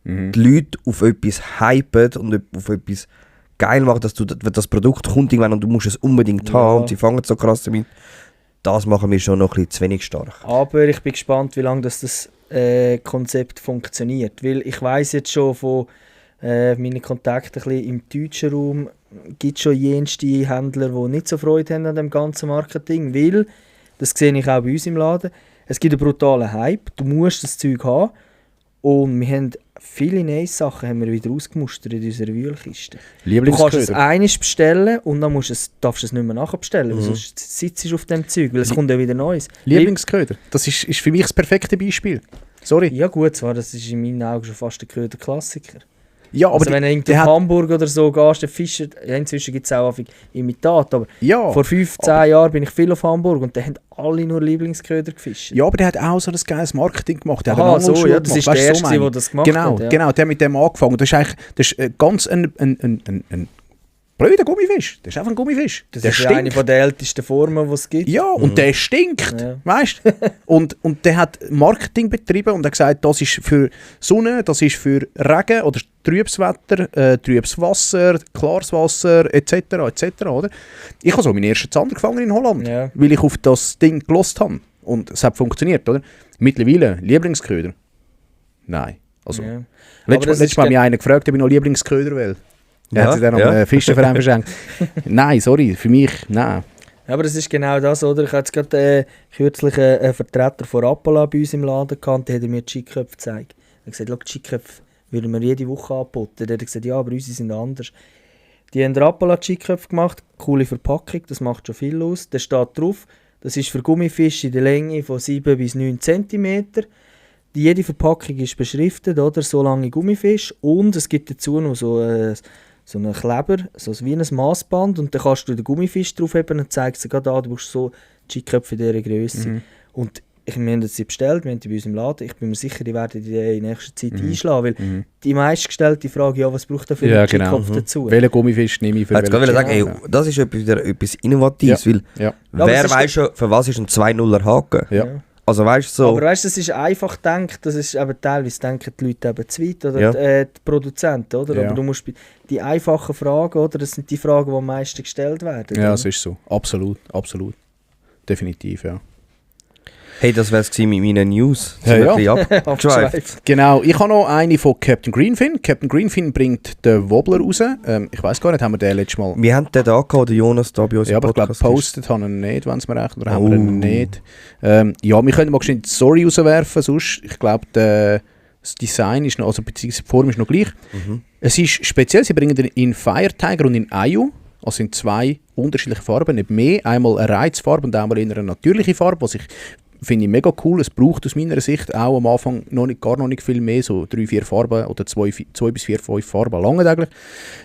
Speaker 2: die Leute auf etwas hypen und auf etwas geil machen, dass das Produkt kommt irgendwann und du musst es unbedingt haben und sie fangen so krass damit. Das machen wir schon noch ein bisschen zu wenig stark.
Speaker 4: Aber ich bin gespannt, wie lange das Konzept funktioniert. Weil ich weiss jetzt schon von meinen Kontakten ein bisschen im deutschen Raum, gibt es schon jenste Händler, die nicht so Freude haben an dem ganzen Marketing. Weil, das sehe ich auch bei uns im Laden, es gibt einen brutalen Hype, du musst das Zeug haben. Und wir haben viele neue Sachen haben wir wieder ausgemustert in unserer Wühlkiste. Du kannst es einiges bestellen und dann darfst du es nicht mehr nachbestellen, weil sonst sitzt du auf dem Zeug, weil es kommt ja wieder Neues.
Speaker 1: Lieblingsköder, das ist für mich das perfekte Beispiel. Sorry.
Speaker 4: Ja gut, zwar, das ist in meinen Augen schon fast ein Köder-Klassiker.
Speaker 1: Ja, aber
Speaker 4: also wenn du irgendwie nach Hamburg oder so gehst, der Fischer, ja, inzwischen gibt es auch Imitate, aber vor 15 Jahren bin ich viel auf Hamburg und da haben alle nur Lieblingsköder gefischt.
Speaker 1: Ja, aber der hat auch so ein geiles Marketing gemacht. Der
Speaker 4: hat so, ja, das ist der Erste, der das gemacht hat. Ja.
Speaker 1: Genau, der mit dem angefangen. Das ist eigentlich ganz ein blöder Gummifisch. Das ist einfach ein Gummifisch.
Speaker 4: Das ist eine von der ältesten Formen, die es gibt.
Speaker 1: Ja, und der stinkt, weißt du? und der hat Marketing betrieben und hat gesagt, das ist für Sonne, das ist für Regen oder trübes Wetter, trübes Wasser, klares Wasser, etc. Oder? Ich habe so meinen ersten Zander gefangen in Holland, weil ich auf das Ding gelost habe. Und es hat funktioniert, oder? Mittlerweile, Lieblingsköder? Nein. Also, letztes Mal hat mich einer gefragt, ob ich noch Lieblingsköder will. Er hat sie dann am Fischerverein verschenkt. Nein, sorry, für mich, nein.
Speaker 4: Aber das ist genau das, oder? Ich hatte gerade kürzlich einen Vertreter von Rapala bei uns im Laden gehabt, der hat mir die Chiköpfe gezeigt. Er hat gesagt, schau, die Chiköpfe würden wir jede Woche anbieten. Der hat gesagt, ja, aber unsere sind anders. Die haben Rapala Chiköpfe gemacht, coole Verpackung, das macht schon viel aus. Da steht drauf, das ist für Gummifische in der Länge von 7 bis 9 cm. Jede Verpackung ist beschriftet, oder? So lange Gummifisch. Und es gibt dazu noch so einen Kleber, so wie ein Maßband, und dann kannst du den Gummifisch draufheben und zeigst dir gerade an, du brauchst so Chiköpfe in dieser Größe. Und wir haben sie bestellt, wir haben die bei uns im Laden. Ich bin mir sicher, die werden die in nächster Zeit einschlagen, weil die meistgestellte Frage, was braucht er für einen Chickkopf dazu?
Speaker 1: Welchen Gummifisch nehme ich für
Speaker 2: welchen? Ich wollte sagen, das ist etwas Innovatives, weil wer weiß schon, für was ist ein 2-0er Haken?
Speaker 1: Ja.
Speaker 2: Also, weißt, so.
Speaker 4: Aber weißt, das ist einfach gedacht, das ist eben teilweise denken die Leute eben zu weit, oder die Produzenten, oder?
Speaker 1: Ja.
Speaker 4: Aber du musst die einfachen Fragen, oder? Das sind die Fragen, die am meisten gestellt werden.
Speaker 1: Ja, das ist so. Absolut, absolut. Definitiv, ja.
Speaker 2: Hey, das wäre es mit meinen News.
Speaker 4: Abgeschweift.
Speaker 1: Genau, ich habe noch eine von Captain Greenfin. Captain Greenfin bringt den Wobbler raus. Ich weiß gar nicht, haben wir den letztes Mal...
Speaker 2: Wir haben den da gehabt, den Jonas da bei uns.
Speaker 1: Ja, aber ich glaube, gepostet haben wir ihn nicht, wenn es mir recht, oder haben wir ihn nicht. Ja, wir können mal schnell die Story rauswerfen, sonst, ich glaube, das Design ist noch, also beziehungsweise die Form ist noch gleich. Es ist speziell, sie bringen den in Fire Tiger und in Ayu, also in 2 unterschiedliche Farben, nicht mehr. Einmal eine Reizfarbe und einmal in einer natürlichen Farbe, was ich finde ich mega cool. Es braucht aus meiner Sicht auch am Anfang gar noch nicht viel mehr, so 3-4 Farben oder 2 bis 4, 5 Farben lange eigentlich.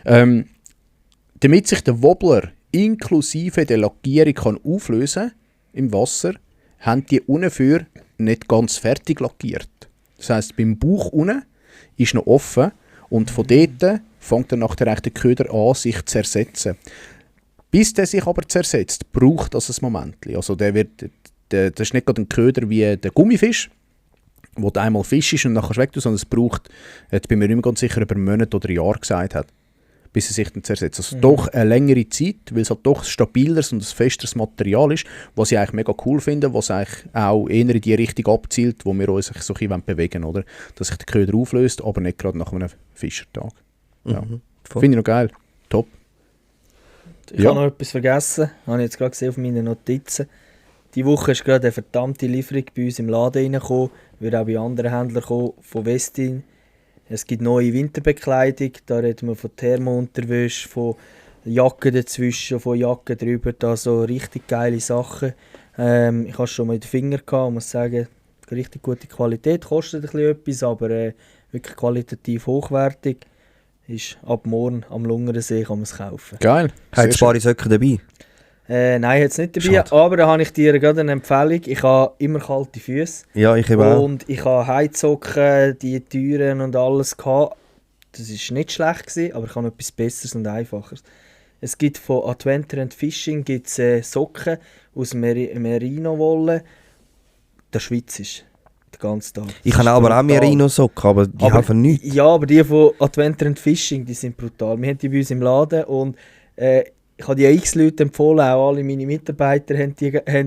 Speaker 1: Damit sich der Wobbler inklusive der Lackierung kann auflösen im Wasser, haben die unten für nicht ganz fertig lackiert. Das heisst, beim Bauch unten ist noch offen und von dort fängt dann nachher der Köder an, sich zu zersetzen. Bis der sich aber zersetzt, braucht das ein Moment. Also das ist nicht gerade ein Köder wie der Gummifisch, wo du einmal Fisch ist und nachher weg tust, sondern es braucht, jetzt bin mir nicht mehr ganz sicher, ob er Monate oder Jahre gesagt hat, bis er sich dann zersetzt. Also doch eine längere Zeit, weil es halt doch ein stabileres und ein festeres Material ist, was ich eigentlich mega cool finde, was eigentlich auch eher in die Richtung abzielt, wo wir uns so ein bisschen bewegen wollen, oder? Dass sich der Köder auflöst, aber nicht gerade nach einem Fischertag. Ja. Finde ich noch geil. Top.
Speaker 4: Ich habe noch etwas vergessen, habe ich jetzt gerade gesehen auf meinen Notizen. Die Woche ist gerade eine verdammte Lieferung bei uns im Laden reingekommen, wird auch bei anderen Händlern kommen, von Westin. Es gibt neue Winterbekleidung, da reden wir von Thermounterwäsche, von Jacken dazwischen, von Jacken drüber, da so richtig geile Sachen. Ich habe es schon mal in den Finger gehabt, muss sagen, richtig gute Qualität, kostet ein bisschen etwas, aber wirklich qualitativ hochwertig. Ist ab morgen am Lungersee, kann man es kaufen.
Speaker 1: Geil.
Speaker 2: Hat es paar Socken dabei?
Speaker 4: Nein, jetzt nicht dabei,
Speaker 2: Schade.
Speaker 4: aber da habe ich dir gerade eine Empfehlung. Ich habe immer kalte Füße.
Speaker 2: Ja, ich eben auch.
Speaker 4: Und ich habe Heizsocken, die Türen und alles gehabt. Das war nicht schlecht gewesen, aber ich habe etwas Besseres und Einfacheres. Es gibt von Adventure Fishing gibt's, Socken aus Merino-Wolle. Der Schweiz ist den ganzen Tag.
Speaker 2: Ich
Speaker 4: Das
Speaker 2: habe
Speaker 4: ist
Speaker 2: aber auch
Speaker 4: brutal.
Speaker 2: Merino-Socken, aber die
Speaker 4: Aber-
Speaker 2: helfen nichts.
Speaker 4: Ja, aber die von Adventure Fishing, die sind brutal. Wir haben die bei uns im Laden und ich habe die x Leute empfohlen, auch alle meine Mitarbeiter haben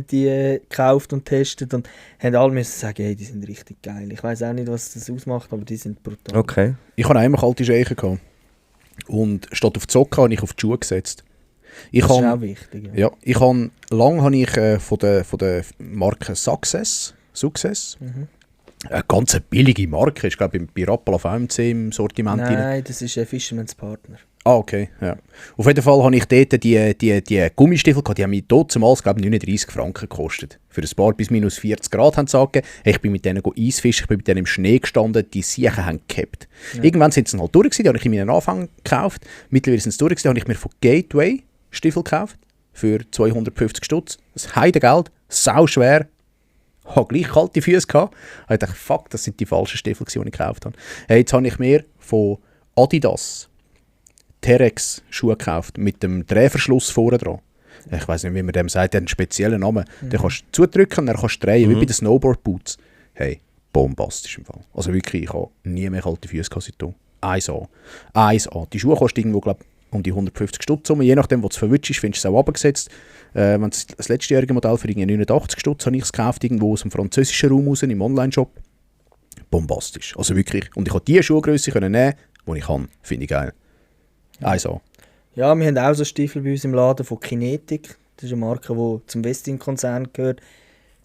Speaker 4: die gekauft und getestet und haben alle müssen sagen, hey, die sind richtig geil. Ich weiß auch nicht, was das ausmacht, aber die sind brutal.
Speaker 2: Okay.
Speaker 1: Ich hatte einmal kalte Scheichen gehabt. Und statt auf die Socken habe ich auf die Schuhe gesetzt. Ich
Speaker 4: Das ist
Speaker 1: habe
Speaker 4: auch wichtig.
Speaker 1: ja, lange habe ich von der Marke Success,
Speaker 4: Mhm.
Speaker 1: eine ganz billige Marke, ist glaube ich bei Rappel auf AMC im Sortiment drin.
Speaker 4: Nein, das ist ein Fisherman's Partner.
Speaker 1: Ah, okay, ja. Auf jeden Fall habe ich dort die Gummistiefel gehabt, die haben mich damals, glaube ich, 39 Franken gekostet. Für ein paar bis minus 40 Grad haben sie angegeben. Ich bin mit denen Eisfischen, ich bin mit denen im Schnee gestanden, die Siechen haben gehabt.
Speaker 4: Ja.
Speaker 1: Irgendwann sind sie dann halt durch gewesen, die habe ich in meinen Anfang gekauft. Mittlerweile sind sie durch gewesen, habe ich mir von Gateway Stiefel gekauft, für 250 Stutz. Das Heidengeld, sau schwer. Habe gleich kalte Füße gehabt. Ich dachte, fuck, das sind die falschen Stiefel, die ich gekauft habe. Hey, jetzt habe ich mir von Adidas Terex Schuhe gekauft mit dem Drehverschluss vorne dran. Ich weiß nicht, wie man dem sagt, der hat einen speziellen Namen. Den kannst du zudrücken und dann kannst du drehen, wie bei den Snowboard Boots. Hey, bombastisch im Fall. Also wirklich, ich habe nie mehr kalte Füße gehabt seitdem. 1A. 1A. Die Schuhe kosten irgendwo, glaube ich, um die 150 Stutz. Je nachdem, wo du es verwutschst, findest du es auch runtergesetzt. Wenn das letztjährige Modell für irgendwie 89 Stutz habe ich es gekauft, irgendwo aus dem französischen Raum raus, im Online-Shop. Bombastisch. Also wirklich. Und ich konnte die Schuhgröße nehmen, die ich kann. Finde ich geil. 1A.
Speaker 4: Ja, wir haben auch so Stiefel bei uns im Laden von Kinetic. Das ist eine Marke, die zum Westin-Konzern gehört.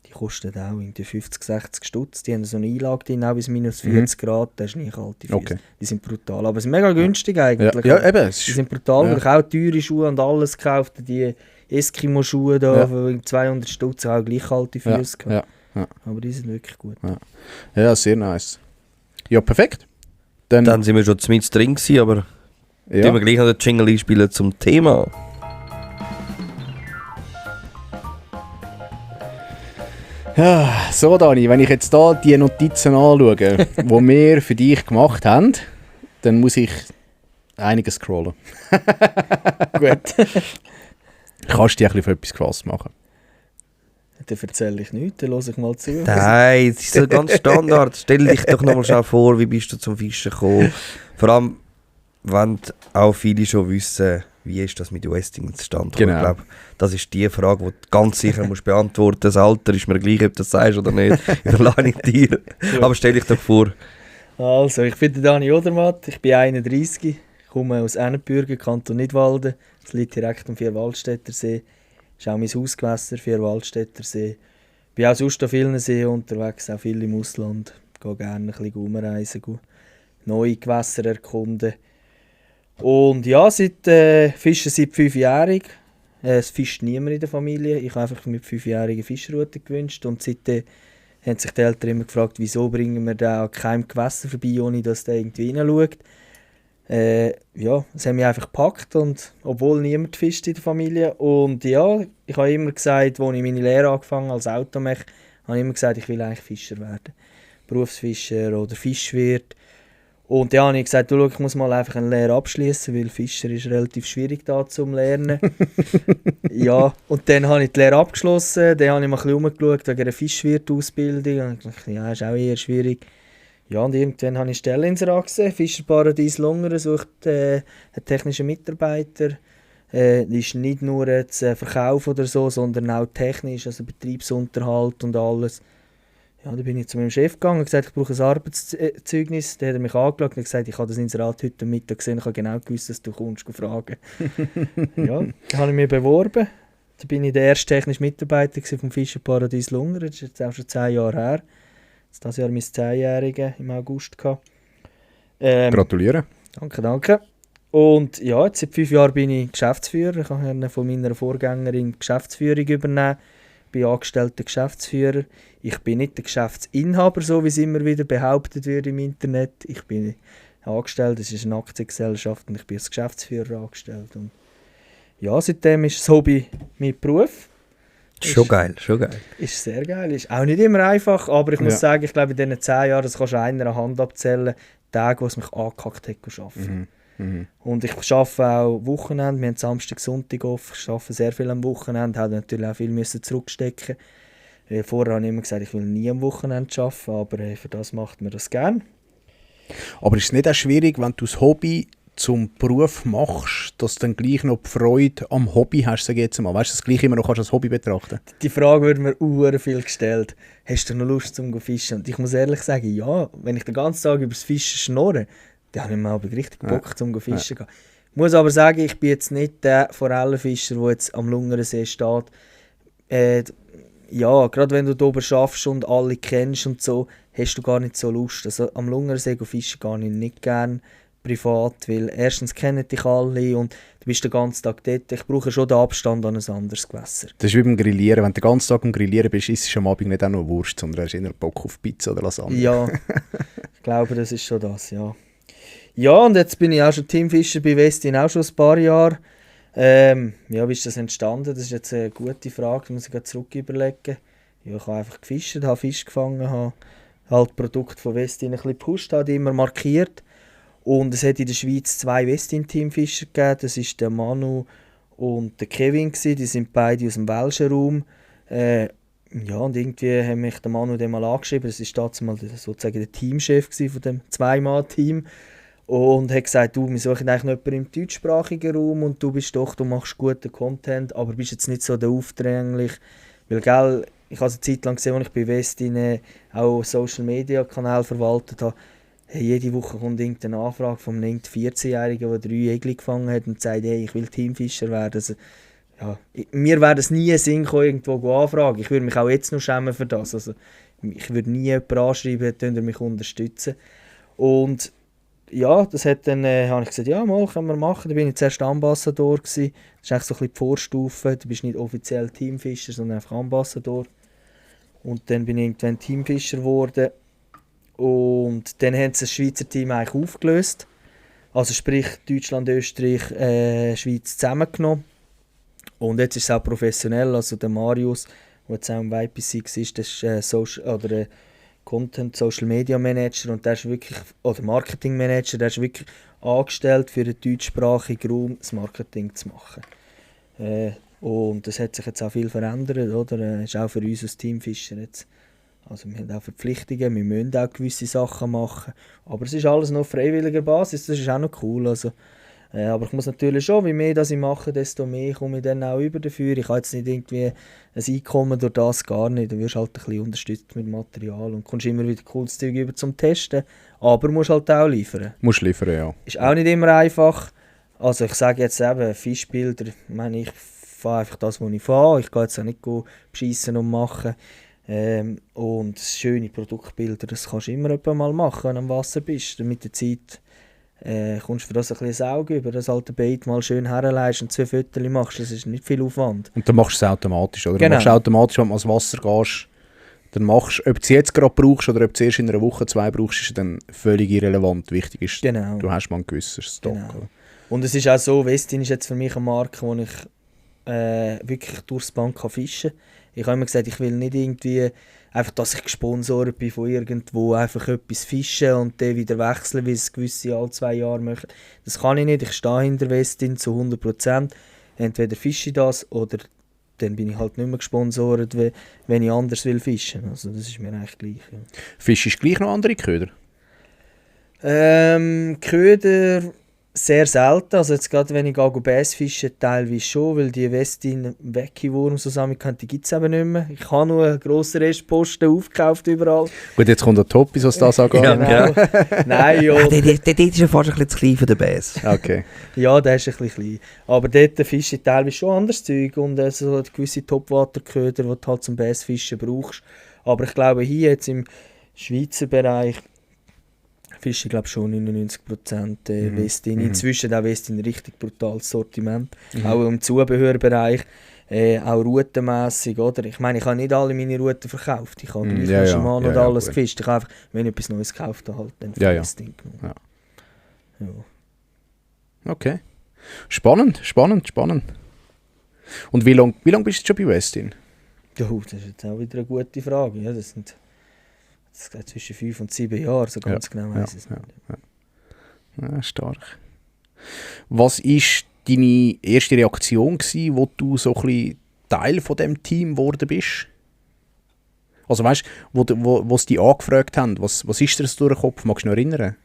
Speaker 4: Die kosten auch irgendwie 50, 60 Stutz. Die haben so eine Einlage drin, auch bis minus 40 Grad. Das ist nicht kalte Füße.
Speaker 1: Okay.
Speaker 4: Die sind brutal. Aber sie sind mega günstig eigentlich.
Speaker 1: Ja, eben. Es
Speaker 4: Die
Speaker 1: ist,
Speaker 4: sind brutal.
Speaker 1: ja.
Speaker 4: Ich habe auch teure Schuhe und alles gekauft. Die Eskimo-Schuhe da
Speaker 1: Ja.
Speaker 4: für 200 Stutz auch gleich kalte
Speaker 1: ja,
Speaker 4: Füße gehabt.
Speaker 1: ja,
Speaker 4: Aber die sind wirklich gut.
Speaker 1: ja, sehr nice. Ja, perfekt. Dann
Speaker 2: Dann sind wir schon mit drin gewesen, aber
Speaker 1: ja.
Speaker 2: tun wir gleich noch den Jingle einspielen zum Thema.
Speaker 1: Ja, so Dani, wenn ich jetzt da die Notizen anschaue, die wir für dich gemacht haben, dann muss ich einiges scrollen.
Speaker 4: Gut.
Speaker 1: Kannst du dich ein bisschen auf etwas gefasst machen?
Speaker 4: Dann erzähle ich nichts, dann höre ich mal zu.
Speaker 2: Nein, es ist so ganz Standard. Stell dich doch nochmal schnell vor, wie bist du zum Fischen gekommen? Vor allem, wenn auch viele schon wissen, wie ist das mit Westing zustande gekommen.
Speaker 1: Genau.
Speaker 2: Ich glaube, das ist die Frage, die du ganz sicher musst beantworten. Das Alter ist mir gleich, ob du das sagst oder nicht. Überlasse ich dir. Aber stell dich doch vor.
Speaker 4: Also, ich bin der Dani Odermatt, ich bin 31, ich komme aus Ennenbürgen, Kanton Nidwalden. Das liegt direkt am Vierwaldstätter See. Das ist auch mein Hausgewässer, Vierwaldstätter See. Ich bin auch sonst an vielen Seen unterwegs, auch viel im Ausland. Ich gehe gerne ein bisschen rumreisen, neue Gewässer erkunden. Und ja, Fischen seit 5-jährig. Es fischt niemand in der Familie. Ich habe einfach mit 5-jährigen Fischrouten gewünscht. Und seitdem haben sich die Eltern immer gefragt, wieso bringen wir den an keinem Gewässer vorbei, ohne dass der irgendwie reinschaut. Ja, es haben mich einfach gepackt, und obwohl niemand fischt in der Familie. Und ja, ich habe immer gesagt, als ich meine Lehre angefangen habe als Automech, habe ich immer gesagt, ich will eigentlich Fischer werden. Berufsfischer oder Fischwirt. Und ja, habe ich gesagt, du, schau, ich muss mal einfach eine Lehre abschließen, weil Fischer ist relativ schwierig da zum Lernen. Ja, und dann habe ich die Lehre abgeschlossen, dann habe ich mal ein bisschen rumgeschaut wegen einer Fischwirtausbildung. Und ich dachte, ja, ist auch eher schwierig. Ja, und irgendwann habe ich Stelleninserat gesehen, Fischerparadies Lungern sucht einen technischen Mitarbeiter. Ist nicht nur jetzt Verkauf oder so, sondern auch technisch, also Betriebsunterhalt und alles. Ja, dann bin ich zu meinem Chef gegangen und gesagt, ich brauche ein Arbeitszeugnis. Dann hat er mich angeschaut und gesagt, ich habe das Inserat heute Mittag gesehen, ich habe genau gewusst, dass du kommst fragen. Ja, dann habe ich mich beworben Da bin ich der erste technische Mitarbeiter vom Fischerparadies Lungern. Das ist jetzt auch schon 10 Jahre her. Dieses Jahr mein 10-Jährige im August gehabt.
Speaker 1: Gratuliere.
Speaker 4: Danke. Und ja, jetzt seit 5 Jahren bin ich Geschäftsführer. Ich habe von meiner Vorgängerin die Geschäftsführung übernehmen. Ich bin angestellter Geschäftsführer. Ich bin nicht der Geschäftsinhaber, so wie es immer wieder behauptet wird im Internet. Ich bin angestellt, es ist eine Aktiengesellschaft und ich bin als Geschäftsführer angestellt. Und ja, seitdem ist das Hobby mein Beruf.
Speaker 2: Schon geil.
Speaker 4: Ist sehr geil. Ist auch nicht immer einfach, aber ich muss sagen, ich glaube in diesen 10 Jahren, das kannst du einer Hand abzählen, Tage, wo es mich angekackt hat, zu arbeiten. Und ich arbeite auch Wochenende, wir haben Samstag, Sonntag off, ich arbeite sehr viel am Wochenende, habe natürlich auch viel zurückstecken. Vorher habe ich immer gesagt, ich will nie am Wochenende arbeiten, aber für das macht man das gerne.
Speaker 1: Aber ist es nicht auch schwierig, wenn du das Hobby zum Beruf machst, dass du dann gleich noch die Freude am Hobby hast, sag ich jetzt mal. Weißt du, das gleich immer noch als Hobby betrachten?
Speaker 4: Die Frage wird mir sehr viel gestellt. Hast du noch Lust zum Fischen? Und ich muss ehrlich sagen, ja, wenn ich den ganzen Tag über das Fischen schnurre, dann habe ich mir aber richtig Bock zum Fischen gehen. Ich muss aber sagen, ich bin jetzt nicht der Forellenfischer, der jetzt am Lungersee steht. Ja, gerade wenn du da oben schaffst und alle kennst und so, hast du gar nicht so Lust. Also am Lungersee fischen gehe ich nicht gerne privat, weil erstens kennen dich alle und du bist den ganzen Tag dort. Ich brauche schon den Abstand an ein anderes Gewässer.
Speaker 1: Das ist wie beim Grillieren. Wenn du den ganzen Tag am Grillieren bist, isst du am Abend nicht auch noch Wurst, sondern hast eher Bock auf Pizza oder Lasagne.
Speaker 4: Ja, ich glaube, das ist schon das, ja. Ja, und jetzt bin ich auch schon Teamfischer bei Westin, auch schon ein paar Jahre. Ja, wie ist das entstanden? Das ist jetzt eine gute Frage, da muss ich zurück überlegen. Ja, ich habe einfach gefischt, habe Fisch gefangen, habe halt Produkte von Westin ein bisschen gepusht, habe die immer markiert. Und es hat in der Schweiz 2 Westin-Teamfischer gegeben, das ist der Manu und der Kevin gewesen. Die sind beide aus dem welschen Raum. Ja, und irgendwie haben mich der Manu dann mal angeschrieben, das war damals sozusagen der Teamchef von dem 2-Mann-Team. Und hat gesagt, wir suchen eigentlich noch jemanden im deutschsprachigen Raum und du machst guten Content, aber bist jetzt nicht so der aufdringlich. Weil, gell, ich habe es eine Zeit lang gesehen, als ich bei Westin auch Social-Media-Kanal verwaltet habe. Hey, jede Woche kommt irgendeine Anfrage von einem 14-Jährigen, der 3 Egli gefangen hat und sagt, hey, ich will Teamfischer werden. Also, ja, mir wäre es nie ein Sinn kommen, irgendwo anfragen. Ich würde mich auch jetzt noch schämen für das. Also, ich würde nie jemanden anschreiben, könnt ihr mich unterstützen. Und ja, das hat dann, habe ich gesagt, ja, mal, können wir machen. Da bin ich zuerst Ambassador gewesen. Das ist eigentlich so ein bisschen die Vorstufe. Du bist nicht offiziell Teamfischer, sondern einfach Ambassador. Und dann bin ich irgendwann Teamfischer geworden. Und dann haben sie das Schweizer Team eigentlich aufgelöst. Also sprich Deutschland, Österreich, Schweiz zusammengenommen. Und jetzt ist es auch professionell. Also der Marius, der jetzt auch im YPC war, das ist Content Social Media Manager und der ist wirklich, oder Marketing Manager, der ist wirklich angestellt für den deutschsprachigen Raum das Marketing zu machen. Und das hat sich jetzt auch viel verändert, oder? Ist auch für uns als Teamfischer jetzt. Also wir haben auch Verpflichtungen, wir müssen auch gewisse Sachen machen. Aber es ist alles noch auf freiwilliger Basis, das ist auch noch cool. Also, aber ich muss natürlich schon, wie mehr das ich mache, desto mehr komme ich dann auch über dafür. Ich habe jetzt nicht irgendwie ein Einkommen durch das, gar nicht. Du wirst halt ein bisschen unterstützt mit Material und kommst immer wieder cooles Zeug über zum Testen. Aber musst halt auch liefern.
Speaker 1: Musst liefern, ja.
Speaker 4: Ist auch nicht immer einfach. Also ich sage jetzt eben, Fischbilder, ich meine, ich fahre einfach das, was ich fahre. Ich gehe jetzt auch nicht beschissen und machen. Und schöne Produktbilder, das kannst du immer mal machen, wenn du am Wasser bist. Mit der Zeit kommst du für das ein bisschen ein Auge über, das alte Bait mal schön herleist und 2 Fotos machst, das ist nicht viel Aufwand.
Speaker 1: Und dann machst du es automatisch, oder?
Speaker 4: Genau.
Speaker 1: Du machst automatisch, wenn du ans Wasser gehst, dann machst du, ob du es jetzt gerade brauchst oder ob du es erst in einer Woche 2 brauchst, ist dann völlig irrelevant. Wichtig ist,
Speaker 4: Genau.
Speaker 1: du hast mal einen gewissen Stock.
Speaker 4: Genau.
Speaker 1: Oder?
Speaker 4: Und es ist auch so, Westin ist jetzt für mich eine Marke, wo ich wirklich durchs Bank fischen kann. Ich habe immer gesagt, ich will nicht irgendwie einfach, dass ich gesponsert bin von irgendwo, einfach etwas fischen und dann wieder wechseln, wie es gewisse alle 2 Jahre machen. Das kann ich nicht, ich stehe hinter Westin zu 100%. Entweder fische ich das oder dann bin ich halt nicht mehr gesponsert, wenn ich anders will fischen. Also das ist mir eigentlich gleich. Ja.
Speaker 1: Fischst du gleich noch andere Köder?
Speaker 4: Köder, sehr selten. Also jetzt gerade wenn ich Bass fische, teilweise schon, weil die Westin Wecki-Wurm zusammen kann, die gibt es eben nicht mehr. Ich habe nur einen grossen Restposten aufgekauft überall.
Speaker 1: Gut, jetzt kommt der Toppis, was das angeht.
Speaker 2: Ja.
Speaker 4: Nein, ja.
Speaker 2: Der ist ja fast ein bisschen zu klein für den Bass.
Speaker 1: Okay.
Speaker 4: Ja, der ist ein bisschen klein. Aber dort fische ich teilweise schon anderes Zeug und so gewisse Topwaterköder, die du halt zum Bassfischen brauchst. Aber ich glaube, hier jetzt im Schweizer Bereich fische ich glaube schon 99% Westin. Inzwischen auch Westin richtig brutales Sortiment. Auch im Zubehörbereich, auch routenmässig, oder? Ich meine, ich habe nicht alle meine Routen verkauft. Ich habe gleich
Speaker 1: ja,
Speaker 4: Shimano und
Speaker 1: ja,
Speaker 4: alles
Speaker 1: gut.
Speaker 4: gefischt. Ich habe einfach, wenn ich etwas Neues gekauft habe, halt dann
Speaker 1: Ja, ja.
Speaker 4: Westin genommen. Ja.
Speaker 1: Okay. Spannend. Und wie lang bist du schon bei Westin?
Speaker 4: Ja, das ist jetzt auch wieder eine gute Frage. Ja, das geht zwischen 5 und 7 Jahren, so ganz genau weiss ich es nicht.
Speaker 1: Ja, stark. Was war deine erste Reaktion gewesen, wo du so ein bisschen Teil von dem Team geworden bist? Also weißt du, wo sie dich angefragt haben, was ist dir das durch den Kopf? Magst du dich noch erinnern?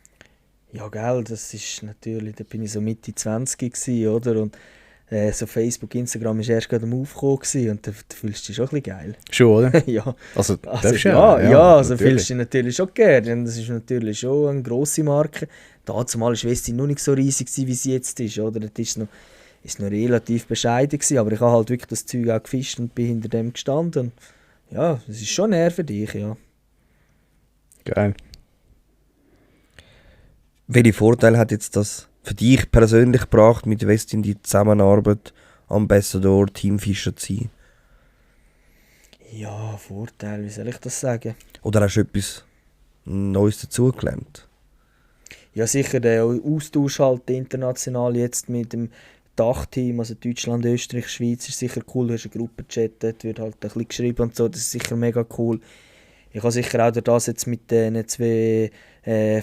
Speaker 4: Ja, gell, das ist natürlich, da bin ich so Mitte 20 gewesen, oder? Und so Facebook, Instagram ist erst gerade am Aufkommen gewesen, und da fühlst du dich schon ein bisschen geil.
Speaker 1: Schon, oder?
Speaker 4: Ja.
Speaker 1: Also,
Speaker 4: Also,
Speaker 1: darfst du
Speaker 4: also
Speaker 1: natürlich.
Speaker 4: fühlst du dich natürlich schon gerne. Und das ist natürlich schon eine grosse Marke. Dazumal war Westin noch nicht so riesig, wie sie jetzt ist. Oder? Das war noch relativ bescheiden gewesen, aber ich habe halt wirklich das Zeug auch gefischt und bin hinter dem gestanden. Ja, das ist schon näher für dich, ja.
Speaker 1: Geil.
Speaker 2: Welche Vorteile hat jetzt das für dich persönlich gebracht, mit Westin die Zusammenarbeit, Ambassador, Teamfischer zu sein?
Speaker 4: Ja, Vorteil, wie soll ich das sagen?
Speaker 2: Oder hast du etwas Neues dazugelernt?
Speaker 4: Ja, sicher der Austausch halt international jetzt mit dem Dachteam, also Deutschland, Österreich, Schweiz, ist sicher cool. Du hast eine Gruppe-Chat, dort wird halt ein bisschen geschrieben und so, das ist sicher mega cool. Ich habe sicher auch durch das jetzt mit den zwei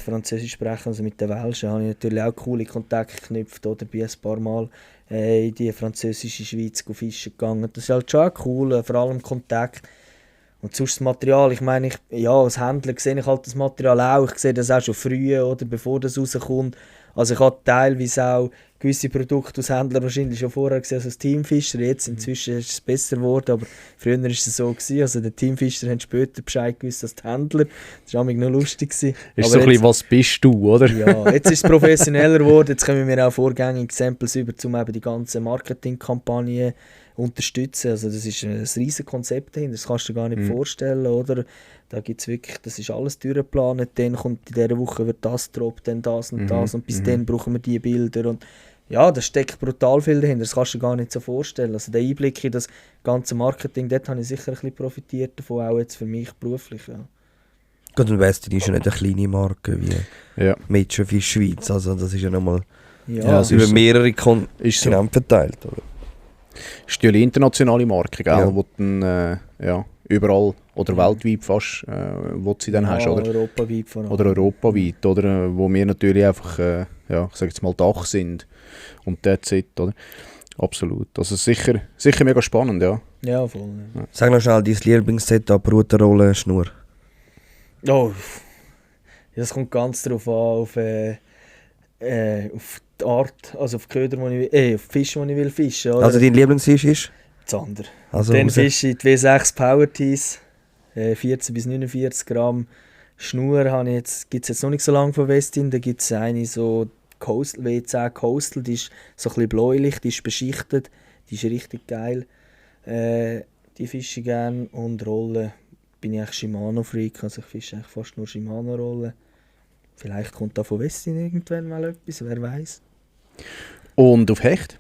Speaker 4: Französisch sprechen, also mit den Welschen, habe ich natürlich auch coole Kontakte geknüpft, oder bin ein paar Mal in die französische Schweiz fischen gegangen. Das ist halt schon auch cool, vor allem Kontakt. Und sonst das Material, ich meine, als Händler sehe ich halt das Material auch, ich sehe das auch schon früh, oder bevor das rauskommt. Also ich habe teilweise auch gewisse Produkte als Händler wahrscheinlich schon vorher gesehen als Teamfischer. Jetzt inzwischen ist es besser geworden, aber früher war es so gewesen. Also die Teamfischer haben später Bescheid gewusst als die Händler. Das war noch lustig gewesen.
Speaker 1: Ist
Speaker 4: Aber
Speaker 1: so ein
Speaker 4: jetzt,
Speaker 1: bisschen, was bist du, oder?
Speaker 4: ja, jetzt ist es professioneller geworden. Jetzt können wir auch vorgängige Samples über, um eben die ganze Marketingkampagne unterstützen. Also das ist ein riesiges Konzept dahinter. Das kannst du dir gar nicht vorstellen, oder? Da gibt's wirklich, das ist alles durchgeplant. Dann kommt in dieser Woche wird das droppt, dann das und das, und bis dann brauchen wir die Bilder. Und ja, da steckt brutal viel dahinter. Das kannst du dir gar nicht so vorstellen. Also der Einblick in das ganze Marketing, dort habe ich sicher ein bisschen profitiert davon, auch jetzt für mich beruflich. Ja.
Speaker 2: Gut, und Westin ist ja nicht eine kleine Marke wie
Speaker 1: Ja.
Speaker 2: Mädchenfisch Schweiz. Also das ist ja nochmal
Speaker 1: Ja, es
Speaker 2: über
Speaker 1: ist so.
Speaker 2: mehrere
Speaker 1: Ist so.
Speaker 2: Kontinente verteilt. Oder?
Speaker 1: Ist die internationale Marke, gell?
Speaker 2: Ja.
Speaker 1: Wo du dann überall oder weltweit fast, wo du sie dann hast, oder?
Speaker 4: Europaweit vor allem.
Speaker 1: Oder europaweit, oder? Wo wir natürlich einfach, ich sage jetzt mal, Dach sind. Und that's it, oder? Absolut. Also sicher mega spannend, ja.
Speaker 4: Ja, voll. Ja.
Speaker 2: Sag noch schnell dein Lieblingssetup, Routenrolle, Schnur.
Speaker 4: Oh, das kommt ganz darauf an, auf die Art, also auf die Köder, auf die Fische, die ich will fischen. Oder?
Speaker 2: Also dein Lieblingsfisch ist?
Speaker 4: Zander.
Speaker 2: Also
Speaker 4: Dann
Speaker 2: raus.
Speaker 4: fische ich die W6 Power Tees, 14 bis 49 Gramm. Schnur gibt es jetzt noch nicht so lange von Westin. Da gibt es eine so Coastal, W10 Coastal, die ist so ein bisschen bläulich, die ist beschichtet, die ist richtig geil. Die fische ich gerne. Und Rollen bin ich eigentlich Shimano-Freak, also ich fische eigentlich fast nur Shimano-Rollen. Vielleicht kommt da von Westin irgendwann mal etwas, wer weiß.
Speaker 1: Und auf Hecht?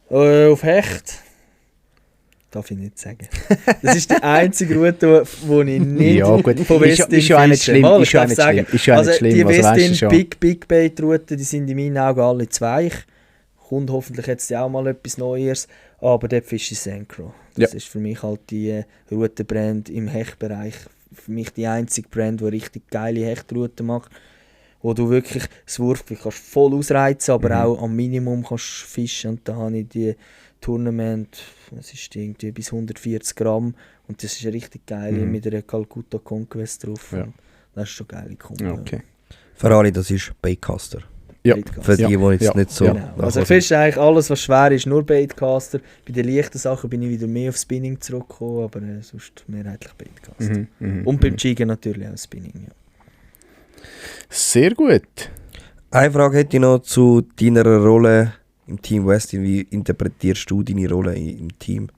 Speaker 4: Auf Hecht darf ich nicht sagen. Das ist die einzige Route, die ich nicht
Speaker 1: Ja, gut.
Speaker 4: von
Speaker 1: Ist ja-
Speaker 4: Westin
Speaker 1: ist ja auch nicht
Speaker 4: fische.
Speaker 1: schlimm,
Speaker 4: Mal,
Speaker 1: ist
Speaker 4: ich
Speaker 1: ja auch
Speaker 4: darf
Speaker 1: nicht
Speaker 4: sagen.
Speaker 1: schlimm, ist ja auch nicht
Speaker 4: Also
Speaker 1: schlimm,
Speaker 4: die
Speaker 1: also weißt du
Speaker 4: Westin
Speaker 1: schon.
Speaker 4: Big Bait Routen, die sind in meinen Augen alle zweich. Kommt hoffentlich jetzt ja auch mal etwas Neues, aber dort fische ich Sencro. Das ist für mich halt die Routenbrand im Hechtbereich. Für mich die einzige Brand, die richtig geile Hechtrouten macht. Wo du wirklich das Wurfgewicht kannst voll ausreizen, aber auch am Minimum kannst fischen. Und da habe ich die Tournament, das ist irgendwie bis 140 Gramm. Und das ist richtig geil mit einer Calcutta Conquest drauf.
Speaker 1: Ja.
Speaker 4: Und das ist schon geil.
Speaker 1: Ja, okay.
Speaker 2: Für alle, das ist Baitcaster.
Speaker 1: Ja.
Speaker 4: Baitcaster.
Speaker 2: Für die, die jetzt
Speaker 1: Ja.
Speaker 2: nicht so...
Speaker 1: Ja.
Speaker 4: Genau. Also Fisch eigentlich alles, was schwer ist, nur Baitcaster. Bei den leichten Sachen bin ich wieder mehr auf Spinning zurückgekommen, aber sonst mehrheitlich Baitcaster. Und beim Jigen natürlich auch Spinning, ja.
Speaker 1: Sehr gut.
Speaker 2: Eine Frage hätte ich noch zu deiner Rolle im Team Westin. Wie interpretierst du deine Rolle im Team?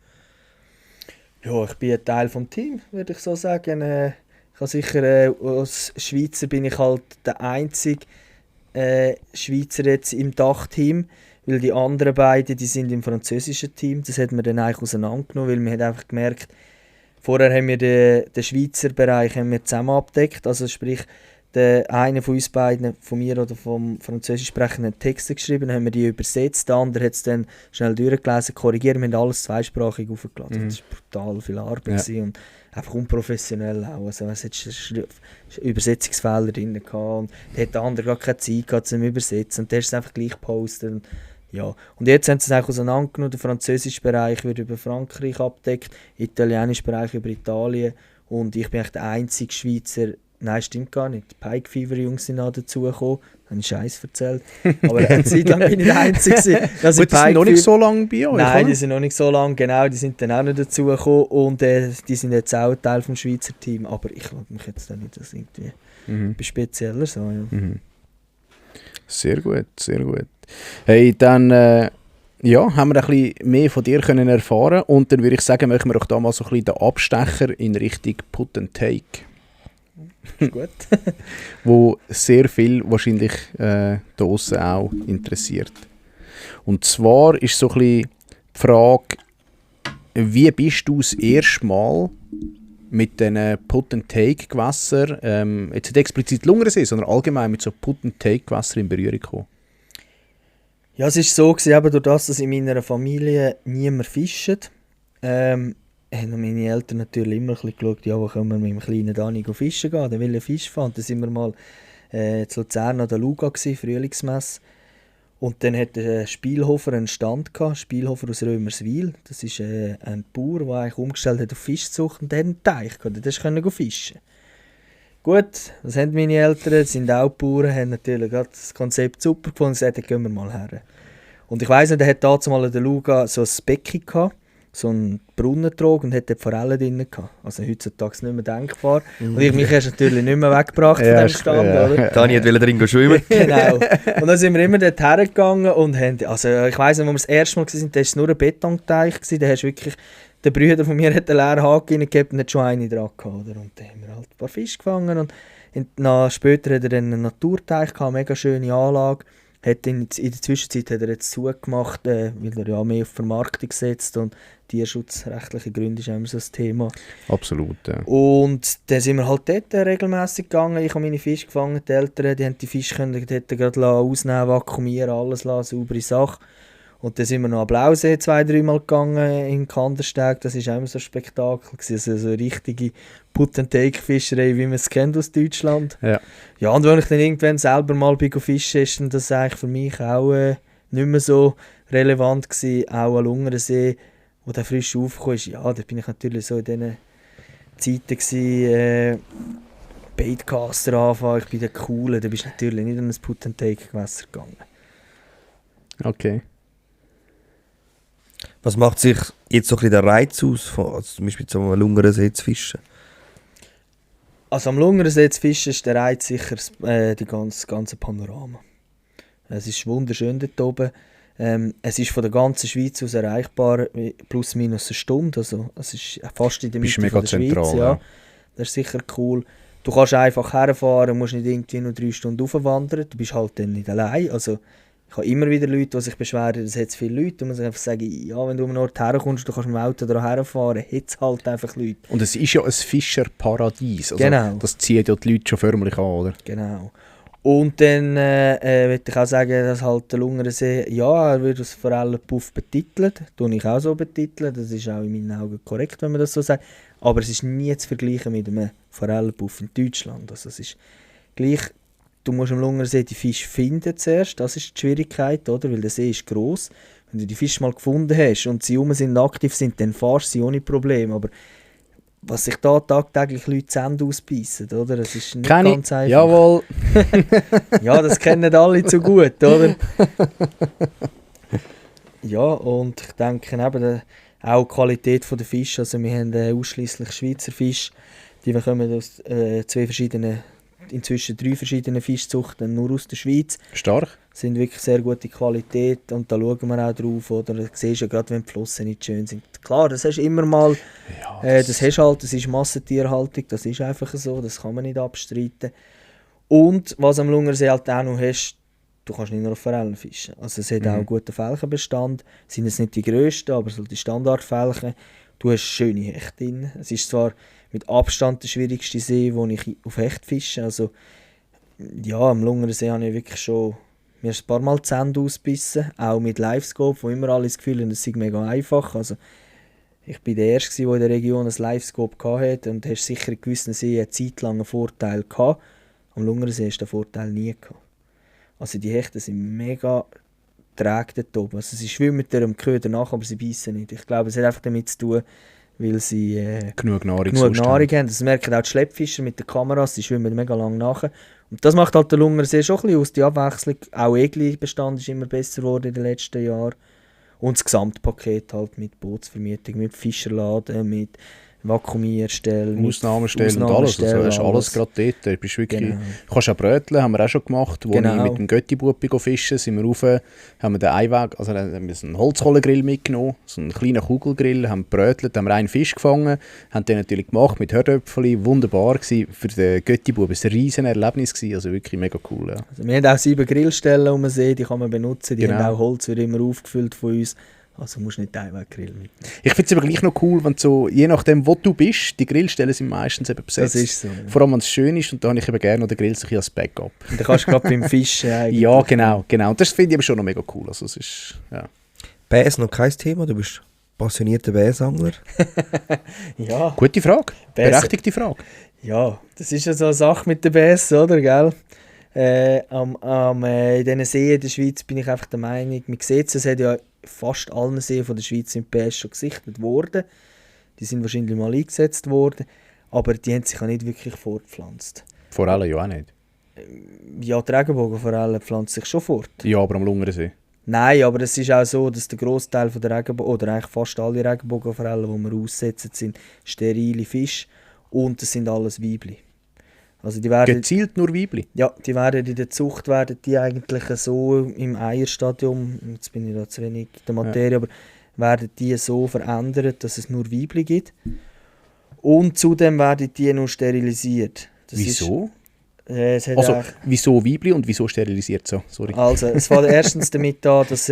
Speaker 4: Ja, ich bin ein Teil des Teams, würde ich so sagen. Ich habe sicher, als Schweizer bin ich halt der einzige Schweizer jetzt im Dachteam, weil die anderen beiden, die sind im französischen Team. Das hat man dann eigentlich auseinandergenommen, weil man hat einfach gemerkt, vorher haben wir den Schweizer Bereich haben wir zusammen abgedeckt, also sprich, einer von uns beiden, von mir oder vom Französisch sprechenden Texte geschrieben, haben wir die übersetzt, der andere hat es dann schnell durchgelesen, korrigiert, wir haben alles zweisprachig aufgeladen. Das war brutal viel Arbeit gewesen und einfach unprofessionell auch. Also es hat Übersetzungsfehler drin gehabt und da hat der andere gar keine Zeit gehabt zum Übersetzen und der ist es einfach gleich gepostet. Und, ja. Und jetzt haben sie es eigentlich auseinandergenommen, der französische Bereich wird über Frankreich abgedeckt, der italienische Bereich über Italien und ich bin eigentlich der einzige Schweizer. Nein, stimmt gar nicht. Die Pike Fever Jungs sind auch dazugekommen. Habe ich Scheiß erzählt. Aber eine Zeit lang bin ich der Einzige.
Speaker 1: Gut, die sind noch nicht so lange bei euch,
Speaker 4: Nein,
Speaker 1: oder?
Speaker 4: die sind noch nicht so lange, genau. Die sind dann auch noch dazugekommen. Und die sind jetzt auch Teil des Schweizer Teams. Aber ich glaube mich jetzt da nicht als irgendwie spezieller so. Ja.
Speaker 1: Sehr gut, sehr gut. Hey, dann haben wir ein bisschen mehr von dir können erfahren und dann würde ich sagen, machen wir doch da mal so ein bisschen den Abstecher in Richtung Put and Take.
Speaker 4: Gut.
Speaker 1: Wo sehr viel wahrscheinlich da draussen auch interessiert. Und zwar ist so ein bisschen die Frage, wie bist du das erste Mal mit diesen Put-and-Take-Gewässern, jetzt nicht explizit Lungersee, sondern allgemein mit so Put-and-Take-Gewässern in Berührung gekommen?
Speaker 4: Ja, es war so, eben durch das, dass in meiner Familie niemand fischt, haben meine Eltern natürlich immer ein bisschen geschaut, ja, wo können wir mit dem kleinen Dani fischen gehen, der will Fisch fahren. Dann sind wir mal zu Luzern an der Luga gewesen, Frühlingsmesse. Und dann hat der Spielhofer einen Stand gehabt, Spielhofer aus Römerswil. Das ist ein Bauer, der eigentlich umgestellt hat auf Fischzucht und der hat einen Teich gehabt, der konnte fischen. Gut, das haben meine Eltern, sind auch Bauern, haben natürlich gerade das Konzept super gefunden und gesagt, gehen wir mal her. Und ich weiss nicht, der hat damals mal an der Luga so ein Becken gehabt, so einen Brunnentrog und hat dort Forellen drin gehabt. Also heutzutage nicht mehr denkbar. Und ich mich erst natürlich nicht mehr weggebracht von diesem Stand, oder?
Speaker 2: Dani wollte drin schwimmen.
Speaker 4: Genau. Und dann sind wir immer dort hergegangen und haben, also ich weiss nicht, als wir das erste Mal waren, da war es nur ein Betonteich, da hast du wirklich, der Bruder von mir hat einen leeren Haken reingegeben und hat schon eine dran gehabt, oder? Und dann haben wir halt ein paar Fische gefangen und später hat er dann einen Naturteich gehabt, mega schöne Anlage. In der Zwischenzeit hat er jetzt zugemacht, weil er ja mehr auf Vermarktung setzt und tierschutzrechtliche Gründe ist immer so das Thema.
Speaker 1: Absolut, ja.
Speaker 4: Und dann sind wir halt dort regelmässig gegangen. Ich habe meine Fische gefangen, die Eltern die haben die Fische dort gerade ausnehmen, vakuumieren, alles lassen, saubere Sache. Und dann sind wir noch an Blausee 2-3 Mal gegangen in Kandersteg. Das war auch immer so ein Spektakel. Also so eine richtige Put-and-Take-Fischerei, wie man es kennt aus Deutschland.
Speaker 1: Ja.
Speaker 4: Ja, und wenn ich dann irgendwann selber mal fischen ist dann das eigentlich für mich auch nicht mehr so relevant gewesen. Auch an Lungersee, wo der frisch aufgekommen ist. Ja, da bin ich natürlich so in diesen Zeiten gewesen, Baitcaster anfangen. Ich bin der Coole. Da bist du natürlich nicht an ein Put-and-Take-Gewässer gegangen.
Speaker 1: Okay.
Speaker 2: Was macht sich jetzt so ein bisschen der Reiz aus, also zum Beispiel zum Lungersee zu fischen?
Speaker 4: Also am Lungersee zu fischen ist der Reiz sicher das ganze Panorama. Es ist wunderschön dort oben. Es ist von der ganzen Schweiz aus erreichbar, plus minus eine Stunde. Also es ist fast in der Mitte von der
Speaker 1: zentral,
Speaker 4: Schweiz. Ja. Das ist sicher cool. Du kannst einfach herfahren, musst nicht irgendwie nur 3 Stunden raufwandern. Du bist halt dann nicht allein. Also, ich habe immer wieder Leute, die sich beschweren, es hat zu viele Leute. Und man muss einfach sagen, ja, wenn du an einen Ort herkommst, du kannst mit dem Auto da herfahren, hat es halt einfach Leute.
Speaker 1: Und es ist ja ein Fischerparadies. Also
Speaker 4: Genau.
Speaker 1: Das zieht ja die Leute schon förmlich an, oder?
Speaker 4: Genau. Und dann möchte ich auch sagen, dass halt der Lungersee, ja, er wird als Forellenpuff betitelt. Das tue ich auch so betiteln. Das ist auch in meinen Augen korrekt, wenn man das so sagt. Aber es ist nie zu vergleichen mit einem Forellenpuff in Deutschland. Also es ist gleich, du musst am Lungersee die Fische finden zuerst. Das ist die Schwierigkeit, oder? Weil der See ist gross. Wenn du die Fische mal gefunden hast und sie sind aktiv sind, dann fahrst du sie ohne Problem. Aber was sich da tagtäglich Leute die Zähne ausbeissen, oder? Das ist nicht
Speaker 1: Kenn ich.
Speaker 4: ganz einfach.
Speaker 1: Jawohl.
Speaker 4: Ja, das kennen alle zu gut, oder? Ja, und ich denke eben auch die Qualität der Fische. Also wir haben ausschließlich Schweizer Fische, die wir kommen aus inzwischen 3 verschiedenen Fischzuchten, nur aus der Schweiz.
Speaker 1: Stark.
Speaker 4: Sind wirklich sehr gute Qualität und da schauen wir auch drauf, oder? Du siehst ja gerade, wenn die Flossen nicht schön sind. Klar, das hast du immer mal, das hast halt, das ist Massentierhaltung, das ist einfach so, das kann man nicht abstreiten. Und was am Lungersee halt auch noch hast, du kannst nicht nur auf Forellen fischen. Also es hat auch einen guten Felchenbestand, sind jetzt nicht die grössten, aber so die Standardfelchen. Du hast schöne Hechte drin. Es ist zwar mit Abstand der schwierigste See, wo ich auf Hecht fische. Also ja, am Lungersee habe ich wirklich schon mir ein paar Mal die Zähne ausgebissen, auch mit Livescope, wo immer alle das Gefühl haben, es sei mega einfach. Also, ich war der Erste, der in der Region ein Livescope hatte und hast sicher in gewissen Seen einen zeitlangen Vorteil gehabt. Am Lungersee hast du den Vorteil nie gehabt. Also die Hechte sind mega träge dort oben. Also sie schwimmen dem Köder nach, aber sie beißen nicht. Ich glaube, es hat einfach damit zu tun, weil sie
Speaker 1: Genug Nahrung
Speaker 4: haben. Das merken auch die Schleppfischer mit den Kameras, die schwimmen mega lang nach. Und das macht halt der Lungersee schon ein bisschen aus, die Abwechslung. Auch Egli-Bestand ist immer besser geworden in den letzten Jahren. Und das Gesamtpaket halt mit Bootsvermietung, mit Fischerladen, mit Vakuumierstellen,
Speaker 1: Ausnahmestellen und alles. Also hast alles gerade dort. Du bist wirklich,
Speaker 4: Genau.
Speaker 1: kannst auch bröteln, haben wir auch schon gemacht. Wo
Speaker 4: Genau.
Speaker 1: ich mit dem Götti-Bubbi fischen, sind wir rauf, haben wir den Einweg, also haben wir einen Holzkohlegrill mitgenommen, so einen kleinen Kugelgrill, haben brötelt, haben wir einen Fisch gefangen, haben den natürlich gemacht mit Hörtöpfchen, wunderbar gewesen. Für den Götti-Bubbi war ein riesen Erlebnis gewesen, also wirklich mega cool. Ja.
Speaker 4: Also wir haben auch 7 Grillstellen um den See, die kann man benutzen, die
Speaker 1: Genau.
Speaker 4: haben auch Holz, wird immer aufgefüllt von uns. Also musst du nicht Einweggrill mitnehmen.
Speaker 1: Ich finde es aber gleich noch cool, wenn so, je nachdem, wo du bist, die Grillstellen sind meistens eben besetzt.
Speaker 4: Das ist so. Ja.
Speaker 1: Vor allem, wenn es schön ist, und da habe ich eben gerne noch den Grill so ein bisschen als Backup.
Speaker 4: Und dann kannst du gerade beim Fischen eigentlich.
Speaker 1: Ja, genau. Und das finde ich aber schon noch mega cool. Also, es ist, ja.
Speaker 2: Bass noch kein Thema, du bist passionierter Bassangler.
Speaker 4: Ja,
Speaker 1: Gute Frage.
Speaker 4: Bass-
Speaker 1: Berechtigte Frage.
Speaker 4: ja, das ist ja so eine Sache mit der BS, oder, gell? In diesen Seen in der Schweiz bin ich einfach der Meinung, man sieht es hat ja fast allen Seen von der Schweiz sind BS schon gesichtet worden. Die sind wahrscheinlich mal eingesetzt worden, aber die haben sich ja nicht wirklich fortgepflanzt.
Speaker 1: Vor allem ja auch nicht.
Speaker 4: Ja, die Regenbogenforelle pflanzt sich schon fort.
Speaker 1: Ja, aber am Lungersee.
Speaker 4: Nein, aber es ist auch so, dass der Großteil der Regenbogen, oder eigentlich fast alle Regenbogenforellen, die wir aussetzen, sind sterile Fische und es sind alles Weibli. Also die werden,
Speaker 1: Gezielt nur Weibli.
Speaker 4: ja, die werden in der Zucht werden die eigentlich so im Eierstadium, jetzt bin ich da zu wenig in der Materie, aber werden die so verändert, dass es nur Weibli gibt. Und zudem werden die noch sterilisiert. Das
Speaker 1: Wieso?
Speaker 4: Ist, es hat
Speaker 1: Also,
Speaker 4: eigentlich-
Speaker 1: wieso Weibli und wieso sterilisiert so? Sorry.
Speaker 4: Also, es fängt erstens damit an, dass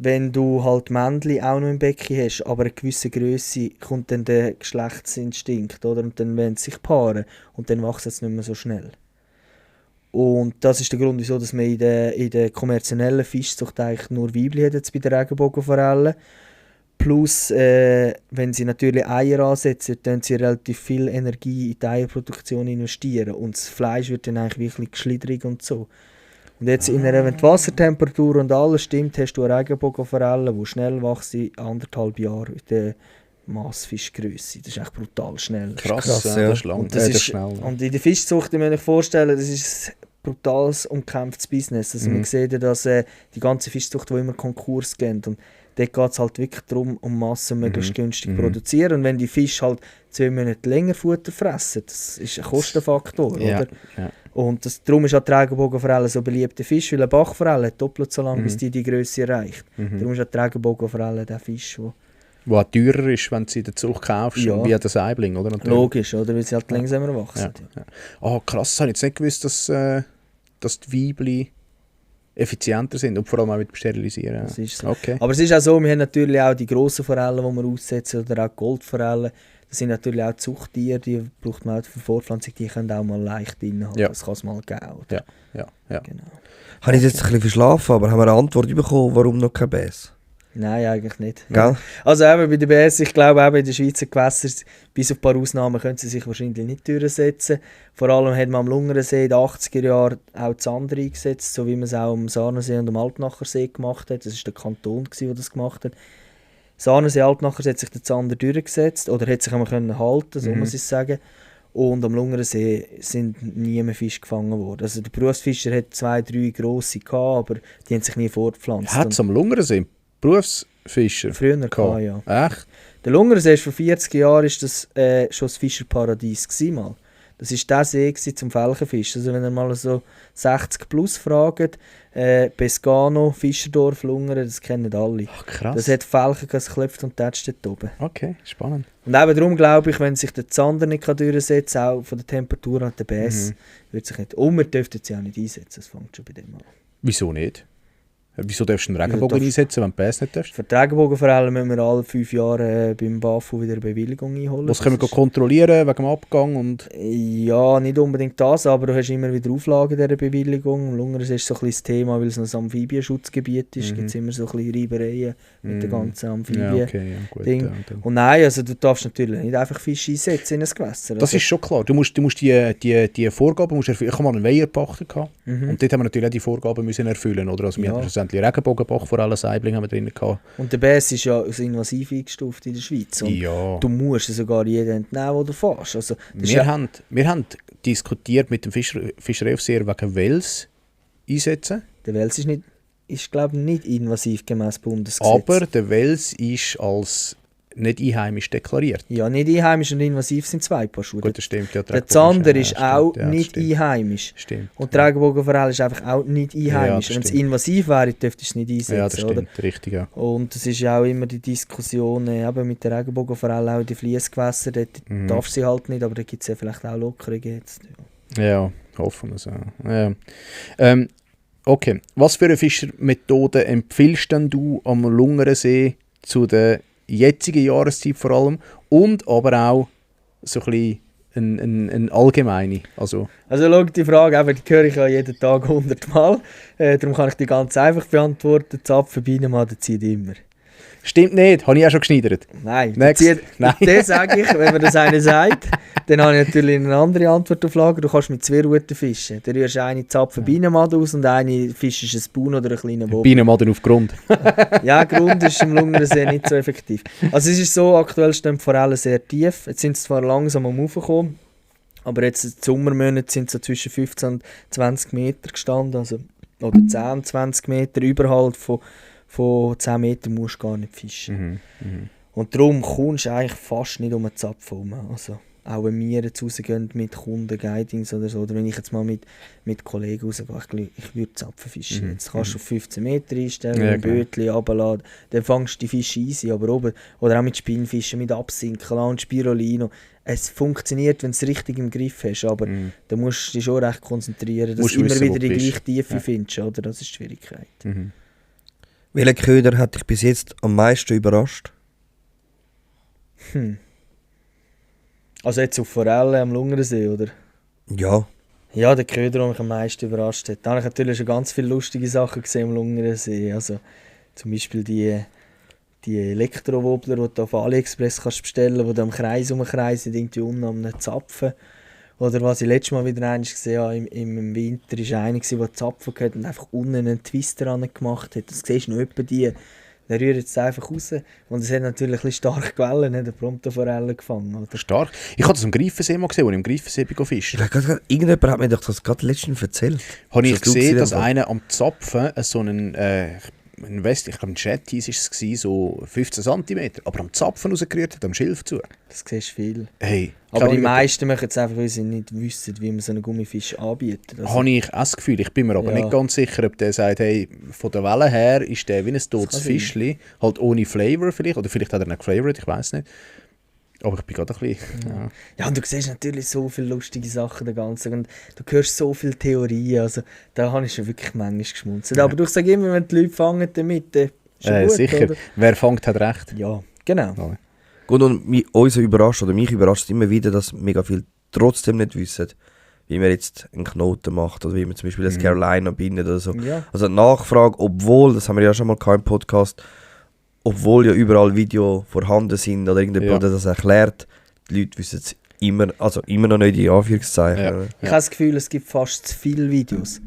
Speaker 4: wenn du halt Männchen auch noch im Becken hast, aber eine gewisse Größe, kommt dann der Geschlechtsinstinkt, oder? Und dann wollen sie sich paaren und dann wachsen sie nicht mehr so schnell. Und das ist der Grund, wieso dass man in der kommerziellen Fischzucht eigentlich nur Weibli hat jetzt bei den Regenbogenforellen. Plus, wenn sie natürlich Eier ansetzen, dann sie relativ viel Energie in die Eierproduktion investieren und das Fleisch wird dann eigentlich wirklich geschliddrig und so. Und jetzt wenn die Wassertemperatur und alles stimmt, hast du eine Regenbogenforelle, die schnell wächst in 1,5 Jahren in der Massfischgröße. Das ist echt brutal schnell.
Speaker 1: Krass,
Speaker 2: krass,
Speaker 1: ja,
Speaker 2: ja.
Speaker 1: das ist lang.
Speaker 4: Und, das ist,
Speaker 1: schnell. Ja.
Speaker 4: und in der Fischzucht, ich muss euch vorstellen, das ist ein brutales, umkämpftes Business. Also man sieht ja, dass die ganze Fischzucht, die immer Konkurs geht. Und dort geht es halt wirklich darum, um Massen möglichst günstig zu produzieren. Und wenn die Fische halt 2 Monate länger Futter fressen, das ist ein Kostenfaktor,
Speaker 1: Ja,
Speaker 4: oder?
Speaker 1: ja.
Speaker 4: Und darum ist auch die Regenbogenforelle so beliebter Fisch, weil eine Bachforelle hat doppelt so lange, bis die Größe erreicht. Darum ist auch die Regenbogenforelle der Fisch, der
Speaker 1: Wo auch teurer ist, wenn du sie in der Zucht kaufst,
Speaker 4: Ja.
Speaker 1: wie der Saibling, oder? Natürlich.
Speaker 4: logisch, oder? Weil sie halt langsamer wachsen.
Speaker 1: Ja. Ah, krass, das habe ich jetzt nicht gewusst, dass die Weibli effizienter sind und vor allem auch mit dem Sterilisieren.
Speaker 4: Das ist so.
Speaker 1: Okay.
Speaker 4: Aber es ist auch so, wir haben natürlich auch die grossen Forellen, die wir aussetzen, oder auch Goldforellen. Das sind natürlich auch Zuchttiere, die braucht man auch für Fortpflanzung, die können auch mal leicht innehalten.
Speaker 1: Ja.
Speaker 4: Das kann es mal geben. Oder?
Speaker 1: Ja.
Speaker 4: Genau.
Speaker 2: Habe ich jetzt ein bisschen verschlafen, aber haben wir eine Antwort bekommen, warum noch kein Bass?
Speaker 4: Nein, eigentlich nicht.
Speaker 2: Gell?
Speaker 4: Also eben bei der BS, ich glaube eben in den Schweizer Gewässern, bis auf ein paar Ausnahmen, können sie sich wahrscheinlich nicht durchsetzen. Vor allem hat man am Lungersee in den 80er Jahren auch das andere eingesetzt, so wie man es auch am Sarnensee und am Altnachersee gemacht hat. Das war der Kanton, der das gemacht hat. Sahnensee Altnachers hat sich der Zander durchgesetzt, oder hat sich einmal können halten, so muss ich sagen. Und am Lungersee sind nie mehr Fische gefangen worden. Also der Berufsfischer hat 2, 3 grosse gehabt, aber die haben sich nie fortgepflanzt.
Speaker 1: Hat es am Lungersee Berufsfischer?
Speaker 4: Früher gehabt, ja.
Speaker 1: Echt?
Speaker 4: Der Lungersee ist vor 40 Jahren ist das, schon das Fischerparadies gewesen, mal. Das war der See zum Felchenfischen. Also wenn ihr mal so 60 plus fragt, Pescano, Fischerdorf, Lungern, das kennen alle.
Speaker 1: Ach, krass.
Speaker 4: Das hat Felchen, das klopft und tätscht dort oben.
Speaker 1: Okay, spannend.
Speaker 4: Und eben darum glaube ich, wenn sich der Zander nicht durchsetzen kann, auch von der Temperatur an der Bass, wird sich nicht... Und wir dürften sie auch nicht einsetzen, das fängt schon bei dem an.
Speaker 1: Wieso nicht? Wieso darfst du einen Regenbogen einsetzen, wenn du Bass nicht darfst?
Speaker 4: Für die Regenbogenforellen müssen wir alle 5 Jahre beim BAFU wieder eine Bewilligung einholen.
Speaker 1: Was können wir kontrollieren wegen dem Abgang? Und
Speaker 4: Ja, nicht unbedingt das, aber du hast immer wieder Auflagen dieser Bewilligung. Lungersee ist so ein bisschen das Thema, weil es ein Amphibienschutzgebiet ist. Gibt es immer so ein bisschen Reibereien mit den ganzen Amphibien.
Speaker 1: ja, okay, ja, gut.
Speaker 4: Ding.
Speaker 1: Ja,
Speaker 4: Und nein, also du darfst natürlich nicht einfach Fische einsetzen in ein Gewässer.
Speaker 1: das ist schon klar. Du musst die Vorgaben musst erfüllen. Ich habe mal einen Weiherpachter gehabt. Und dort haben wir natürlich auch die Vorgaben müssen erfüllen. Oder? Also wir haben schlussendlich Regenbogenbach vor allem Saibling haben wir drin gehabt.
Speaker 4: Und der Bass ist ja als invasiv eingestuft in der Schweiz. Und
Speaker 1: Ja.
Speaker 4: du musst sogar jeden entnehmen, den du fährst. Also, das ist
Speaker 1: Wir haben diskutiert mit dem Fischereiaufseher wegen Wels einsetzen.
Speaker 4: der Wels ist glaube ich, nicht invasiv gemäß Bundesgesetz.
Speaker 1: Aber der Wels ist als nicht einheimisch deklariert.
Speaker 4: Ja, nicht einheimisch und invasiv sind 2 Paar Schuhe.
Speaker 1: Gut, das stimmt. Ja,
Speaker 4: Der Zander ist
Speaker 1: stimmt,
Speaker 4: auch
Speaker 1: ja, das
Speaker 4: nicht
Speaker 1: stimmt.
Speaker 4: einheimisch.
Speaker 1: Stimmt.
Speaker 4: Und der Regenbogenforelle ist einfach auch nicht einheimisch.
Speaker 1: Ja,
Speaker 4: Wenn es
Speaker 1: stimmt.
Speaker 4: invasiv wäre, dürftest du es nicht einsetzen.
Speaker 1: Ja, das
Speaker 4: oder?
Speaker 1: stimmt. Richtig, ja.
Speaker 4: Und es ist ja auch immer die Diskussion eben mit der Regenbogenforelle, auch in den Fliessgewässern, dort darf sie halt nicht, aber da gibt es ja vielleicht auch Lockerungen jetzt.
Speaker 1: Ja, hoffen wir es. Ja. Okay, was für eine Fischermethode empfiehlst denn du am Lungersee zu der jetzigen Jahreszeit vor allem und aber auch so ein bisschen eine allgemeine? Also
Speaker 4: schau, die Frage, eben, die höre ich ja jeden Tag 100 Mal, darum kann ich die ganz einfach beantworten. Zapfen, Bienenmann, der zieht immer.
Speaker 1: stimmt nicht, habe ich auch schon geschneidert.
Speaker 4: Nein,
Speaker 1: Next. Nein.
Speaker 4: das sage ich, wenn mir das einer sagt, dann habe ich natürlich eine andere Antwort auf Lager. Du kannst mit 2 Routen fischen. Du rührst eine Zapfen Bienenmad aus und eine fischst ein Spoon oder einen kleinen Bob.
Speaker 1: Bienenmaden auf Grund.
Speaker 4: Ja, Grund ist im Lungersee nicht so effektiv. Also es ist so, aktuell stehen die Forellen sehr tief. Jetzt sind sie zwar langsam am Raufkommen, aber jetzt in den Sommermonaten sind sie so zwischen 15 und 20 Meter gestanden. Also, oder 10, 20 Meter überhalb von 10 Metern musst du gar nicht fischen. Und darum kommst du eigentlich fast nicht um einen Zapfen herum. Also, auch wenn wir jetzt rausgehen mit Kunden, Guidings oder so, oder wenn ich jetzt mal mit Kollegen rausgehe, ich würde Zapfen fischen. Jetzt kannst du auf 15 Meter einstellen,
Speaker 1: Ja,
Speaker 4: ein Bötchen runterladen, dann fängst du die Fische easy, aber oben, oder auch mit Spinnfischen, mit Absinken und Spirulino. Es funktioniert, wenn du es richtig im Griff hast, aber da musst du dich schon recht konzentrieren, dass du immer
Speaker 1: wissen,
Speaker 4: wieder
Speaker 1: wo
Speaker 4: die
Speaker 1: du bist.
Speaker 4: gleiche Tiefe findest, oder? Das ist die Schwierigkeit.
Speaker 2: Welcher Köder hat dich bis jetzt am meisten überrascht?
Speaker 4: Also jetzt auf Forellen am Lungersee, oder?
Speaker 2: Ja.
Speaker 4: Ja, der Köder, der mich am meisten überrascht hat. Da habe ich natürlich schon ganz viele lustige Sachen gesehen am Lungersee. Also zum Beispiel die Elektrowobbler, die du auf AliExpress kannst bestellen, die du am Kreis umkreisen, irgendwie unten am Zapfen. Oder was ich letztes Mal wieder einmal gesehen habe, im Winter war einer, der Zapfen hatte und einfach unten einen Twister gemacht hat. Das siehst du noch etwa die. Der rührt jetzt einfach raus. Und es hat natürlich ein bisschen starke Quellen, der Promptoforellen gefangen. Oder?
Speaker 1: Stark. Ich habe das am Greifensee mal gesehen, als ich im Greifensee fischen.
Speaker 2: Irgendjemand hat mir doch das gerade letztens erzählt.
Speaker 1: Habe ich
Speaker 2: Hast du
Speaker 1: gesehen, dass
Speaker 2: einfach?
Speaker 1: einer am Zapfen so einen ich glaube ein Jetties war es, so 15 cm, aber am Zapfen rausgerührt hat, am Schilf zu.
Speaker 4: Das siehst du viel.
Speaker 1: Hey,
Speaker 4: Aber die meisten machen es einfach, weil sie nicht wissen, wie man so einen Gummifisch anbietet. Also,
Speaker 1: habe ich auch das Gefühl. Ich bin mir aber
Speaker 4: Ja.
Speaker 1: nicht ganz sicher, ob der sagt, hey, von der Welle her ist der wie ein totes
Speaker 4: kann sein.
Speaker 1: Fischli, halt ohne Flavor vielleicht, oder vielleicht hat er nicht geflavored, ich weiß nicht. Aber ich bin gerade ein bisschen... Ja.
Speaker 4: ja, und du siehst natürlich so viele lustige Sachen den ganzen Tag und du hörst so viele Theorien, also da habe ich schon wirklich manchmal geschmunzelt. Aber ich sage immer, wenn die Leute fangen damit, ist schon gut,
Speaker 1: sicher,
Speaker 4: oder?
Speaker 1: wer fängt, hat recht.
Speaker 4: Ja, genau.
Speaker 1: Ja.
Speaker 2: Gut, und uns überrascht, oder mich überrascht immer wieder, dass mega viel trotzdem nicht wissen, wie man jetzt einen Knoten macht oder wie man zum Beispiel das Carolina bindet oder so.
Speaker 4: Ja.
Speaker 2: Also Nachfrage, obwohl, das haben wir ja schon mal im Podcast, obwohl ja überall Videos vorhanden sind oder irgendjemand das erklärt, die Leute wissen es immer noch nicht in Anführungszeichen.
Speaker 1: Ja.
Speaker 2: oder?
Speaker 4: Ich habe das Gefühl, es gibt fast zu viele Videos.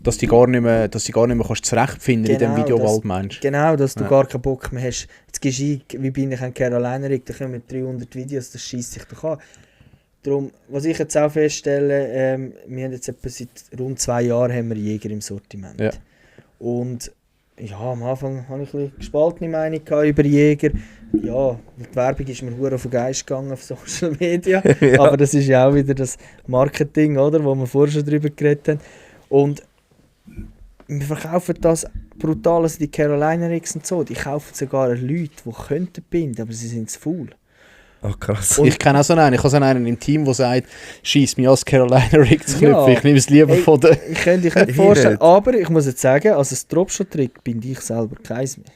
Speaker 1: Dass du gar nicht mehr kannst zurechtfinden in dem Videowald, meinst du?
Speaker 4: Genau, dass du
Speaker 1: Ja.
Speaker 4: gar keinen Bock mehr hast. Jetzt gehst du ein, wie bin ich an Carolina Rig, da kommen 300 Videos, das scheisst sich doch an. Darum, was ich jetzt auch feststelle, wir haben jetzt etwa seit rund 2 Jahren haben wir Jäger im Sortiment.
Speaker 1: Ja.
Speaker 4: Und ja, am Anfang hatte ich ein bisschen gespaltene Meinung über Jäger. Ja, die Werbung ist mir hure auf den Geist gegangen auf Social Media.
Speaker 2: Ja.
Speaker 4: Aber das ist ja auch wieder das Marketing, oder, wo wir vorher schon drüber geredet haben. Und wir verkaufen das brutal, also die Carolina Rigs und so. Die kaufen sogar Leute, die könnten binden, aber sie sind zu faul.
Speaker 2: Ach krass.
Speaker 1: Ich kenne auch so einen. Ich habe so einen im Team, der sagt, schieß mich als Carolina Rig zu knüpfen.
Speaker 4: Ja.
Speaker 1: Ich nehme es lieber
Speaker 4: Hey,
Speaker 1: von der...
Speaker 4: Ich könnte dich nicht vorstellen, aber ich muss jetzt sagen, als ein Dropshot-Trick binde ich selber keins mehr.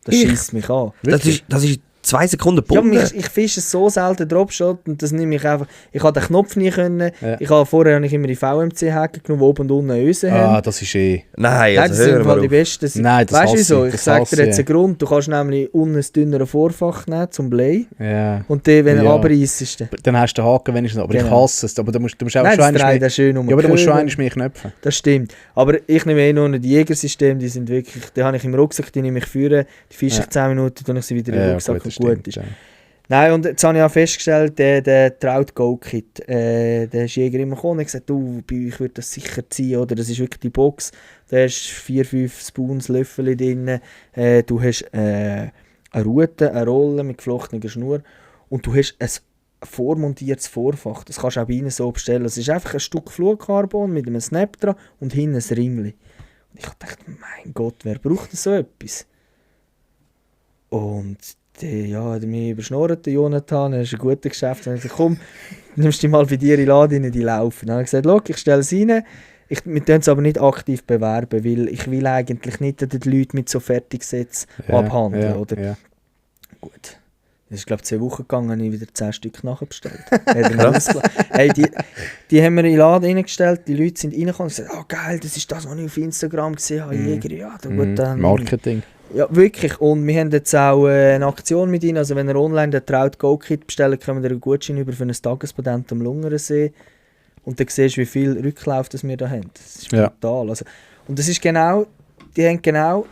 Speaker 4: Das
Speaker 2: Ich?
Speaker 4: schießt mich an.
Speaker 2: Das ist 2 Sekunden
Speaker 4: Ja,
Speaker 2: Bunde.
Speaker 4: ich fische so selten Dropshot und das nehme ich einfach. Ich habe den Knopf nie können.
Speaker 1: Ja.
Speaker 4: Vorher habe ich immer die VMC-Haken genommen, die oben und unten Öse haben.
Speaker 1: Ah, das ist eh...
Speaker 2: Nein,
Speaker 4: Nein,
Speaker 2: also
Speaker 4: das sind
Speaker 2: hören
Speaker 4: im Fall
Speaker 2: wir
Speaker 4: die
Speaker 2: auf.
Speaker 4: besten.
Speaker 1: Nein, das
Speaker 4: Weißt du
Speaker 1: hasse
Speaker 4: wieso?
Speaker 1: ich,
Speaker 4: Ich
Speaker 1: das
Speaker 4: sage
Speaker 1: hasse
Speaker 4: dir jetzt
Speaker 1: ich.
Speaker 4: einen Grund. Du kannst nämlich unten ein dünneres Vorfach nehmen zum Blei.
Speaker 1: Ja.
Speaker 4: Und dann, wenn du
Speaker 1: Ja.
Speaker 4: abreißt, ist der.
Speaker 1: Dann hast du den Haken wenigstens. Aber ich
Speaker 4: Genau.
Speaker 1: hasse es. Aber du musst auch
Speaker 4: Nein,
Speaker 1: schon
Speaker 4: das
Speaker 1: einmal
Speaker 4: dreht
Speaker 1: mehr...
Speaker 4: er schön um
Speaker 1: Ja, aber du musst schon
Speaker 4: Köder.
Speaker 1: einmal mehr knöpfen.
Speaker 4: Das stimmt. Aber ich nehme eh nur ein Jägersystem, die sind wirklich, die habe ich im Rucksack, die nehme ich führen, die fische ich
Speaker 1: Ja.
Speaker 4: 10 Minuten, dann ich sie wieder in den Rucksack
Speaker 1: das
Speaker 4: und gut
Speaker 1: stimmt,
Speaker 4: ist.
Speaker 1: ja.
Speaker 4: Nein, und jetzt habe ich auch festgestellt, der Trout Go Kit, der ist Jäger immer gekommen und hat gesagt, du, bei euch würde das sicher ziehen, oder das ist wirklich die Box, da hast 4-5 Spoons, Löffel drin, du hast eine Rute, eine Rolle mit geflochtener Schnur und du hast ein vormontiertes Vorfach, das kannst du auch bei ihnen so bestellen. Es ist einfach ein Stück Flugcarbon mit einem Snap dran und hinten ein Ringli. Und ich dachte, mein Gott, wer braucht denn so etwas? Und der hat mich überschnurrt, der Jonathan, er ist ein guter Geschäft. Und ich gesagt, komm, nimmst dich mal bei dir in den Laden, die laufen. Dann habe ich gesagt, schau, ich stelle es rein. Wir tun es aber nicht aktiv bewerben, weil ich will eigentlich nicht die Leute mit so Fertigsätzen abhandeln.
Speaker 1: Ja,
Speaker 4: oder?
Speaker 1: ja.
Speaker 4: Gut. Das ist, glaube ich, 2 Wochen gegangen, habe ich wieder 10 Stück nachbestellt. Hey, die haben wir in den Laden reingestellt, die Leute sind reingekommen und gesagt, oh geil, das ist das, was ich auf Instagram gesehen habe, Jäger, ja, da gut, dann...
Speaker 1: Marketing.
Speaker 4: Ja, wirklich. Und wir haben jetzt auch eine Aktion mit ihnen. Also wenn ihr online den Trout Go Kit bestellt, kommen wir einen Gutschein über für ein Tagespatent am Lungersee. Und dann siehst du, wie viel Rücklauf das wir da haben. Das ist
Speaker 1: Ja.
Speaker 4: brutal. Also, und das ist genau, die haben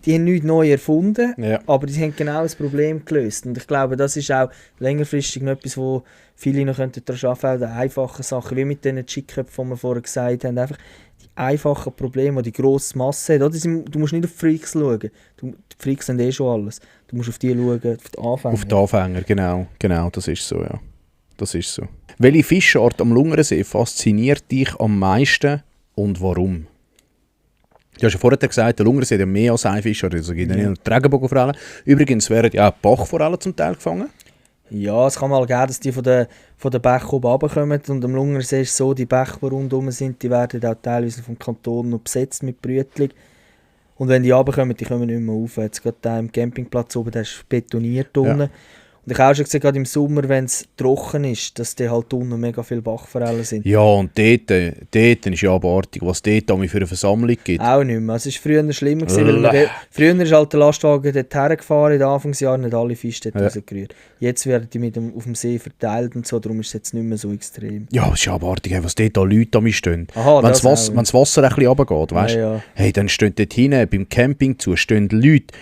Speaker 4: nichts neu erfunden,
Speaker 1: Ja.
Speaker 4: aber die haben genau das Problem gelöst. Und ich glaube, das ist auch längerfristig noch etwas, wo viele noch daran arbeiten könnten, einfache Sachen, wie mit diesen Chick-Köpfen, die wir vorher gesagt haben. Einfach die einfachen Probleme, die grosse Masse hat. Oder? Du musst nicht auf Freaks schauen. Die Freaks haben eh schon alles. Du musst auf die schauen, auf die Anfänger.
Speaker 1: Auf die Anfänger, genau, das ist so, ja. Das ist so. Welche Fischart am Lungersee fasziniert dich am meisten und warum? Du hast ja vorher gesagt, der Lungersee hat ja mehr als ein Fisch, also gibt ja nicht nur die Regenbogenforellen. Übrigens werden ja auch Bachforellen zum Teil gefangen.
Speaker 4: Ja, es kann mal geben, dass die von den Bächen oben runterkommen. Und am Lungersee ist es so, die Bäche, die rundherum sind, die werden auch teilweise vom Kanton noch besetzt mit Brütling. Und wenn die runterkommen, die kommen nicht mehr rauf. Jetzt gerade da im Campingplatz oben, der ist betoniert unten. Und ich habe auch schon gesehen, gerade im Sommer, wenn es trocken ist, dass die halt unten mega viele Bachforellen sind.
Speaker 1: Ja, und dort ist ja abartig, was dort für eine Versammlung gibt.
Speaker 4: Auch nicht mehr. Es war früher schlimmer, gewesen, weil früher ist halt der Lastwagen dort hergefahren, in den Anfangsjahren nicht alle Fische dort rausgerührt. Jetzt werden die auf dem See verteilt und so, darum ist es jetzt nicht mehr so extrem.
Speaker 1: Ja, es ist abartig, was dort an Leute an mich stehen.
Speaker 4: Aha,
Speaker 1: Wenn
Speaker 4: das
Speaker 1: das Wasser ein bisschen runtergeht, weißt du,
Speaker 4: Ja.
Speaker 1: hey, dann stehen dort hinten beim Camping zu, stehen Leute.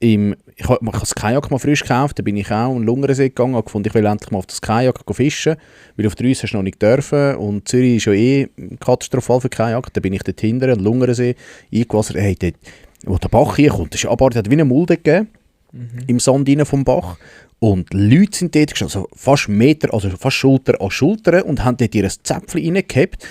Speaker 1: Ich habe das Kajak mal frisch gekauft, da bin ich auch in den Lungersee gegangen und gefunden, ich will endlich mal auf das Kajak fischen, weil auf der Reuss hast du noch nicht dürfen und Zürich ist ja eh katastrophal für Kajak, da bin ich dort hinten, in den Lungersee, eingewassert, hey, dort, wo der Bach hier kommt, das ist abartig, hat wie eine Mulde gegeben, im Sand rein vom Bach und Leute sind dort gestanden, also fast Meter, also fast Schulter an Schulter und haben dort ihr Zäpfchen reingehabt.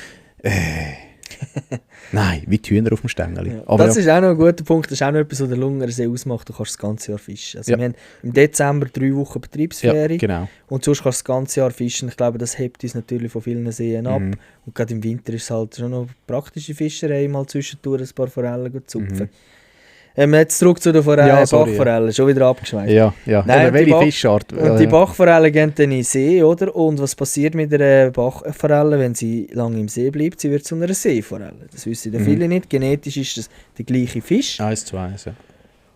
Speaker 1: Nein, wie die Hühner auf dem Stängel.
Speaker 4: Ja.
Speaker 1: Aber
Speaker 4: Das ist auch noch ein guter Punkt, das ist auch noch etwas, was der Lungersee ausmacht, du kannst das ganze Jahr fischen. Also
Speaker 1: Ja.
Speaker 4: wir haben im Dezember 3 Wochen Betriebsferien
Speaker 1: ja, genau.
Speaker 4: und sonst kannst du das ganze Jahr fischen. Ich glaube, das hebt uns natürlich von vielen Seen ab.
Speaker 1: Mhm.
Speaker 4: Und gerade im Winter ist es halt schon noch praktische Fischerei, mal zwischendurch ein paar Forellen zu zupfen. Jetzt zurück zu den
Speaker 1: Ja, sorry,
Speaker 4: Bachforellen, schon wieder abgeschweift.
Speaker 1: Ja.
Speaker 4: Nein,
Speaker 1: Aber welche
Speaker 4: die
Speaker 1: Fischart?
Speaker 4: Und die Bachforelle gehen dann in den See, oder? Und was passiert mit einer Bachforelle, wenn sie lange im See bleibt? Sie wird zu einer Seeforelle. Das wissen ja viele nicht. Genetisch ist das der gleiche Fisch.
Speaker 1: 1 zu 1, ja.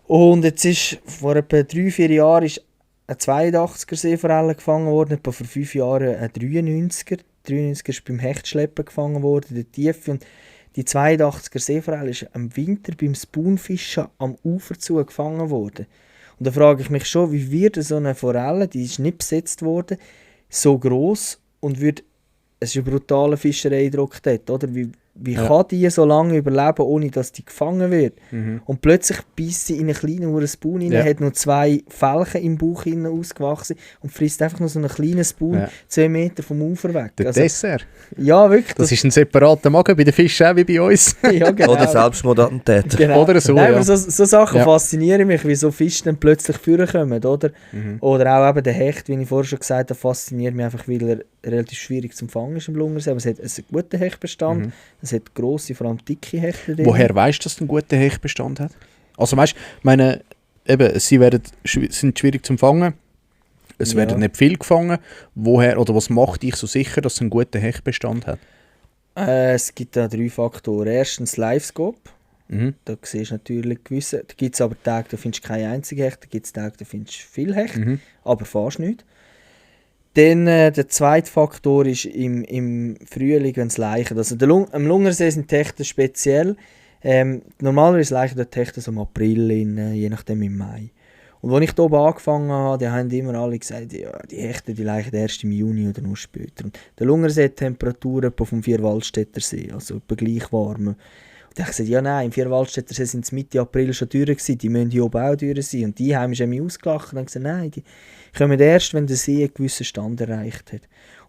Speaker 4: Und jetzt ist vor etwa 3-4 Jahren ist eine 82er Seeforelle gefangen worden, etwa vor 5 Jahren eine 93er. 93er ist beim Hechtschleppen gefangen worden, der Tiefe. Und die 82er Seeforelle ist im Winter beim Spoonfischen am Ufer zu gefangen worden. Und da frage ich mich schon, wie wird so eine Forelle, die ist nicht besetzt worden, so gross und wird, es ist ein brutaler Fischereidruck dort, oder? Wie kann die so lange überleben, ohne dass die gefangen wird? Und plötzlich beißt sie in einen kleinen Spoon rein, hat noch 2 Fälchen im Bauch ausgewachsen und frisst einfach nur so einen kleinen Spoon 2 Meter vom Ufer weg.
Speaker 1: Der Dessert.
Speaker 4: Ja, wirklich.
Speaker 1: Das ist ein separater Magen bei den Fischen, auch wie bei uns.
Speaker 4: Ja, genau.
Speaker 2: Oder Selbstmordattentäter.
Speaker 4: Genau.
Speaker 1: Oder so,
Speaker 4: Nein,
Speaker 1: ja.
Speaker 4: aber so Sachen faszinieren mich, wie so Fische dann plötzlich vorkommen, oder? Oder auch eben der Hecht, wie ich vorher schon gesagt habe, fasziniert mich einfach, weil er relativ schwierig zu fangen ist im Lungersee. Aber es hat einen guten Hechtbestand, es hat grosse, vor allem dicke Hechte drin.
Speaker 1: Woher weißt du, dass du einen guten Hechtbestand hat? Also weißt du, sie sind schwierig zu fangen, es werden nicht viel gefangen. Woher oder was macht dich so sicher, dass es einen guten Hechtbestand hat?
Speaker 4: Es gibt da 3 Faktoren. Erstens Livescope. Da siehst du natürlich gewisse. Da gibt es aber Tage, da findest du keine einzige Hecht. Da gibt es Tage, da findest du viel Hecht, aber fast nicht. Dann der zweite Faktor ist im Frühling, wenn es leichen. Also am Lungersee sind die Hechte speziell. Normalerweise leichen die Hechte so im April, je nachdem im Mai. Und als ich hier oben angefangen habe, die haben immer alle gesagt, ja, die Hechte die leichen erst im Juni oder noch später. Und der Lungersee hat Temperaturen etwa vom Vierwaldstätter See, also etwa gleich warm. Und ich habe gesagt, ja nein, im Vierwaldstätter See sind es Mitte April schon durch gewesen, die müssen hier oben auch durch sein. Und die haben mich ausgelacht und haben gesagt, nein, die kommen erst, wenn der See einen gewissen Stand erreicht hat.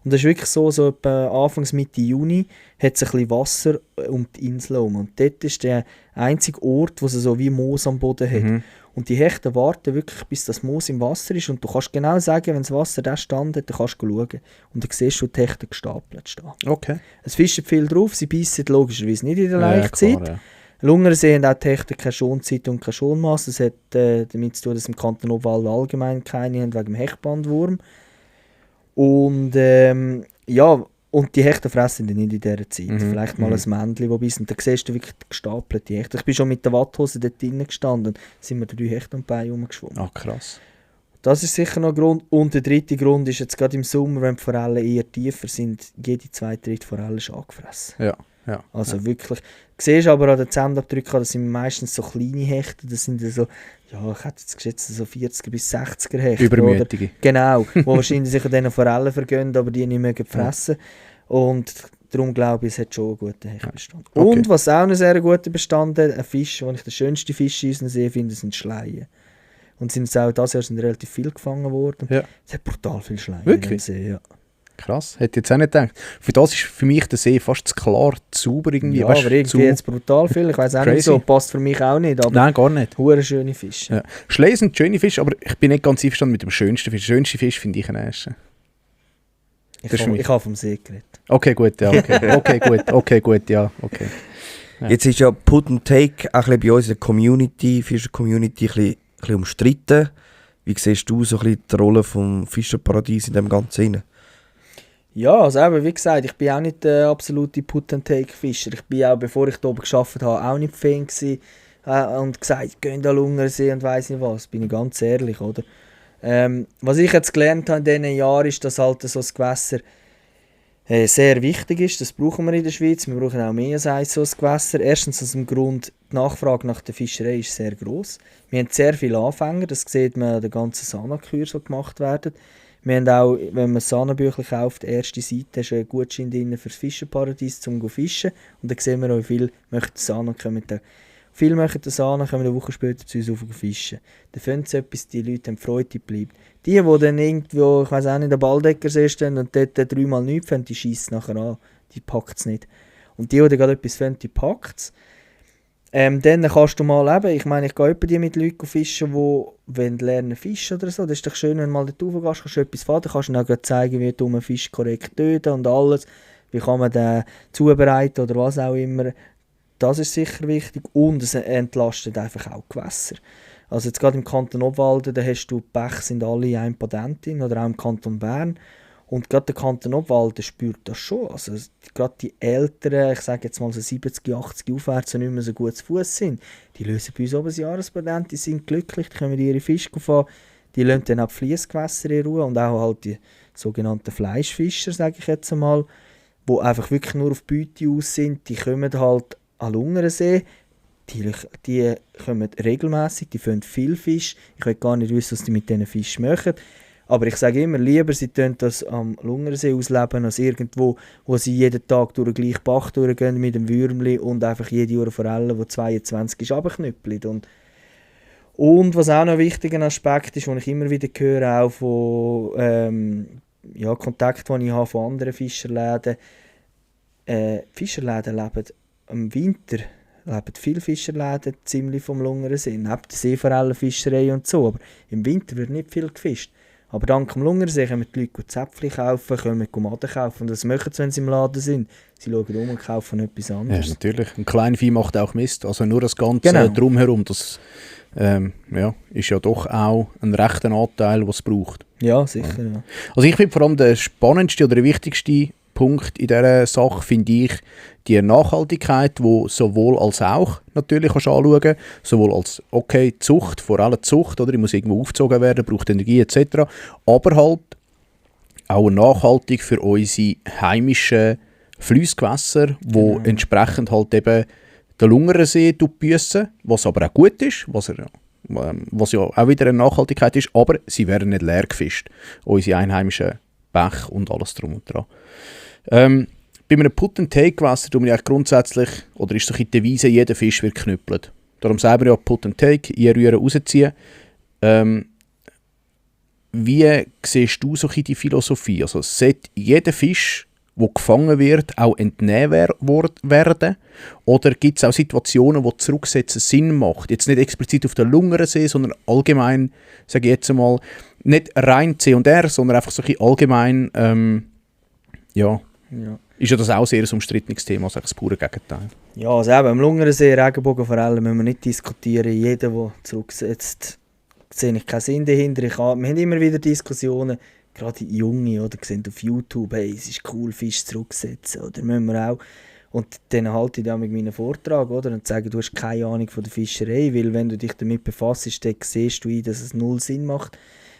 Speaker 4: Und das ist wirklich so etwa Anfangs Mitte Juni hat es ein bisschen Wasser um die Insel herum. Und dort ist der einzige Ort, wo es so wie Moos am Boden hat. Und die Hechte warten wirklich, bis das Moos im Wasser ist. Und du kannst genau sagen, wenn das Wasser da stand hat, dann kannst du schauen. Und dann siehst du die Hechte gestapelt stehen.
Speaker 1: Okay.
Speaker 4: Es fischen viel drauf, sie beißen logischerweise nicht in der Laichzeit.
Speaker 1: Klar, ja.
Speaker 4: Lungersee haben auch die Hechte keine Schonzeit und keine Schonmasse. Das hat damit zu tun, dass im Kanton Obwalden allgemein keine haben, wegen dem Hechtbandwurm. Und und die Hechte fressen die nicht in dieser Zeit. Vielleicht mal ein Männchen, das beißt. Und dann siehst du wirklich gestapelte Hechte. Ich bin schon mit der Watthose dort drinnen gestanden und sind mir 3 Hechte am Bein rumgeschwommen.
Speaker 1: Ah, krass.
Speaker 4: Das ist sicher noch ein Grund. Und der dritte Grund ist jetzt gerade im Sommer, wenn die Forellen eher tiefer sind, jede 2/3 Forelle ist angefressen.
Speaker 1: Ja.
Speaker 4: Also wirklich. Du siehst aber an den Zähneabdrücken, das sind meistens so kleine Hechte, das sind so, ja, ich hätte jetzt geschätzt, so 40er bis 60er Hechte.
Speaker 1: Übermütige.
Speaker 4: Oder? Genau, wo wahrscheinlich sich an diesen Forellen vergehen, aber die nicht mehr fressen. Und darum glaube ich, es hat schon einen guten Hechtbestand.
Speaker 1: Okay.
Speaker 4: Und was auch einen sehr guten Bestand hat, ein Fisch, den ich den schönsten Fisch in unserem See finde, sind Schleien. Und sind jetzt auch dieses Jahr sind relativ viel gefangen worden.
Speaker 1: Ja.
Speaker 4: Es hat brutal viel Schleien
Speaker 1: Wirklich?
Speaker 4: im See, ja.
Speaker 1: Krass, hätte ich jetzt auch nicht gedacht. Für das ist für mich der See fast zu klar, zu sauber irgendwie.
Speaker 4: Ja,
Speaker 1: weißt,
Speaker 4: aber irgendwie jetzt brutal viel. Ich weiß auch nicht
Speaker 1: crazy.
Speaker 4: so, passt für mich auch nicht. Aber
Speaker 1: Nein, gar nicht.
Speaker 4: hure schöne Fische.
Speaker 1: Ja. Schleien sind schöne Fische, aber ich bin nicht ganz einverstanden mit dem schönsten Fisch. Der schönste Fisch finde ich einen Eschen. Das ist für mich.
Speaker 4: Ich habe vom See geredet.
Speaker 1: Okay, gut, ja, okay, gut, ja, okay. Ja.
Speaker 2: Jetzt ist ja Put and Take auch ein bisschen bei uns in der Community, Fischer-Community, ein bisschen umstritten. Wie siehst du so ein bisschen die Rolle des Fischerparadies in dem Ganzen?
Speaker 4: Ja, also eben, wie gesagt, ich bin auch nicht der absolute Put-and-Take-Fischer. Ich bin auch, bevor ich da oben gearbeitet habe, auch nicht Fan gewesen, und gesagt, geh da Lungersee und weiss nicht was. Bin ich ganz ehrlich, oder? Was ich jetzt gelernt habe in diesen Jahren, ist, dass halt so ein Gewässer sehr wichtig ist. Das brauchen wir in der Schweiz. Wir brauchen auch mehr als so ein Gewässer. Erstens aus dem Grund, die Nachfrage nach der Fischerei ist sehr gross. Wir haben sehr viele Anfänger, das sieht man an den ganzen Sana-Küren, die gemacht werden. Wir haben auch, wenn man Sana-Bücher kauft, die erste Seite ist ein Gutschein drin für das Fischerparadies zum zu fischen. Und dann sehen wir auch, wie viele möchten Sana kommen. Viele möchten Sana, kommen eine Woche später zu uns auf fischen. Dann finden sie etwas, die Leute haben Freude bleibt. Die dann irgendwo, ich weiss auch nicht, der Baldeckersee stehen und dort 3-mal nichts finden, die schiessen nachher an. Die packt es nicht. Und die gerade etwas finden, die packt es. Dann kannst du mal eben, ich meine, ich gehe die mit Leuten fischen, die lernen fischen oder so. Das ist doch schön, wenn du mal dort raufgehst, kannst du etwas fahren, kannst du dann zeigen, wie du einen Fisch korrekt töten und alles. Wie kann man den zubereiten oder was auch immer. Das ist sicher wichtig und es entlastet einfach auch Gewässer. Also jetzt gerade im Kanton Obwalden, da hast du, die Bäche sind alle ein Patentin oder auch im Kanton Bern. Und gerade der Kanton Obwalden spürt das schon. Also gerade die Älteren, ich sage jetzt mal so 70, 80 aufwärts, die nicht mehr so gut zu Fuß sind, die lösen bei uns oben ein Jahrespatent, die sind glücklich, die können ihre Fische fahren. Die lassen dann auch die Fliessgewässer in Ruhe und auch halt die sogenannten Fleischfischer, sage ich jetzt einmal, die einfach wirklich nur auf Beute aus sind. Die kommen halt an Lungersee, die kommen regelmässig, die fangen viel Fisch. Ich will gar nicht wissen, was die mit diesen Fischen machen. Aber ich sage immer, lieber sie tun das am Lungersee ausleben, als irgendwo, wo sie jeden Tag durch den gleichen Bach durchgehen mit dem Würmli und einfach jede Uhr Forelle, die 22 ist, runterknüppeln. Und was auch noch ein wichtiger Aspekt ist, den ich immer wieder höre, auch von Kontakten, die ich habe von anderen Fischerläden. Fischerläden leben im Winter, leben viele Fischerläden ziemlich vom Lungersee, neben der Seeforellenfischerei und so. Aber im Winter wird nicht viel gefischt. Aber dank dem Lungersee können die Leute Zäpfchen kaufen, können Maden kaufen. Und das machen sie, wenn sie im Laden sind. Sie schauen um und kaufen etwas anderes.
Speaker 1: Ja, natürlich. Ein Kleinvieh macht auch Mist. Also nur das Ganze drumherum, das ist ja doch auch ein rechter Anteil, was es braucht.
Speaker 4: Ja, sicher. Ja.
Speaker 1: Also ich finde vor allem der spannendste oder der wichtigste Punkt in dieser Sache, finde ich, die Nachhaltigkeit, die sowohl als auch natürlich anschauen kannst, sowohl als, okay, Zucht, vor allem Zucht, oder, die muss irgendwo aufgezogen werden, braucht Energie etc., aber halt auch nachhaltig für unsere heimischen Fliessgewässer, die entsprechend halt eben den Lungersee büssen, was aber auch gut ist, was ja auch wieder eine Nachhaltigkeit ist, aber sie werden nicht leer gefischt, unsere einheimischen Bäche und alles drum und dran. Bei einem Put-and-Take-Gewässer tun wir eigentlich grundsätzlich, oder ist so die Devise, jeder Fisch wird geknüppelt. Darum selber ja Put-and-Take, einrühren, rausziehen. Wie siehst du so die Philosophie? Also sollte jeder Fisch, der gefangen wird, auch entnehmen werden? Oder gibt es auch Situationen, wo Zurücksetzen Sinn macht? Jetzt nicht explizit auf der Lungersee, sondern allgemein, sage ich jetzt einmal, nicht rein C&R, sondern einfach so ein allgemein, ja. Ist ja das auch sehr ein umstrittenes Thema, also das pure Gegenteil.
Speaker 4: Ja, also eben am Lungersee, Regenbogenforellen müssen wir nicht diskutieren. Jeder, der zurücksetzt, sehe ich keinen Sinn dahinter. Wir haben immer wieder Diskussionen, gerade Junge, oder sehen auf YouTube, hey, es ist cool, Fisch zurücksetzen, oder müssen wir auch. Und dann halte ich da mit meinem Vortrag, oder, und sage, du hast keine Ahnung von der Fischerei, weil wenn du dich damit befasst, dann siehst du ein, dass es null Sinn macht,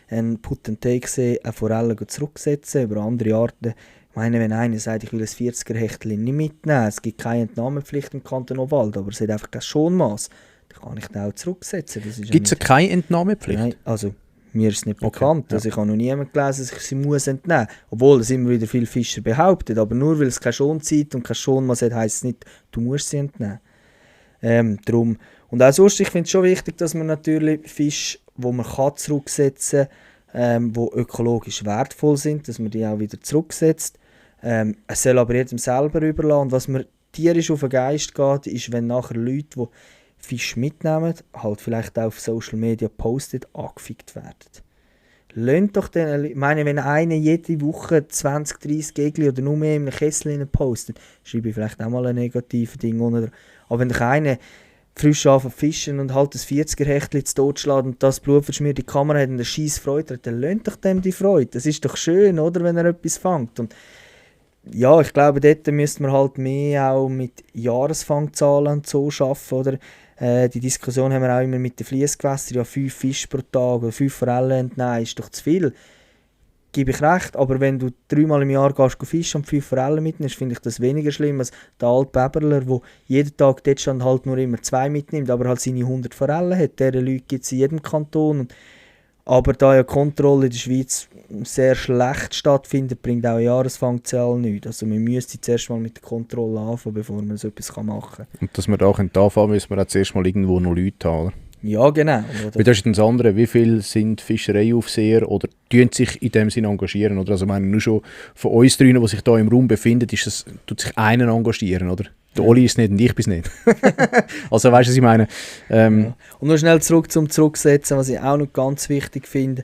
Speaker 4: einen Put-and-Take-See, eine Forelle zurücksetzen über andere Arten. Ich meine, wenn einer sagt, ich will ein 40er-Hechtchen nicht mitnehmen, es gibt keine Entnahmepflicht im Kanton Obwalden, aber es hat einfach kein Schonmaß, dann kann ich den auch zurücksetzen.
Speaker 1: Gibt es ja keine Entnahmepflicht?
Speaker 4: Nein, also mir ist es nicht bekannt. Ja. Also ich habe noch niemand gelesen, dass ich sie muss entnehmen muss. Obwohl das immer wieder viele Fischer behaupten, aber nur weil es keine Schonzeit und kein Schonmaß hat, heisst es nicht, du musst sie entnehmen. Drum. Und auch sonst, ich finde es schon wichtig, dass man natürlich Fische, die man zurücksetzen kann, die ökologisch wertvoll sind, dass man die auch wieder zurücksetzt. Es soll aber jedem selber überlassen. Und was mir tierisch auf den Geist geht, ist, wenn nachher Leute, die Fisch mitnehmen, halt vielleicht auch auf Social Media postet, angefickt werden. Lönt doch den, ich meine, wenn einer jede Woche 20, 30 Gegli oder nur mehr in einem Kessel postet, schreibe ich vielleicht auch mal ein negatives Ding unter. Aber wenn dich einer frisch anfängt fischen und halt das 40er-Hechtchen zu Tod schlägt und das Blut verschmiert die Kamera hat und eine scheisse Freude hat, dann lönt doch dem die Freude. Das ist doch schön, oder, wenn er etwas fängt. Und ja, ich glaube, dort müsste man halt mehr auch mit Jahresfangzahlen und so arbeiten, oder? Die Diskussion haben wir auch immer mit den Fliessgewässern, ja 5 Fische pro Tag oder 5 Forellen entnehmen, ist doch zu viel. Gebe ich recht, aber wenn du 3-mal im Jahr gehst fischen und 5 Forellen mitnimmst, finde ich das weniger schlimm als der alte Bäberler, der jeden Tag dort stand halt nur immer 2 mitnimmt, aber halt seine 100 Forellen hat. Diese Leute gibt es in jedem Kanton. Aber da ja Kontrolle in der Schweiz sehr schlecht stattfindet, bringt auch eine Jahresfangzahl nichts. Also wir müssen zuerst mal mit der Kontrolle anfangen, bevor man so etwas machen kann.
Speaker 1: Und dass wir da anfangen können, müssen wir auch zuerst mal irgendwo noch Leute haben.
Speaker 4: Ja, genau.
Speaker 1: Weil das ist das andere, wie viele sind Fischereiaufseher oder tun sich in dem Sinne engagieren? Oder? Also ich meine, nur schon von uns drinnen, die sich da im Raum befinden, tut sich einen engagieren, oder? Der Oli ist es nicht und ich bin es nicht. Also weißt du, was ich meine?
Speaker 4: Ja. Und noch schnell zurück zum Zurücksetzen, was ich auch noch ganz wichtig finde.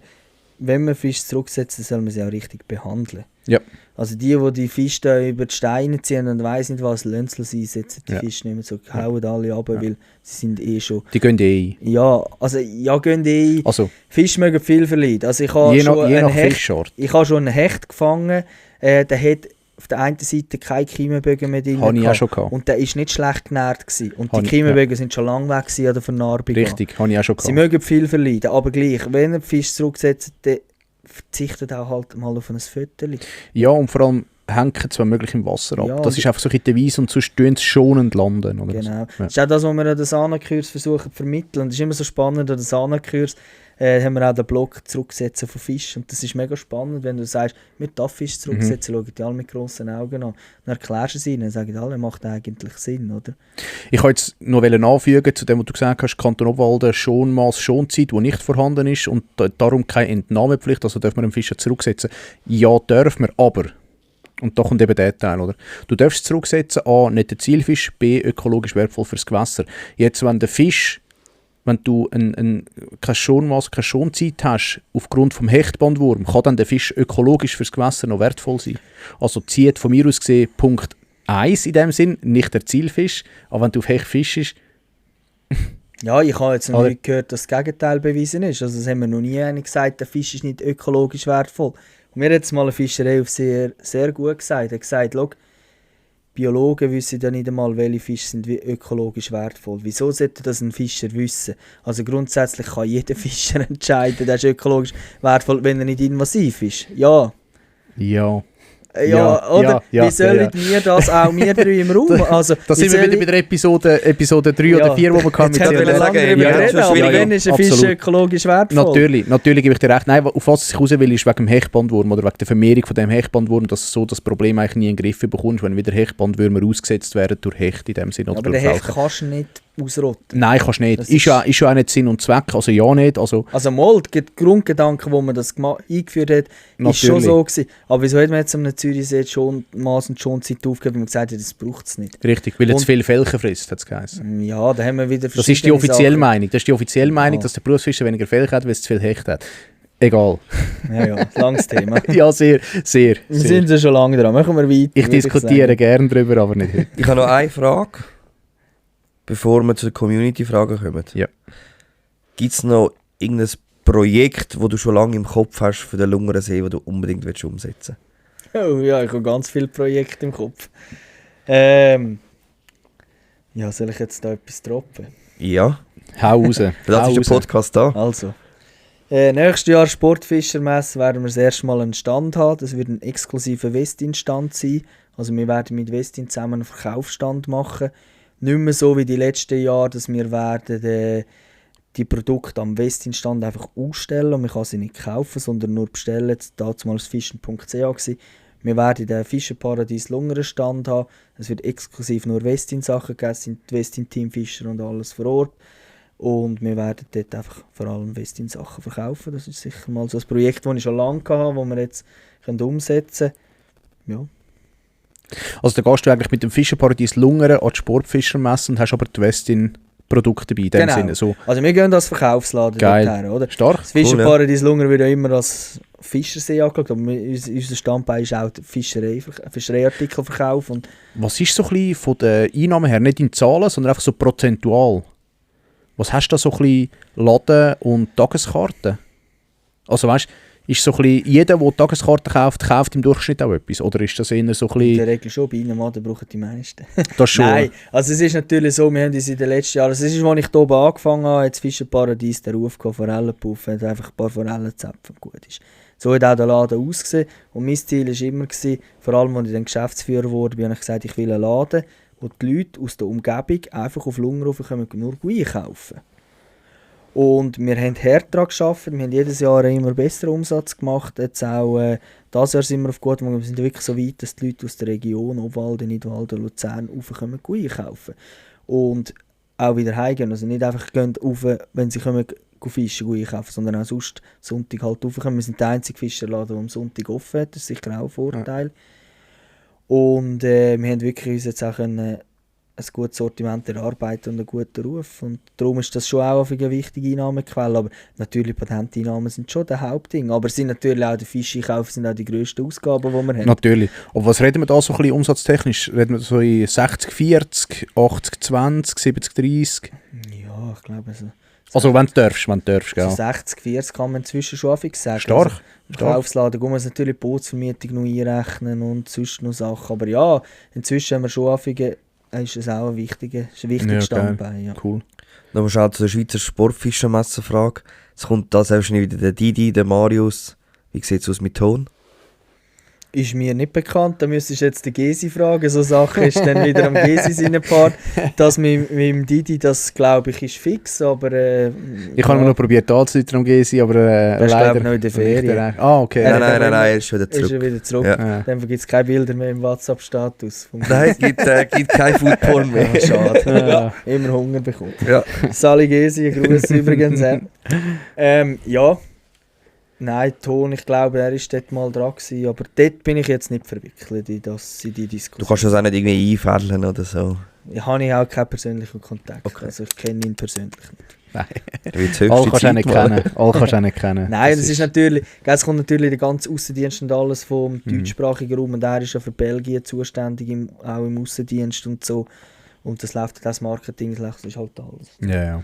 Speaker 4: Wenn man Fische zurücksetzt, soll man sie auch richtig behandeln.
Speaker 1: Ja.
Speaker 4: Also die Fische da über die Steine ziehen und weiss nicht was, Lönzel einsetzen, die Fische nicht mehr so, hauen alle ab, weil sie sind eh schon...
Speaker 1: Die gehen ein.
Speaker 4: Ja, also gehen ein.
Speaker 1: Also,
Speaker 4: Fische mögen viel verlieren. Also ich habe
Speaker 1: je nach Fischart.
Speaker 4: Ich habe schon einen Hecht gefangen, der hat auf der einen Seite keine Kiemenbögen mehr drin.
Speaker 1: Habe ich auch schon gehabt.
Speaker 4: Und der war nicht schlecht genährt gewesen. Und
Speaker 1: Habe
Speaker 4: die
Speaker 1: ich-
Speaker 4: Kiemenbögen sind schon lange weg gewesen an der Vernarbung.
Speaker 1: Richtig, habe ich auch schon
Speaker 4: Sie
Speaker 1: gehabt.
Speaker 4: mögen viel verleiden, aber gleich, wenn ihr den Fisch zurücksetzt, dann verzichtet auch halt mal auf ein Fötterchen.
Speaker 1: Ja, und vor allem hängen es, wenn möglich, im Wasser ab.
Speaker 4: Ja,
Speaker 1: das ist einfach so ein Devise und sonst tun sie schonend landen. Oder?
Speaker 4: Genau.
Speaker 1: Ja.
Speaker 4: Das ist auch das, was wir an den Sana-Kurs versuchen zu vermitteln. Das ist immer so spannend an den Sana-Kurs. Haben wir auch den Block zurücksetzen von Fisch. Und das ist mega spannend, wenn du sagst, wir dürfen Fisch zurücksetzen, schauen die alle mit grossen Augen an. Dann erklärst du es ihnen, dann sagen alle, macht eigentlich Sinn, oder?
Speaker 1: Ich wollte jetzt noch anfügen zu dem, was du gesagt hast, Kanton Obwalden, Schonmaß, Schonzeit, die nicht vorhanden ist und darum keine Entnahmepflicht, also dürfen wir den Fisch zurücksetzen. Ja, dürfen wir, aber, und da kommt eben der Teil, oder? Du darfst zurücksetzen, A, nicht der Zielfisch, B, ökologisch wertvoll fürs Gewässer. Jetzt, wenn der Fisch, wenn du kein Schonmaß, keine Schonzeit hast, aufgrund vom Hechtbandwurm, kann dann der Fisch ökologisch fürs Gewässer noch wertvoll sein. Also zieht von mir aus gesehen Punkt 1 in dem Sinn, nicht der Zielfisch, aber wenn du auf Hecht fischst,
Speaker 4: Ja, ich habe jetzt noch
Speaker 1: Oder-
Speaker 4: nicht gehört, dass das Gegenteil bewiesen ist. Also das haben wir noch nie einer gesagt, der Fisch ist nicht ökologisch wertvoll. Und mir hat jetzt mal eine Fischerei auf sehr, sehr gut gesagt. Er hat gesagt, schau, Biologen wissen ja nicht einmal, welche Fische sind ökologisch wertvoll. Wieso sollte das ein Fischer wissen? Also grundsätzlich kann jeder Fischer entscheiden, der ist ökologisch wertvoll, wenn er nicht invasiv ist. Ja.
Speaker 1: ja.
Speaker 4: Ja,
Speaker 1: Ja,
Speaker 4: oder?
Speaker 1: ja,
Speaker 4: Wie sollen wir das auch, wir drei im Raum? Also,
Speaker 1: Da sind wir wieder bei der Episode 3 oder 4, wo wir hatten.
Speaker 4: Jetzt haben wir
Speaker 2: Sarah.
Speaker 4: lange
Speaker 2: Ja,
Speaker 4: darüber
Speaker 2: ja,
Speaker 4: reden,
Speaker 2: schon
Speaker 4: aber
Speaker 2: schwierig.
Speaker 4: wenn ist ein Fisch
Speaker 1: Absolut.
Speaker 4: ökologisch wertvoll?
Speaker 1: Natürlich gebe ich dir recht. Nein, auf was ich raus will, ist wegen dem Hechtbandwurm oder wegen der Vermehrung von dem Hechtbandwurm, dass du so das Problem eigentlich nie in den Griff bekommst, wenn wieder Hechtbandwürmer ausgesetzt werden durch Hecht in dem Sinne. Oder
Speaker 4: Aber den
Speaker 1: durch
Speaker 4: Hecht
Speaker 1: Falken.
Speaker 4: kannst du nicht ausrotten.
Speaker 1: Nein, kannst du nicht.
Speaker 4: Das
Speaker 1: Ist ja auch nicht Sinn und Zweck, also ja nicht. Also,
Speaker 4: Also mal, der Grundgedanke, wo man das eingeführt hat, ist schon
Speaker 1: Natürlich.
Speaker 4: so gewesen. Aber wieso hat man jetzt am Zürichsee schon Maß und schon Zeit aufgegeben, weil man gesagt hat, das braucht es nicht?
Speaker 1: richtig, weil er
Speaker 4: Und-
Speaker 1: zu viel Felchen frisst, hat es geheißen.
Speaker 4: Ja, da haben wir wieder
Speaker 1: Das ist die
Speaker 4: verschiedene
Speaker 1: offizielle
Speaker 4: Sachen.
Speaker 1: Meinung. Das ist die offizielle Meinung,
Speaker 4: Ja.
Speaker 1: dass der Berufsfischer weniger Felchen hat, weil es zu viel Hecht hat. Egal.
Speaker 4: Ja, langes Thema.
Speaker 1: Ja, sehr.
Speaker 4: Wir sind ja schon lange dran. Machen wir weiter.
Speaker 1: Ich
Speaker 4: würde
Speaker 1: diskutiere
Speaker 4: sagen.
Speaker 1: gerne darüber, aber nicht heute.
Speaker 2: Ich habe noch eine Frage, bevor wir zu den Community-Fragen kommen.
Speaker 1: Ja.
Speaker 2: Gibt es noch irgendein Projekt, das du schon lange im Kopf hast für den Lungersee, das du unbedingt umsetzen willst?
Speaker 4: Oh, ja, ich habe ganz viele Projekte im Kopf. Ja, soll ich jetzt da etwas droppen?
Speaker 2: Ja,
Speaker 1: Hau raus.
Speaker 2: das
Speaker 1: Hau
Speaker 2: ist der
Speaker 1: raus.
Speaker 2: Podcast da.
Speaker 4: Also, nächstes Jahr Sportfischermesse werden wir das erste Mal einen Stand haben. Das wird ein exklusiver Westin-Stand sein. Also wir werden mit Westin zusammen einen Verkaufsstand machen. Nicht mehr so wie die letzten Jahre, dass wir werden die Produkte am Westin-Stand einfach ausstellen und man kann sie nicht kaufen, sondern nur bestellen. Damals fischen.ch gewesen. Wir werden den Fischerparadies Lungeren Stand haben. Es wird exklusiv nur Westin-Sachen geben, es sind die Westin-Teamfischer und alles vor Ort. Und wir werden dort einfach vor allem Westin-Sachen verkaufen. Das ist sicher mal so ein Projekt, das ich schon lange hatte, das wir jetzt umsetzen können. Ja.
Speaker 1: Also da gehst du eigentlich mit dem Fischerparadies Lungeren an die Sportfischermesse und hast aber die Westin-Produkte dabei, in dem
Speaker 4: Genau.
Speaker 1: Sinne. So.
Speaker 4: Also wir gehen als Verkaufsladen
Speaker 1: Geil.
Speaker 4: dorthin, oder?
Speaker 1: Stark.
Speaker 4: Das Fischerparadies Lungern wird ja immer als Fischersee angeschaut, aber unser Standbein ist auch der Fischereiartikelverkauf. Und
Speaker 1: Was ist so ein bisschen von den Einnahmen her, nicht in Zahlen, sondern einfach so prozentual? Was hast du da so ein bisschen Laden und Tageskarten? Also weißt du, ist so ein bisschen, jeder, der Tageskarten kauft, kauft im Durchschnitt auch etwas? Oder ist das eher so ein
Speaker 4: in der
Speaker 1: bisschen,
Speaker 4: Regel schon, bei Ihnen Mann, brauchen die meisten.
Speaker 1: das schon?
Speaker 4: Nein, also es ist natürlich so, wir haben uns in den letzten Jahren, also es ist, als ich hier oben angefangen habe, hat das Fischerparadies den Ruf gehabt, Forellenpuff, hat einfach ein paar Forellen zapfen, gut ist. So hat auch der Laden ausgesehen und mein Ziel war immer, vor allem als ich dann Geschäftsführer wurde, habe ich gesagt, ich will einen Laden, wo die Leute aus der Umgebung einfach auf Lungern kommen, nur einkaufen. Und wir haben hart daran gearbeitet, wir haben jedes Jahr einen immer besseren Umsatz gemacht. Jetzt auch dieses Jahr sind wir auf gutem Weg, wir sind wirklich so weit, dass die Leute aus der Region, Obwalden, Nidwalden, Luzern, raufkommen, einkaufen. Und auch wieder heimgehen, also nicht einfach gehen rauf, wenn sie kommen, fischen, einkaufen, sondern auch sonst Sonntag halt raufkommen. Wir sind der einzige Fischerladen, der am Sonntag offen hat, das ist sicher auch ein Vorteil. Und wir haben wirklich uns jetzt auch ein gutes Sortiment erarbeiten und einen guten Ruf. Und darum ist das schon auch eine wichtige Einnahmequelle. Aber natürlich, Patenteinnahmen sind schon das Hauptding. Aber es sind natürlich auch die Fischeinkäufe sind auch die grössten Ausgaben, die wir haben.
Speaker 1: Natürlich. Aber was reden wir da so ein bisschen umsatztechnisch? Reden wir so in 60-40, 80-20, 70-30?
Speaker 4: Ja, ja, ich glaube so.
Speaker 1: Also wenn du darfst, gell?
Speaker 4: So 60, 40 kann man inzwischen schon häufig sagen.
Speaker 1: Stark.
Speaker 4: Also, im Verkaufsladen muss man natürlich die Bootsvermietung noch einrechnen und sonst noch Sachen. Aber ja, inzwischen haben wir schon häufig, ist das auch ein wichtiger Standbein. Ja.
Speaker 1: Cool.
Speaker 2: Dann musst du auch zu der Schweizer Sportfischermesse fragen. Jetzt kommt da selbstverständlich wieder der Didi, der Marius. Wie sieht es aus mit Ton?
Speaker 4: Ist mir nicht bekannt, da müsstest du jetzt den Gesi fragen. So Sache ist dann wieder am Gesi seinen Part. Das mit dem Didi, das glaube ich, ist fix, aber...
Speaker 1: ich habe noch probiert anzuleiten am Gesi, aber
Speaker 4: das ist,
Speaker 1: leider...
Speaker 4: glaube ich, noch in der Ferien.
Speaker 1: Okay.
Speaker 2: Nein, er ist wieder zurück.
Speaker 4: Ist er wieder zurück.
Speaker 2: Ja.
Speaker 4: Dann gibt es keine Bilder mehr im WhatsApp-Status.
Speaker 2: Nein, es gibt kein Foodporn mehr.
Speaker 4: Ja, schade. Ja, immer Hunger bekommen.
Speaker 2: Ja.
Speaker 4: Sali Gesi, ein Gruß übrigens. Ja. Nein, Ton, ich glaube, er war dort mal dran gewesen, aber dort bin ich jetzt nicht verwickelt in die Diskussion.
Speaker 2: Du kannst das auch nicht irgendwie einfädeln oder so.
Speaker 4: Ja, habe ich auch keinen persönlichen Kontakt,
Speaker 2: Okay.
Speaker 4: also ich kenne ihn persönlich nicht.
Speaker 1: Nein.
Speaker 2: Alle
Speaker 1: kannst du nicht kennen.
Speaker 4: Nein, das ist natürlich, es kommt natürlich der ganze Aussendienst und alles vom deutschsprachigen Raum und er ist ja für Belgien zuständig, auch im Aussendienst und so. Und das läuft, das Marketing, das ist halt alles.
Speaker 1: Ja.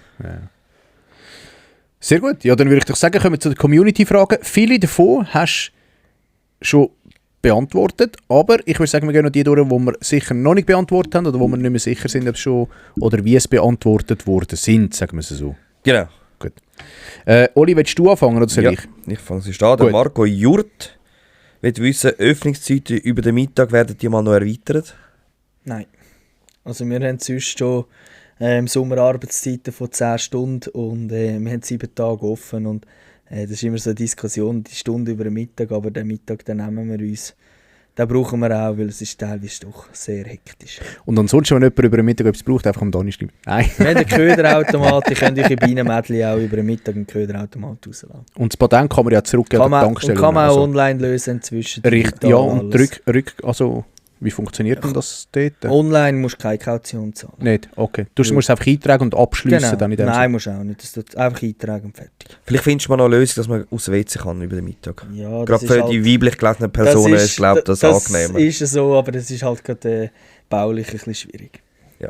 Speaker 1: Sehr gut. Ja, dann würde ich doch sagen, kommen wir zu den Community-Fragen. Viele davon hast du schon beantwortet, aber ich würde sagen, wir gehen noch die durch, die wir sicher noch nicht beantwortet haben oder wo wir nicht mehr sicher sind, ob es schon oder wie es beantwortet worden sind, sagen wir es so.
Speaker 2: Genau.
Speaker 1: Gut. Oli, willst du anfangen oder soll ich?
Speaker 2: Ich fange es an. Der
Speaker 1: Gut.
Speaker 2: Marco Jurt will wissen, Öffnungszeiten über den Mittag werden die mal noch erweitert?
Speaker 4: Nein. Also wir haben sonst schon im Sommer Arbeitszeiten von 10 Stunden und wir haben 7 Tage offen und das ist immer so eine Diskussion, die Stunde über den Mittag, aber den Mittag den nehmen wir uns. Den brauchen wir auch, weil es ist teilweise doch sehr hektisch.
Speaker 1: Und ansonsten, wenn jemand über den Mittag etwas braucht, einfach am Donnerstag. Nein.
Speaker 4: Wir haben einen Köderautomat, ihr könnt euch in Bienenmädchen auch über den Mittag einen Köderautomat rauslassen.
Speaker 1: Und das Patent kann man ja zurückgeben an die Tankstelle.
Speaker 4: Kann man auch
Speaker 1: also,
Speaker 4: online lösen inzwischen.
Speaker 1: richtig, ja, und
Speaker 4: alles.
Speaker 1: also wie funktioniert denn das dort?
Speaker 4: Online musst du keine Kaution zahlen.
Speaker 1: Nicht? Okay. Du musst es einfach eintragen und abschliessen dann in dem
Speaker 4: Nein, musst du auch nicht. Das tut einfach eintragen und fertig.
Speaker 2: Vielleicht findest du mal noch eine Lösung, dass man aus dem WC kann über den Mittag.
Speaker 4: Ja, das
Speaker 2: Gerade
Speaker 4: ist
Speaker 2: für
Speaker 4: halt,
Speaker 2: die weiblich gelesenen Personen ist, glaube ich, das angenehmer.
Speaker 4: Das ist so, aber das ist halt gerade baulich ein bisschen schwierig.
Speaker 1: Ja,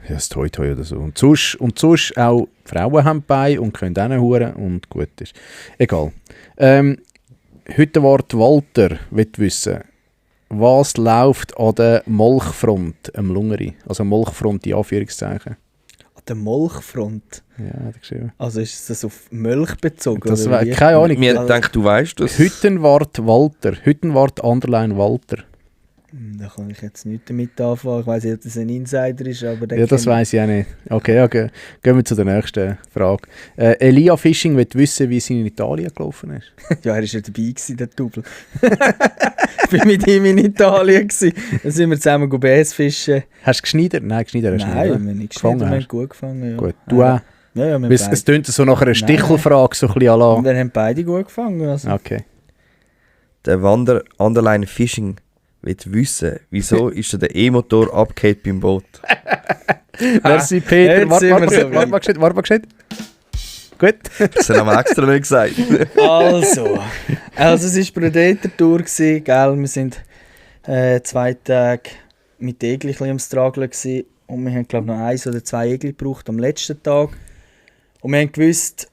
Speaker 1: das Toi oder so. Und sonst auch Frauen haben bei und können auch huren und gut ist. Egal. Heute Wort Walter will wissen, was läuft an der Molchfront am Lungeri? Also Molchfront in Anführungszeichen.
Speaker 4: An der Molchfront?
Speaker 1: Ja, hat er geschrieben.
Speaker 4: Also ist das auf Milch bezogen?
Speaker 1: Das
Speaker 4: oder
Speaker 1: war
Speaker 4: wie?
Speaker 1: keine Ahnung.
Speaker 2: Mir denkt, du weißt das.
Speaker 1: Hüttenwart Walter. Hüttenwart Underline Walter.
Speaker 4: Da kann ich jetzt nicht damit anfangen. Ich weiss nicht, ob das ein Insider ist, aber...
Speaker 1: Ja, das weiss ich auch nicht. Okay, gehen wir zu der nächsten Frage. Elia Fishing will wissen, wie es in Italien gelaufen ist.
Speaker 4: Ja, er war ja dabei gewesen, der Double. Ich war mit ihm in Italien gewesen. Dann sind wir zusammen BS fischen.
Speaker 1: Hast du geschneidert? Nein, geschneidert hast du
Speaker 4: Nein, wir
Speaker 1: nicht.
Speaker 4: haben nicht
Speaker 1: Gefangen
Speaker 4: geschnitten, wir
Speaker 1: hast.
Speaker 4: haben gut gefangen. Ja.
Speaker 1: Gut, du auch?
Speaker 4: Ja, wir haben
Speaker 1: Es tönt so nach einer Stichelfrage, so ein bisschen à la...
Speaker 4: wir haben beide gut gefangen. Also.
Speaker 1: Okay.
Speaker 2: Der Underline Fishing will wissen, wieso ist der E-Motor abgehakt beim Boot?
Speaker 1: Merci, Peter.
Speaker 4: Jetzt sind wir so
Speaker 1: Warte mal gescheit. Gut.
Speaker 2: Das haben wir extra nicht gesagt.
Speaker 4: Also es war Predator-Tour, gell? Wir sind 2 Tage mit Egli am Strageln gewesen. Und wir haben, glaube ich, noch 1 oder 2 Egli gebraucht am letzten Tag. Und wir haben gewusst,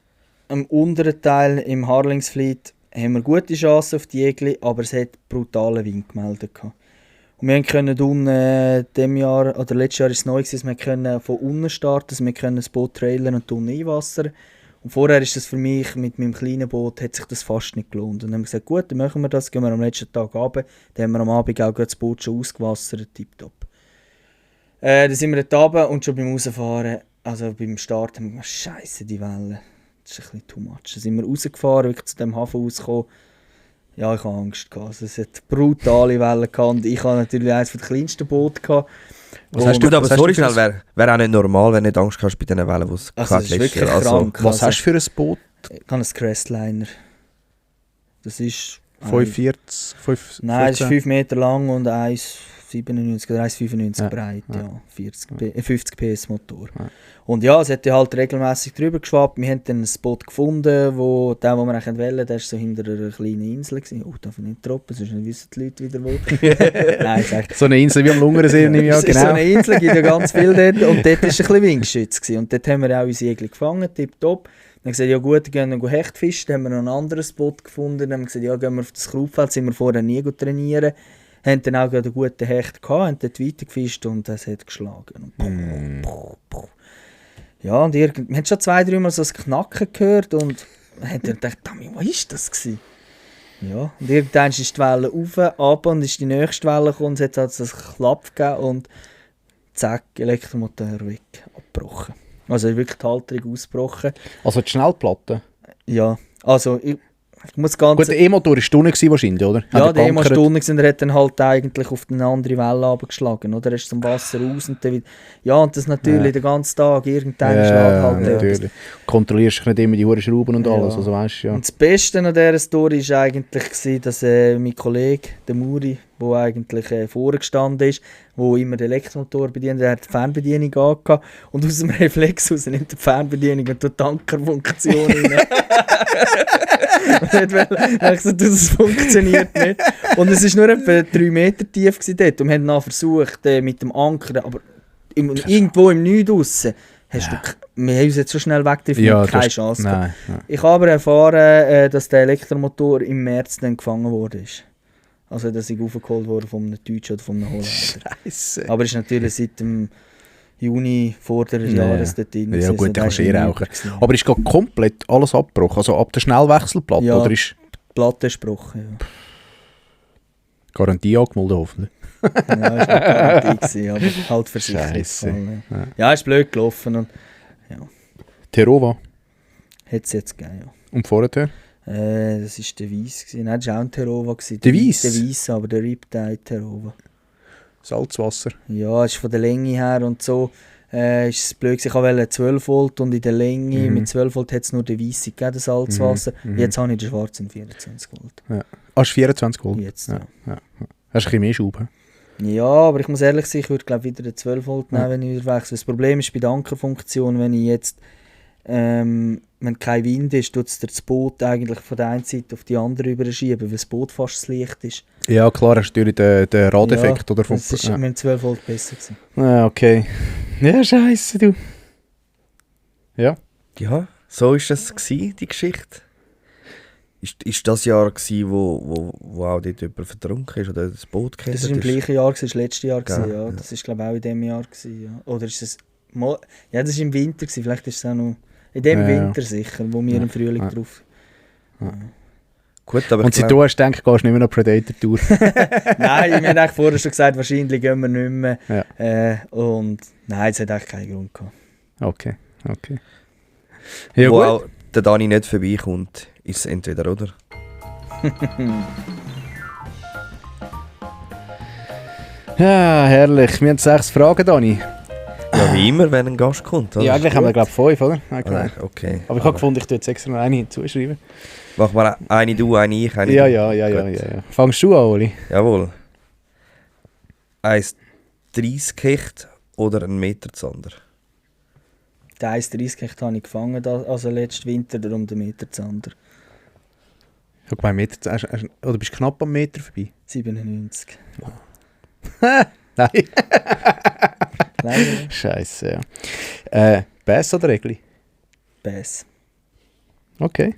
Speaker 4: am unteren Teil im Harlingsfleet haben wir gute Chancen auf die Egli, aber es hat brutalen Wind gemeldet. Und wir können unten, dem Jahr, oder letztes Jahr war es neu, wir können von unten starten, also wir können das Boot trailern und unten einwassern. Und vorher ist das für mich, mit meinem kleinen Boot, hat sich das fast nicht gelohnt. Und dann haben wir gesagt, gut, dann machen wir das, gehen wir am letzten Tag runter. Dann haben wir am Abend auch das Boot schon ausgewassert, tipptopp. Dann sind wir dort runter und schon beim Rausfahren, also beim Start, haben wir gedacht, Scheisse, die Wellen. Das ist ein bisschen too much. Dann sind wir rausgefahren, wirklich zu dem Hafen rausgekommen. Ja, ich hatte Angst. Also, es hat brutale Wellen gehabt. Und ich hatte natürlich eines der kleinsten Boote gehabt.
Speaker 2: Was hast du, aber sorry schnell, wäre auch nicht normal, wenn du nicht Angst hast bei diesen Wellen, die es
Speaker 4: Also, das ist wirklich krank.
Speaker 1: Was hast du für ein Boot?
Speaker 4: Ich habe einen Crestliner. Das ist...
Speaker 1: 45?
Speaker 4: Nein, es ist 5 Meter lang und 97 oder 1,95
Speaker 1: Ja,
Speaker 4: breit,
Speaker 1: ja.
Speaker 4: ja. 50 PS Motor.
Speaker 1: Ja.
Speaker 4: Und ja, es hat ja halt regelmäßig drüber geschwappt. Wir haben dann einen Spot gefunden, wo wir eigentlich wollen, der war so hinter einer kleinen Insel. Oh, darf ich nicht droppen, sonst wissen die Leute wieder wo. Nein, sag
Speaker 1: So eine Insel wie am Lungersee, nehme ich an,
Speaker 4: es ist so
Speaker 1: genau.
Speaker 4: eine Insel, gibt ja ganz viel dort. Und dort war ein bisschen Windgeschütz gewesen. Und dort haben wir auch unsere Egel gefangen, tipptopp. Dann haben wir gesagt, ja gut, dann gehen wir Hechtfischen. Dann haben wir noch einen anderen Spot gefunden. Dann haben wir gesagt, ja, gehen wir auf das Krautfeld, sind wir vorher nie trainieren. Haben dann auch einen guten Hecht gehabt, haben dort weitergefischt und es hat geschlagen. Und ja, und wir haben schon 2-3 Mal so ein Knacken gehört und haben dann gedacht, was war das gewesen? Ja, und irgendwann ist die Welle rauf, ab und ist die nächste Welle gekommen und es hat so einen Klapp gegeben und zack, Elektromotor weg, abgebrochen. Also wirklich die Halterung ausgebrochen.
Speaker 1: Also die Schnellplatte.
Speaker 4: Ja, also ich muss ganz...
Speaker 1: Gut, der E-Motor war Stunde wahrscheinlich, oder?
Speaker 4: Ja,
Speaker 1: Hat er
Speaker 4: der immer
Speaker 1: gebunkert?
Speaker 4: Stunde und er hat dann halt eigentlich auf eine andere Welle runtergeschlagen, oder? Er ist zum Wasser raus und dann wieder... Ja, und das natürlich
Speaker 1: Ja.
Speaker 4: den ganzen Tag, irgendwann schlägt
Speaker 1: Ja,
Speaker 4: halt etwas.
Speaker 1: natürlich. Kontrollierst du nicht immer die hohen Schrauben und
Speaker 4: Ja.
Speaker 1: alles, also weißt du, ja.
Speaker 4: Und das Beste an dieser Story war eigentlich, dass mein Kollege, der Muri, der eigentlich vorne gestanden ist, der immer den Elektromotor bedient, der hat die Fernbedienung angehabt und aus dem Reflex raus nimmt die Fernbedienung und tut die Ankerfunktion rein. Das funktioniert nicht. Und es war nur etwa 3 Meter tief dort. Und wir haben dann versucht, mit dem Anker, aber irgendwo im Nichts draussen, wir haben uns jetzt so schnell weggetrieben,
Speaker 1: Ja,
Speaker 4: keine Chance gehabt.
Speaker 1: Nein.
Speaker 4: Ich habe aber erfahren, dass der Elektromotor im März dann gefangen wurde. Also, dass ich aufgeholt wurde von einem Deutschen oder von einem Holländer.
Speaker 1: Scheisse.
Speaker 4: Aber es ist natürlich seit dem Juni vor der Jahres dort drin.
Speaker 1: Ja
Speaker 4: gewesen,
Speaker 1: gut,
Speaker 4: so
Speaker 1: dann kannst du
Speaker 4: der ist
Speaker 1: rauchen.
Speaker 4: gewesen.
Speaker 1: Aber ist gerade komplett alles abgebrochen? Also ab der Schnellwechselplatte?
Speaker 4: Ja.
Speaker 1: Oder ist
Speaker 4: Die Platte ist gebrochen, ja.
Speaker 1: Garantie angemeldet hoffentlich?
Speaker 4: Ja, das war eine Garantie, gewesen, aber halt versichert.
Speaker 1: Scheisse.
Speaker 4: Ja, ja, ist blöd gelaufen und
Speaker 1: Terova.
Speaker 4: hat es jetzt gegeben, ja.
Speaker 1: Und vorher?
Speaker 4: Das war der Weiss. Nein, das war auch ein Terova.
Speaker 1: Der Weiss?
Speaker 4: Der Weiss, aber der Riptide Terova.
Speaker 1: Salzwasser.
Speaker 4: Ja, es ist von der Länge her und so. Ist es blöd gewesen. Ich wollte 12 Volt und in der Länge mit 12 Volt hat es nur den Weisse gegeben, das Salzwasser. Jetzt habe ich den schwarzen 24 Volt.
Speaker 1: Ah, ist 24 Volt?
Speaker 4: Jetzt,
Speaker 1: Ja. Hast du ein bisschen mehr Schub? He?
Speaker 4: Ja, aber ich muss ehrlich sein, ich würde glaube wieder den 12 Volt nehmen, wenn ich wieder wechsle. Das Problem ist bei der Ankerfunktion, wenn ich jetzt wenn kein Wind ist, tut es das Boot eigentlich von der einen Seite auf die andere überschieben, weil das Boot fast das Licht ist.
Speaker 1: Ja klar, hast du natürlich den Radeffekt.
Speaker 4: Ja,
Speaker 1: Oder vom,
Speaker 4: das ist mit 12 Volt besser gewesen.
Speaker 1: Ah, okay. Ja, scheisse du. Ja.
Speaker 2: Ja, so war es gewesen, die Geschichte. Ist das Jahr gewesen, wo auch dort jemand vertrunken ist oder das Boot
Speaker 4: Das
Speaker 2: gekentert
Speaker 4: war im
Speaker 2: ist?
Speaker 4: gleichen Jahr, das war letztes Jahr.
Speaker 2: Gell,
Speaker 4: Ja.
Speaker 2: ja.
Speaker 4: Das war glaube ich auch in diesem Jahr. Ja. Oder ist es... Ja, das war im Winter, vielleicht ist es auch noch... In dem
Speaker 1: Ja.
Speaker 4: Winter sicher, wo wir im Frühling drauf...
Speaker 2: Gut, aber
Speaker 1: Und
Speaker 2: ich
Speaker 1: seitdem
Speaker 2: glaub,
Speaker 1: hast du gedacht, gehst du nicht mehr noch Predator-Tour.
Speaker 4: Nein, wir haben eigentlich vorher schon gesagt, wahrscheinlich gehen wir nicht mehr.
Speaker 1: Ja.
Speaker 4: Und nein, es hat eigentlich keinen Grund gehabt.
Speaker 1: Okay. Ja,
Speaker 2: wo
Speaker 1: gut.
Speaker 2: auch der Dani nicht vorbeikommt, ist es entweder oder.
Speaker 1: Ja, herrlich. Wir haben 6 Fragen, Dani.
Speaker 2: Ja, wie immer, wenn ein Gast kommt. Oder?
Speaker 1: Ja, eigentlich haben wir, glaube ich, 5, oder? Ja, genau.
Speaker 2: Ah, okay.
Speaker 1: Aber ich habe gefunden, ich tue jetzt extra noch eine hinzuschreiben.
Speaker 2: Machen wir eine du, eine ich, eine
Speaker 1: Ja,
Speaker 2: du.
Speaker 1: ja. Fangst du an, Oli?
Speaker 2: Jawohl. 1,30 Hecht oder 1 Meter Zander?
Speaker 4: Den 1,30 Hecht habe ich gefangen, also letzten Winter, darum den Meter Zander.
Speaker 1: Ich habe gemeint, oder bist du knapp am Meter vorbei?
Speaker 4: 97.
Speaker 1: Nein.
Speaker 4: Leider.
Speaker 1: Scheiße, ja. Bass oder Regli?
Speaker 4: Bass.
Speaker 1: Okay.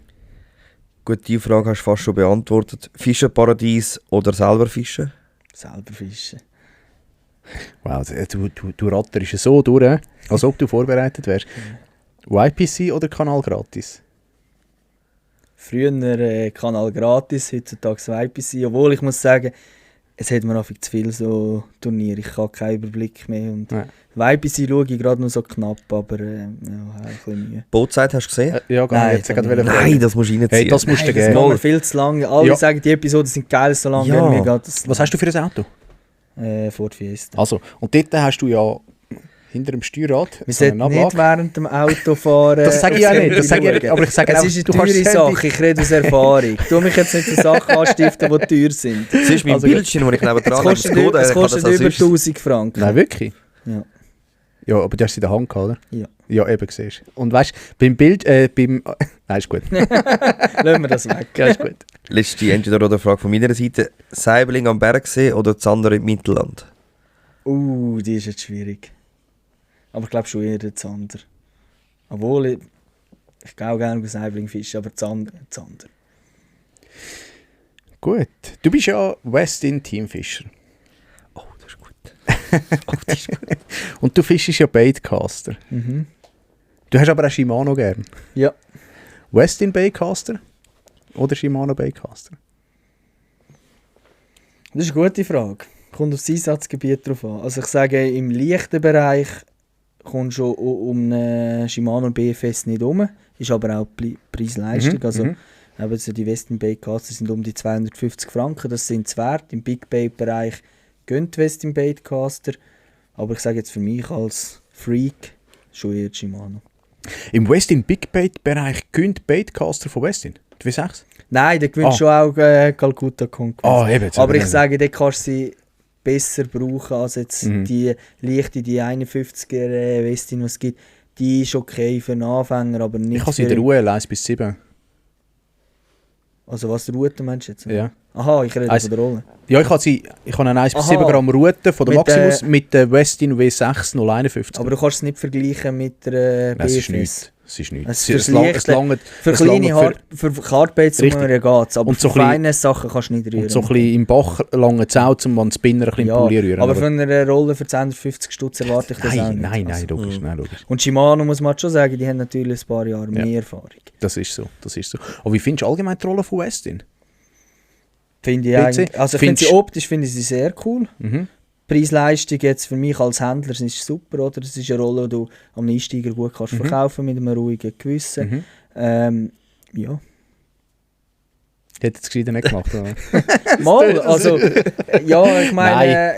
Speaker 2: Gut, die Frage hast du fast schon beantwortet. Fischenparadies oder selber fischen?
Speaker 4: Selber fischen.
Speaker 1: Wow, du ratterst so durch, als ob du vorbereitet wärst. YPC oder Kanal gratis?
Speaker 4: Früher Kanal gratis, heutzutage YPC. Obwohl ich muss sagen, es hat mir einfach zu viel so Turniere. Ich habe keinen Überblick mehr. Und YPC schaue ich gerade noch so knapp, aber ja, ein bisschen Mühe.
Speaker 2: Bootzeit hast du gesehen?
Speaker 1: Ja,
Speaker 4: Nein,
Speaker 1: jetzt gerade
Speaker 2: Nein, das musst du reinziehen.
Speaker 1: Hey, das musst du
Speaker 4: Das
Speaker 1: geben.
Speaker 4: geht mir viel zu lang. Alle
Speaker 1: Ja.
Speaker 4: sagen, die Episoden sind geil, so lange
Speaker 2: Ja.
Speaker 4: mir geht das.
Speaker 1: Was hast du für ein Auto?
Speaker 4: Ford Fiesta.
Speaker 1: Also, und dort hast du ja hinter dem Steuerrad.
Speaker 4: Wir
Speaker 1: so eine
Speaker 4: sollten nicht
Speaker 1: Ablage.
Speaker 4: während dem Autofahren...
Speaker 1: Das sage ich ja nicht, das sage ich nicht, aber ich sage
Speaker 4: Es
Speaker 1: auch,
Speaker 4: ist eine
Speaker 1: du kannst
Speaker 4: teure
Speaker 1: das Handy-
Speaker 4: Sache, ich rede aus Erfahrung. Du mich jetzt nicht für Sachen anstiften, die teuer sind.
Speaker 2: Siehst du mein
Speaker 1: Also,
Speaker 2: Bildschirm, das ich neben
Speaker 4: Es
Speaker 2: dran habe,
Speaker 4: kostet, es kostet über 1000 Franken.
Speaker 1: Nein, wirklich?
Speaker 4: Ja.
Speaker 1: Ja, aber du hast sie in der Hand gehabt, oder?
Speaker 4: Ja.
Speaker 1: Ja, eben, siehst du. Und weißt du, beim Bild, beim... Nein, ist gut.
Speaker 4: Lassen wir das weg.
Speaker 1: Ja, ist gut.
Speaker 2: Letzte Entweder-oder-Frage von meiner Seite. Saibling am Bergsee oder Zander im Mittelland?
Speaker 4: Die ist jetzt schwierig. Aber ich glaube schon eher der Zander. Obwohl, ich gehe auch gerne auf Saibling fischen, aber Zander.
Speaker 1: Gut. Du bist ja Westin-Teamfischer.
Speaker 2: Oh, das ist gut. Oh, das ist gut.
Speaker 1: Und du fischst ja Baitcaster.
Speaker 4: Mhm.
Speaker 1: Du hast aber auch Shimano gern.
Speaker 4: Ja.
Speaker 1: Westin Baitcaster oder Shimano Baitcaster?
Speaker 4: Das ist eine gute Frage. Kommt auf das Einsatzgebiet drauf an. Also ich sage, im leichten Bereich kommst du um einen Shimano BFS nicht um. Ist aber auch Preis-Leistung. Also eben so die Westin Baitcaster sind um die 250 Franken. Das sind es wert. Im Big Bait-Bereich gehen die Westin Baitcaster. Aber ich sage jetzt für mich als Freak schon eher die Shimano.
Speaker 1: Im Westin Big Bait Bereich gönnt Baitcaster von Westin? Die W6?
Speaker 4: Nein, der gewinnt schon auch Calcutta Conquest.
Speaker 1: Eben. jetzt
Speaker 4: Aber
Speaker 1: haben wir
Speaker 4: ich
Speaker 1: den.
Speaker 4: sage, dort kannst du sie besser brauchen als jetzt die leichte, die 51er Westin, was es gibt. Die ist okay für einen Anfänger, aber nicht
Speaker 1: Ich habe sie in der UL 1 bis 7.
Speaker 4: Also was, Route meinst du jetzt?
Speaker 1: Ja.
Speaker 4: Aha, ich rede
Speaker 1: Also-
Speaker 4: von der Rolle.
Speaker 1: Ja, ich habe eine 1 bis
Speaker 4: Aha.
Speaker 1: 7 Gramm Rute von der
Speaker 4: Mit
Speaker 1: Maximus mit der Westin W6 051.
Speaker 4: Aber du kannst es nicht vergleichen mit der
Speaker 1: Nein, es ist
Speaker 4: BFS.
Speaker 1: nichts. Es ist nichts.
Speaker 4: Es
Speaker 1: Es langt
Speaker 4: Für
Speaker 1: es
Speaker 4: kleine
Speaker 1: langt
Speaker 4: für Kartbaits
Speaker 1: Richtig.
Speaker 4: geht es, aber
Speaker 1: Und
Speaker 4: für
Speaker 1: so klein-
Speaker 4: feine Sachen kannst du nicht rühren.
Speaker 1: und so ein bisschen im Bach lange Zau, um man das Spinner ein bisschen
Speaker 4: ja,
Speaker 1: im Pulli rühren.
Speaker 4: aber von einer Rolle für 250 Stutz erwarte ich das auch nicht.
Speaker 1: Nein,
Speaker 4: Also.
Speaker 1: logisch, nein, logisch.
Speaker 4: Und Shimano muss man schon sagen, die haben natürlich ein paar Jahre
Speaker 1: Ja.
Speaker 4: mehr Erfahrung.
Speaker 1: Das ist so. Aber wie findest du allgemein die Rolle von Westin?
Speaker 4: Finde ich
Speaker 1: PC?
Speaker 4: eigentlich, also ich finde sie
Speaker 1: Findest-
Speaker 4: optisch finde ich sie sehr cool.
Speaker 1: Mhm.
Speaker 4: Preis-Leistung jetzt für mich als Händler ist super, oder? Das ist eine Rolle, die du am Einsteiger gut kannst verkaufen mit einem ruhigen Gewissen. Ja.
Speaker 1: Hätte es gescheiter nicht gemacht, oder?
Speaker 4: Mal, also, ja, ich meine,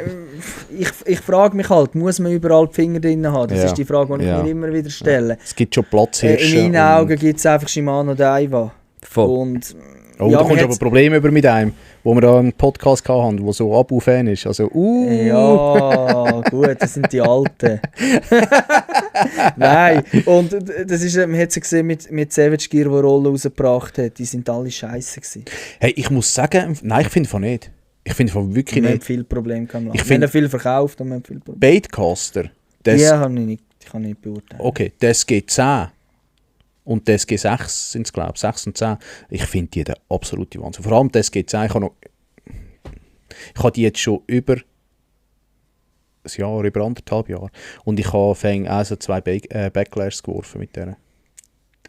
Speaker 4: ich frage mich halt, muss man überall die Finger drin haben? Das
Speaker 1: Ja.
Speaker 4: ist die Frage, die ich
Speaker 1: Ja.
Speaker 4: mir immer wieder stelle.
Speaker 1: Es gibt schon Platzhirsche.
Speaker 4: In meinen
Speaker 1: und-
Speaker 4: Augen gibt es einfach Shimano Daiwa.
Speaker 2: Voll.
Speaker 4: Und
Speaker 1: Oh,
Speaker 4: ja,
Speaker 1: da
Speaker 4: mir
Speaker 1: kommst du aber
Speaker 4: hat's-
Speaker 1: Probleme über mit einem, wo wir da einen Podcast hatten, der so Abu-Fan ist. Also,
Speaker 4: Ja, gut, das sind die Alten. Nein, und das ist, man hat es gesehen mit Savage Gear, der Rollen rausgebracht hat, die sind alle scheiße gewesen.
Speaker 1: Hey, ich muss sagen, nein, ich finde von nicht. Ich finde von wirklich
Speaker 4: Wir haben
Speaker 1: nicht.
Speaker 4: viele Probleme gehabt.
Speaker 1: Ich
Speaker 4: Wir
Speaker 1: find-
Speaker 4: haben viel verkauft und wir haben viele Probleme.
Speaker 1: Baitcaster, das,
Speaker 4: Die kann ich nicht beurteilen.
Speaker 1: okay, das G10 und das G6 sind es, glaube ich, 6 und 10. Ich finde die der absolute Wahnsinn. Vor allem das G10, ich habe die jetzt schon über ein Jahr, über 1,5 Jahre. Und ich habe also 2 Backlash geworfen mit denen.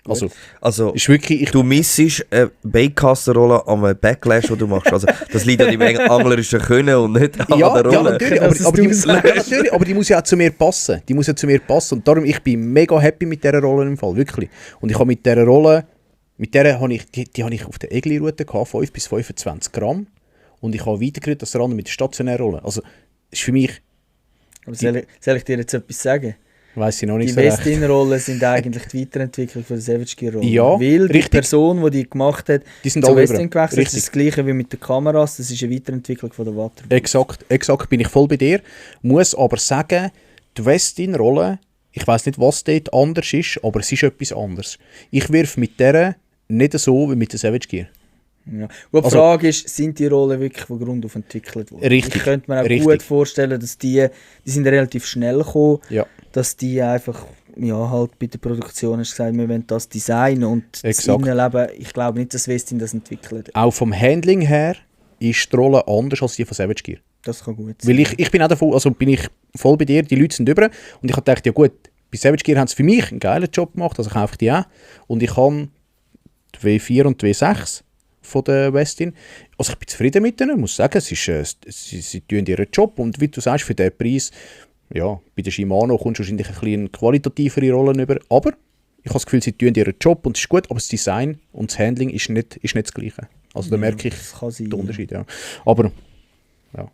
Speaker 1: Also,
Speaker 2: Also,
Speaker 1: ist wirklich,
Speaker 2: du missest eine Baitcaster-Rolle an einem Backlash, den du machst. Also, das liegt an deinem anglerischen Können und nicht an
Speaker 1: ja,
Speaker 2: der
Speaker 1: ja,
Speaker 2: Rolle.
Speaker 1: natürlich,
Speaker 4: Das ist
Speaker 1: aber die,
Speaker 4: du
Speaker 1: ja, natürlich, aber die muss ja auch zu mir passen. Die muss ja zu mir passen. Und darum, ich bin mega happy mit dieser Rolle im Fall, wirklich. Und ich habe mit dieser Rolle, habe ich, die habe ich auf der Egli-Route gehabt, 5 bis 25 Gramm. Und ich habe weitergerührt als der andere mit der stationären Rolle. Also, ist für mich,
Speaker 4: Aber soll ich dir jetzt etwas sagen?
Speaker 1: weiss ich noch nicht
Speaker 4: Die
Speaker 1: so recht.
Speaker 4: Westin-Rollen sind eigentlich die Weiterentwicklung von der Savage Gear-Rolle.
Speaker 1: Ja,
Speaker 4: Weil die
Speaker 1: richtig.
Speaker 4: Person, die die gemacht hat,
Speaker 1: Die sind
Speaker 4: zu
Speaker 1: alle
Speaker 4: Westin
Speaker 1: über.
Speaker 4: gewechselt, das
Speaker 1: Richtig.
Speaker 4: ist das gleiche wie mit den Kameras, das ist eine Weiterentwicklung von der Water.
Speaker 1: Exakt, bin ich voll bei dir. Muss aber sagen, die Westin-Rolle, ich weiss nicht, was dort anders ist, aber es ist etwas anderes. Ich wirf mit der nicht so wie mit der Savage Gear.
Speaker 4: Ja. Und die
Speaker 1: Also-
Speaker 4: Frage ist, sind die Rollen wirklich von Grund auf entwickelt worden?
Speaker 1: Richtig,
Speaker 4: Ich könnte mir auch
Speaker 1: richtig.
Speaker 4: gut vorstellen, dass die sind relativ schnell gekommen,
Speaker 1: Ja.
Speaker 4: dass die einfach, ja, halt bei der Produktion hast gesagt, wir wollen das designen und das
Speaker 1: Exakt.
Speaker 4: Innenleben, ich glaube nicht, dass Westin das entwickelt.
Speaker 1: Auch vom Handling her ist die Rolle anders als die von Savage Gear.
Speaker 4: Das kann gut sein.
Speaker 1: Weil ich bin auch davon, also bin ich voll bei dir, die Leute sind über und ich habe gedacht, ja gut, bei Savage Gear haben sie für mich einen geilen Job gemacht, also kaufe ich die auch. Und ich habe die W4 und die W6 von der Westin. Also ich bin zufrieden mit denen, muss sagen, es ist, sie tun ihren Job und wie du sagst, für den Preis, ja, bei der Shimano kommst du wahrscheinlich ein bisschen qualitativere Rollen über, aber ich habe das Gefühl, sie tun ihren Job und es ist gut, aber das Design und das Handling ist nicht das Gleiche. Also da merke ich
Speaker 4: das kann sein,
Speaker 1: den Unterschied, ja. Aber, ja.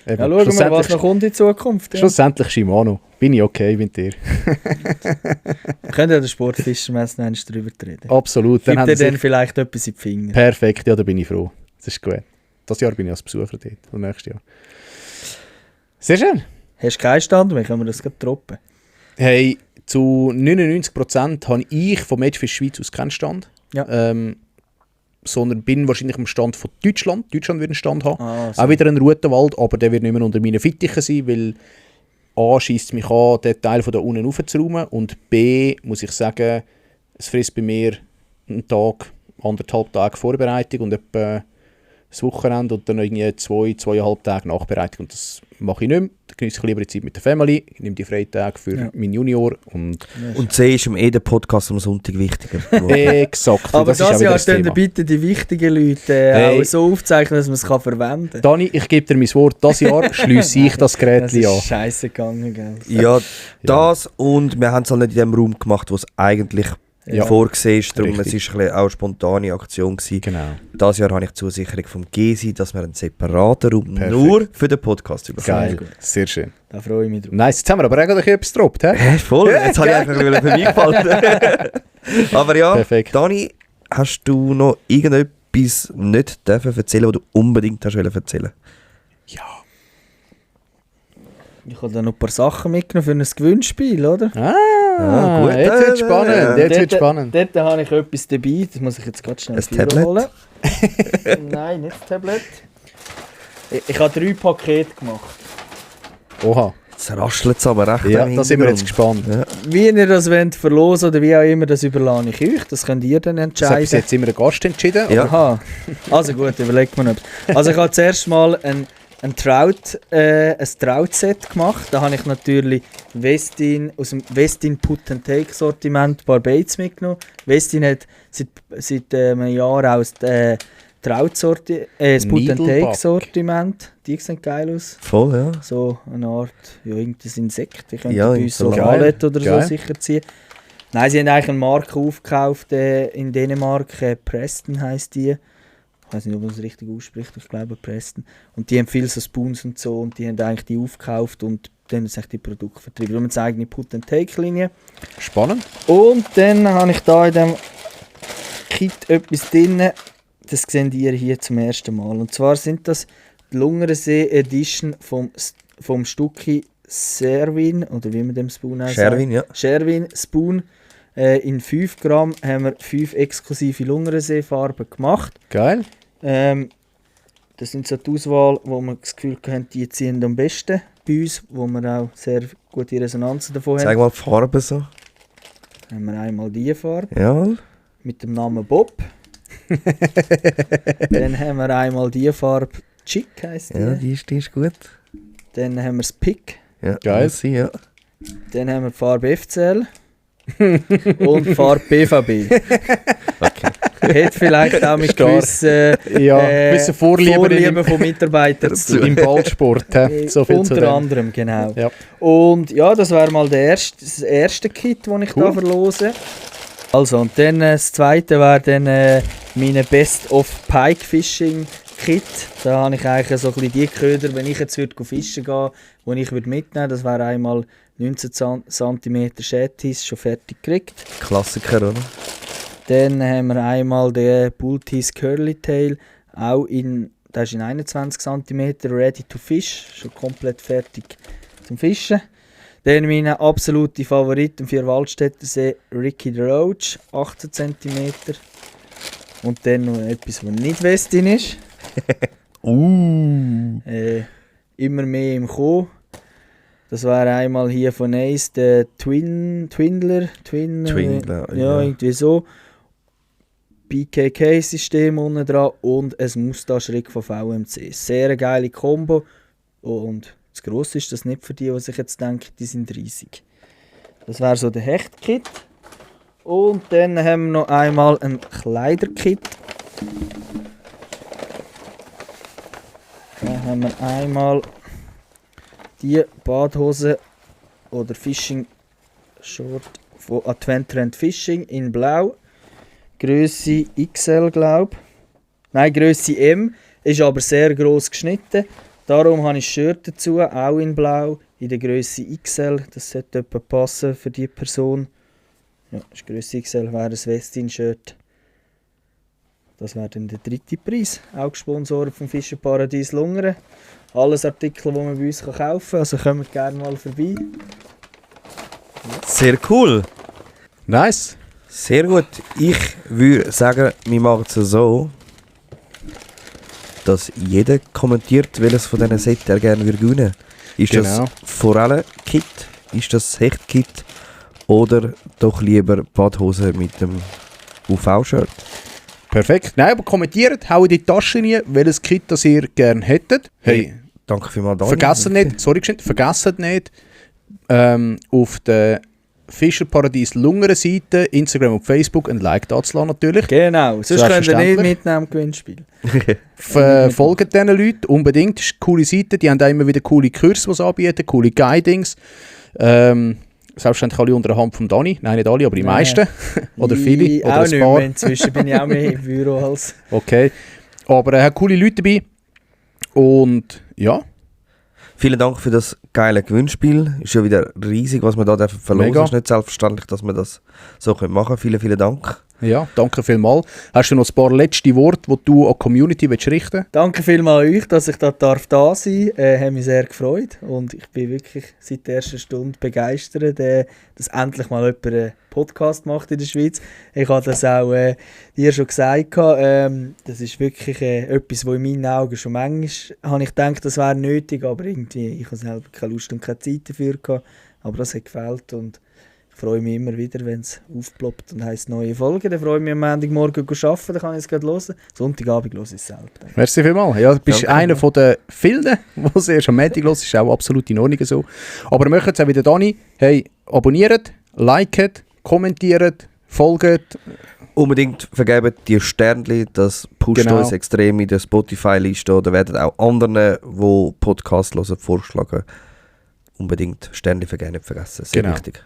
Speaker 1: Eben,
Speaker 4: Ja, schauen wir, was
Speaker 1: schlussendlich-
Speaker 4: noch kommt in Zukunft. Ja.
Speaker 1: Schlussendlich Shimano. Bin ich okay mit dir.
Speaker 4: Wir können ja den Sportfischermesse noch einmal drüber reden.
Speaker 1: Absolut. Dann
Speaker 4: Gibt
Speaker 1: haben
Speaker 4: dir
Speaker 1: sie
Speaker 4: dann
Speaker 1: sich
Speaker 4: vielleicht etwas in die Finger?
Speaker 1: perfekt, ja, da bin ich froh. Das ist gut. Das Jahr bin ich als Besucher dort. Und nächstes Jahr. Sehr schön.
Speaker 4: Hast du keinen Stand mehr? Können wir das gerade droppen?
Speaker 1: Hey, zu 99% habe ich vom Edgefish Schweiz aus keinen Stand.
Speaker 4: Ja.
Speaker 1: Sondern bin wahrscheinlich am Stand von Deutschland. Deutschland wird einen Stand haben.
Speaker 4: Ah,
Speaker 1: Auch wieder ein Rutenwald, aber der wird nicht mehr unter meinen Fittichen sein, weil A, scheisst mich an, den Teil von da unten raufzuräumen, und B, muss ich sagen, es frisst bei mir einen Tag, 1,5 Tage Vorbereitung und etwa das Wochenende und dann irgendwie 2,5 Tage Nachbereitung, und das mache ich nicht mehr. Da genieße ich lieber die Zeit mit der Family, ich nehme die Freitage für meinen Junior und
Speaker 2: Und C ist der Podcast am Sonntag wichtiger.
Speaker 1: exakt.
Speaker 4: Aber das
Speaker 1: ist auch wieder
Speaker 4: Jahr
Speaker 1: das
Speaker 4: stehen
Speaker 1: Thema.
Speaker 4: bitte die wichtigen Leute
Speaker 1: Hey.
Speaker 4: auch so aufzeichnen, dass man es verwenden kann.
Speaker 1: Dani, ich gebe dir mein Wort, das Jahr schliesse ich das Gerät
Speaker 4: Das ist
Speaker 1: an.
Speaker 4: scheiße gegangen, gell?
Speaker 2: Ja, das und wir haben es halt nicht in dem Raum gemacht, wo es eigentlich
Speaker 1: Ja.
Speaker 2: vorgesehen ist. Darum,
Speaker 1: Richtig.
Speaker 2: es war ein bisschen auch eine spontane Aktion gewesen.
Speaker 1: Genau.
Speaker 2: Das Jahr habe ich die Zusicherung vom Gesi, dass wir einen separaten Raum
Speaker 1: Perfekt.
Speaker 2: nur für den Podcast übernehmen.
Speaker 1: Geil, sehr schön.
Speaker 4: Da freue ich mich drauf.
Speaker 1: Nice, jetzt haben wir aber eigentlich etwas gedroppt, hä?
Speaker 2: Voll, jetzt habe ich einfach für mich gefallen. Aber ja,
Speaker 1: Perfekt.
Speaker 2: Dani, hast du noch irgendetwas nicht dürfen erzählen, was du unbedingt hast erzählen?
Speaker 4: Ich habe da noch ein paar Sachen mitgenommen für ein Gewinnspiel, oder?
Speaker 1: Ah,
Speaker 2: gut.
Speaker 1: jetzt wird spannend, jetzt wird spannend.
Speaker 4: Dort habe ich etwas dabei, das muss ich jetzt ganz schnell
Speaker 2: Ein Tablet?
Speaker 4: holen. Nein, nicht das Tablet. Ich habe 3 Pakete gemacht.
Speaker 1: Oha,
Speaker 2: Jetzt raschelt es aber recht.
Speaker 1: ja,
Speaker 2: im
Speaker 1: da sind wir jetzt
Speaker 2: Hintergrund.
Speaker 1: gespannt.
Speaker 2: Ja.
Speaker 4: Wie ihr das wollt verlosen oder wie auch immer, das überlasse ich euch. Das könnt ihr dann
Speaker 1: Das hat bis
Speaker 4: entscheiden.
Speaker 1: jetzt immer der Gast entschieden.
Speaker 2: Ja.
Speaker 4: Aha. Also gut, überlegt man etwas. Also ich habe zuerst mal ein Trout-Set gemacht. Da habe ich natürlich Westin aus dem Westin Put and Take Sortiment ein paar Baits mitgenommen. Westin hat seit einem Jahr auch das Trout das Put and Take
Speaker 1: Needleback.
Speaker 4: Sortiment. Die sehen geil aus.
Speaker 2: Voll, ja.
Speaker 4: So eine Art, ja, irgendein Insekt. Die könnten
Speaker 2: Ja,
Speaker 4: bei uns so
Speaker 2: geil.
Speaker 4: Wallet oder
Speaker 1: Geil.
Speaker 4: so sicher ziehen. Nein, sie haben eigentlich eine Marke aufgekauft in Dänemark. Preston heisst die. Ich weiß nicht, ob man das richtig ausspricht, ich glaube Preston. Und die haben viel so Spoons und so und die haben eigentlich die aufgekauft und dann haben sie die Produkte vertrieben. Wir haben eine eigene Put-and-Take-Linie.
Speaker 1: Spannend.
Speaker 4: Und dann habe ich da in diesem Kit etwas drin, das seht ihr hier zum ersten Mal. Und zwar sind das die Lungersee Edition vom Stucki Sherwin, oder wie man dem Spoon auch sagt.
Speaker 2: Sherwin, ja.
Speaker 4: Sherwin Spoon. In 5 Gramm haben wir 5 exklusive Lungersee-Farben gemacht.
Speaker 1: Geil.
Speaker 4: Das sind so die Auswahl, wo man das Gefühl haben, die ziehen am besten bei uns, wo wir auch sehr gute Resonanzen davon
Speaker 2: Zeig
Speaker 4: haben.
Speaker 2: mal die Farbe so.
Speaker 4: Haben wir einmal diese Farbe
Speaker 2: Jawohl.
Speaker 4: mit dem Namen Bob. Dann haben wir einmal die Farbe Chick, heisst die.
Speaker 2: Ja, die ist gut.
Speaker 4: Dann haben wir das Pick.
Speaker 2: Ja,
Speaker 1: Geil.
Speaker 2: muss sein, ja.
Speaker 4: Dann haben wir die Farbe FCL. Und die Farbe BVB.
Speaker 2: Okay.
Speaker 4: Hat vielleicht auch mit
Speaker 1: Stark.
Speaker 4: gewissen
Speaker 1: Ja, gewisse Vorlieben
Speaker 4: von Mitarbeitern zu tun.
Speaker 1: im Ballsport. hä? So viel zu
Speaker 4: Unter
Speaker 1: dem.
Speaker 4: anderem, genau.
Speaker 1: Ja.
Speaker 4: Und ja, das wäre mal das erste Kit, das ich da verlose. Also, und dann das zweite wäre dann meine Best of Pike Fishing Kit. Da habe ich eigentlich so ein bisschen die Köder, wenn ich jetzt fischen gehen, die ich mitnehmen würde. Das wäre einmal 19 cm Shetties, schon fertig gekriegt.
Speaker 2: Klassiker, oder?
Speaker 4: Dann haben wir einmal den Bulltease Curly Tail, auch der ist in 21 cm, ready to fish, schon komplett fertig zum Fischen. Dann meine absolute Favoriten für Waldstätter See, Ricky the Roach, 18 cm. Und dann noch etwas, was nicht Westin ist. Immer mehr im Kommen. Das wäre einmal hier von Ace der Twindler,
Speaker 2: Twindler,
Speaker 4: ja,
Speaker 2: ja.
Speaker 4: irgendwie so. BKK-System unten dran und ein Mustache-Rig von VMC. Sehr geile Kombo. Und das Grosse ist das nicht für die sich jetzt denken, die sind riesig. Das wäre so der Hechtkit. Und dann haben wir noch einmal ein Kleiderkit. Da haben wir einmal die Badhose oder Fishing Short von Advent Trend Fishing in Blau. Grösse XL, glaube ich. Nein, Grösse M. Ist aber sehr gross geschnitten. Darum habe ich ein Shirt dazu, auch in blau, in der Grösse XL. Das sollte etwa passen für die Person. Ja, das ist Grösse XL, wäre ein Westin-Shirt. Das wäre dann der 3. Preis. Auch gesponsert vom Fischerparadies Lungern. Alles Artikel, die man bei uns kaufen kann. Also kommt gerne mal vorbei.
Speaker 2: Sehr cool.
Speaker 1: Nice.
Speaker 2: Sehr gut. Ich würde sagen, wir machen es so, dass jeder kommentiert, welches von diesen Sets er gerne gewinnen würde. Ist
Speaker 1: Genau.
Speaker 2: das Forellen-Kit? Ist das Hecht-Kit? Oder doch lieber Badhose mit dem UV-Shirt?
Speaker 1: Perfekt. Nein, aber kommentiert, haut in die Tasche rein, welches Kit das ihr gerne hättet. Hey,
Speaker 2: Danke vielmals, Dani.
Speaker 1: vergesst nicht, auf der Fischerparadies Lungern Seite, Instagram und Facebook ein Like dazulassen natürlich.
Speaker 4: Genau, sonst könnt ihr nicht
Speaker 1: Selbstverständlich.
Speaker 4: mitnehmen im Gewinnspiel.
Speaker 1: Folgt diesen Leuten unbedingt. Das ist eine coole Seite. Die haben auch immer wieder coole Kurse, die sie anbieten, coole Guidings. Selbstverständlich alle unter der Hand von Dani. Nein, nicht alle, aber die
Speaker 4: Nein.
Speaker 1: meisten. Oder viele. Oder
Speaker 4: auch
Speaker 1: ein
Speaker 4: nicht
Speaker 1: paar.
Speaker 4: mehr. Inzwischen bin ich auch mehr im Büro als...
Speaker 1: Okay. Aber er hat coole Leute dabei. Und ja,
Speaker 2: Vielen Dank für das geile Gewinnspiel. Ist ja wieder riesig, was wir da verlosen.
Speaker 1: Mega.
Speaker 2: Es ist nicht selbstverständlich, dass wir das so machen können. Vielen, vielen Dank.
Speaker 1: ja, danke vielmals. Hast du noch ein paar letzte Worte, die du an die Community richten willst?
Speaker 4: Danke vielmals euch, dass ich da sein darf. Hat mich sehr gefreut und ich bin wirklich seit der ersten Stunde begeistert, dass endlich mal jemand einen Podcast macht in der Schweiz. Ich habe das auch dir schon gesagt. Das ist wirklich etwas, was in meinen Augen schon manchmal habe ich gedacht, das wäre nötig, aber irgendwie, ich habe selber keine Lust und keine Zeit dafür gehabt. Aber das hat gefällt und ich freue mich immer wieder, wenn es aufploppt und heisst neue Folgen. Dann freue ich mich am Montagmorgen zu arbeiten, dann kann ich es gerade hören. Sonntagabend höre ich es selber.
Speaker 1: Merci vielmals. Ja, du bist
Speaker 2: Danke.
Speaker 1: einer von den vielen, die es erst am Montag hören. Ist auch absolut in Ordnung so. Aber wir möchten jetzt auch wieder, Dani, hey, abonniert, liket, kommentiert, folgt.
Speaker 2: Unbedingt vergeben die Sternchen, das pusht
Speaker 1: Genau.
Speaker 2: uns extrem in der Spotify-Liste oder werden auch anderen, die Podcasts hören, vorschlagen. Unbedingt Sternchen vergeben, nicht vergessen. Sehr
Speaker 1: Genau.
Speaker 2: wichtig.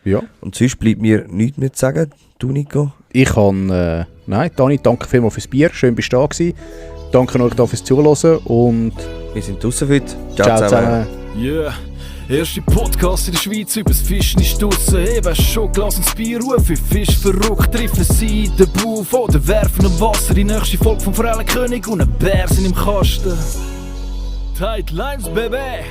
Speaker 1: Ja.
Speaker 2: Und sonst bleibt mir nichts mehr zu sagen. Du, Nico?
Speaker 1: Ich kann, nein, Dani, danke vielmals fürs Bier. Schön, bist du da gewesen. Danke euch da fürs Zuhören und
Speaker 2: Wir sind draussen heute.
Speaker 1: ciao zusammen.
Speaker 6: Yeah, erste Podcast in der Schweiz übers Fischen ist draussen. Eben schon Glas ins Bier, rufe Fisch verrückt, treffen sie in den Buff oder werfen im Wasser. Die nächste Folge vom Forellenkönig und ein Bär sind im Kasten. Tight Lines, Baby!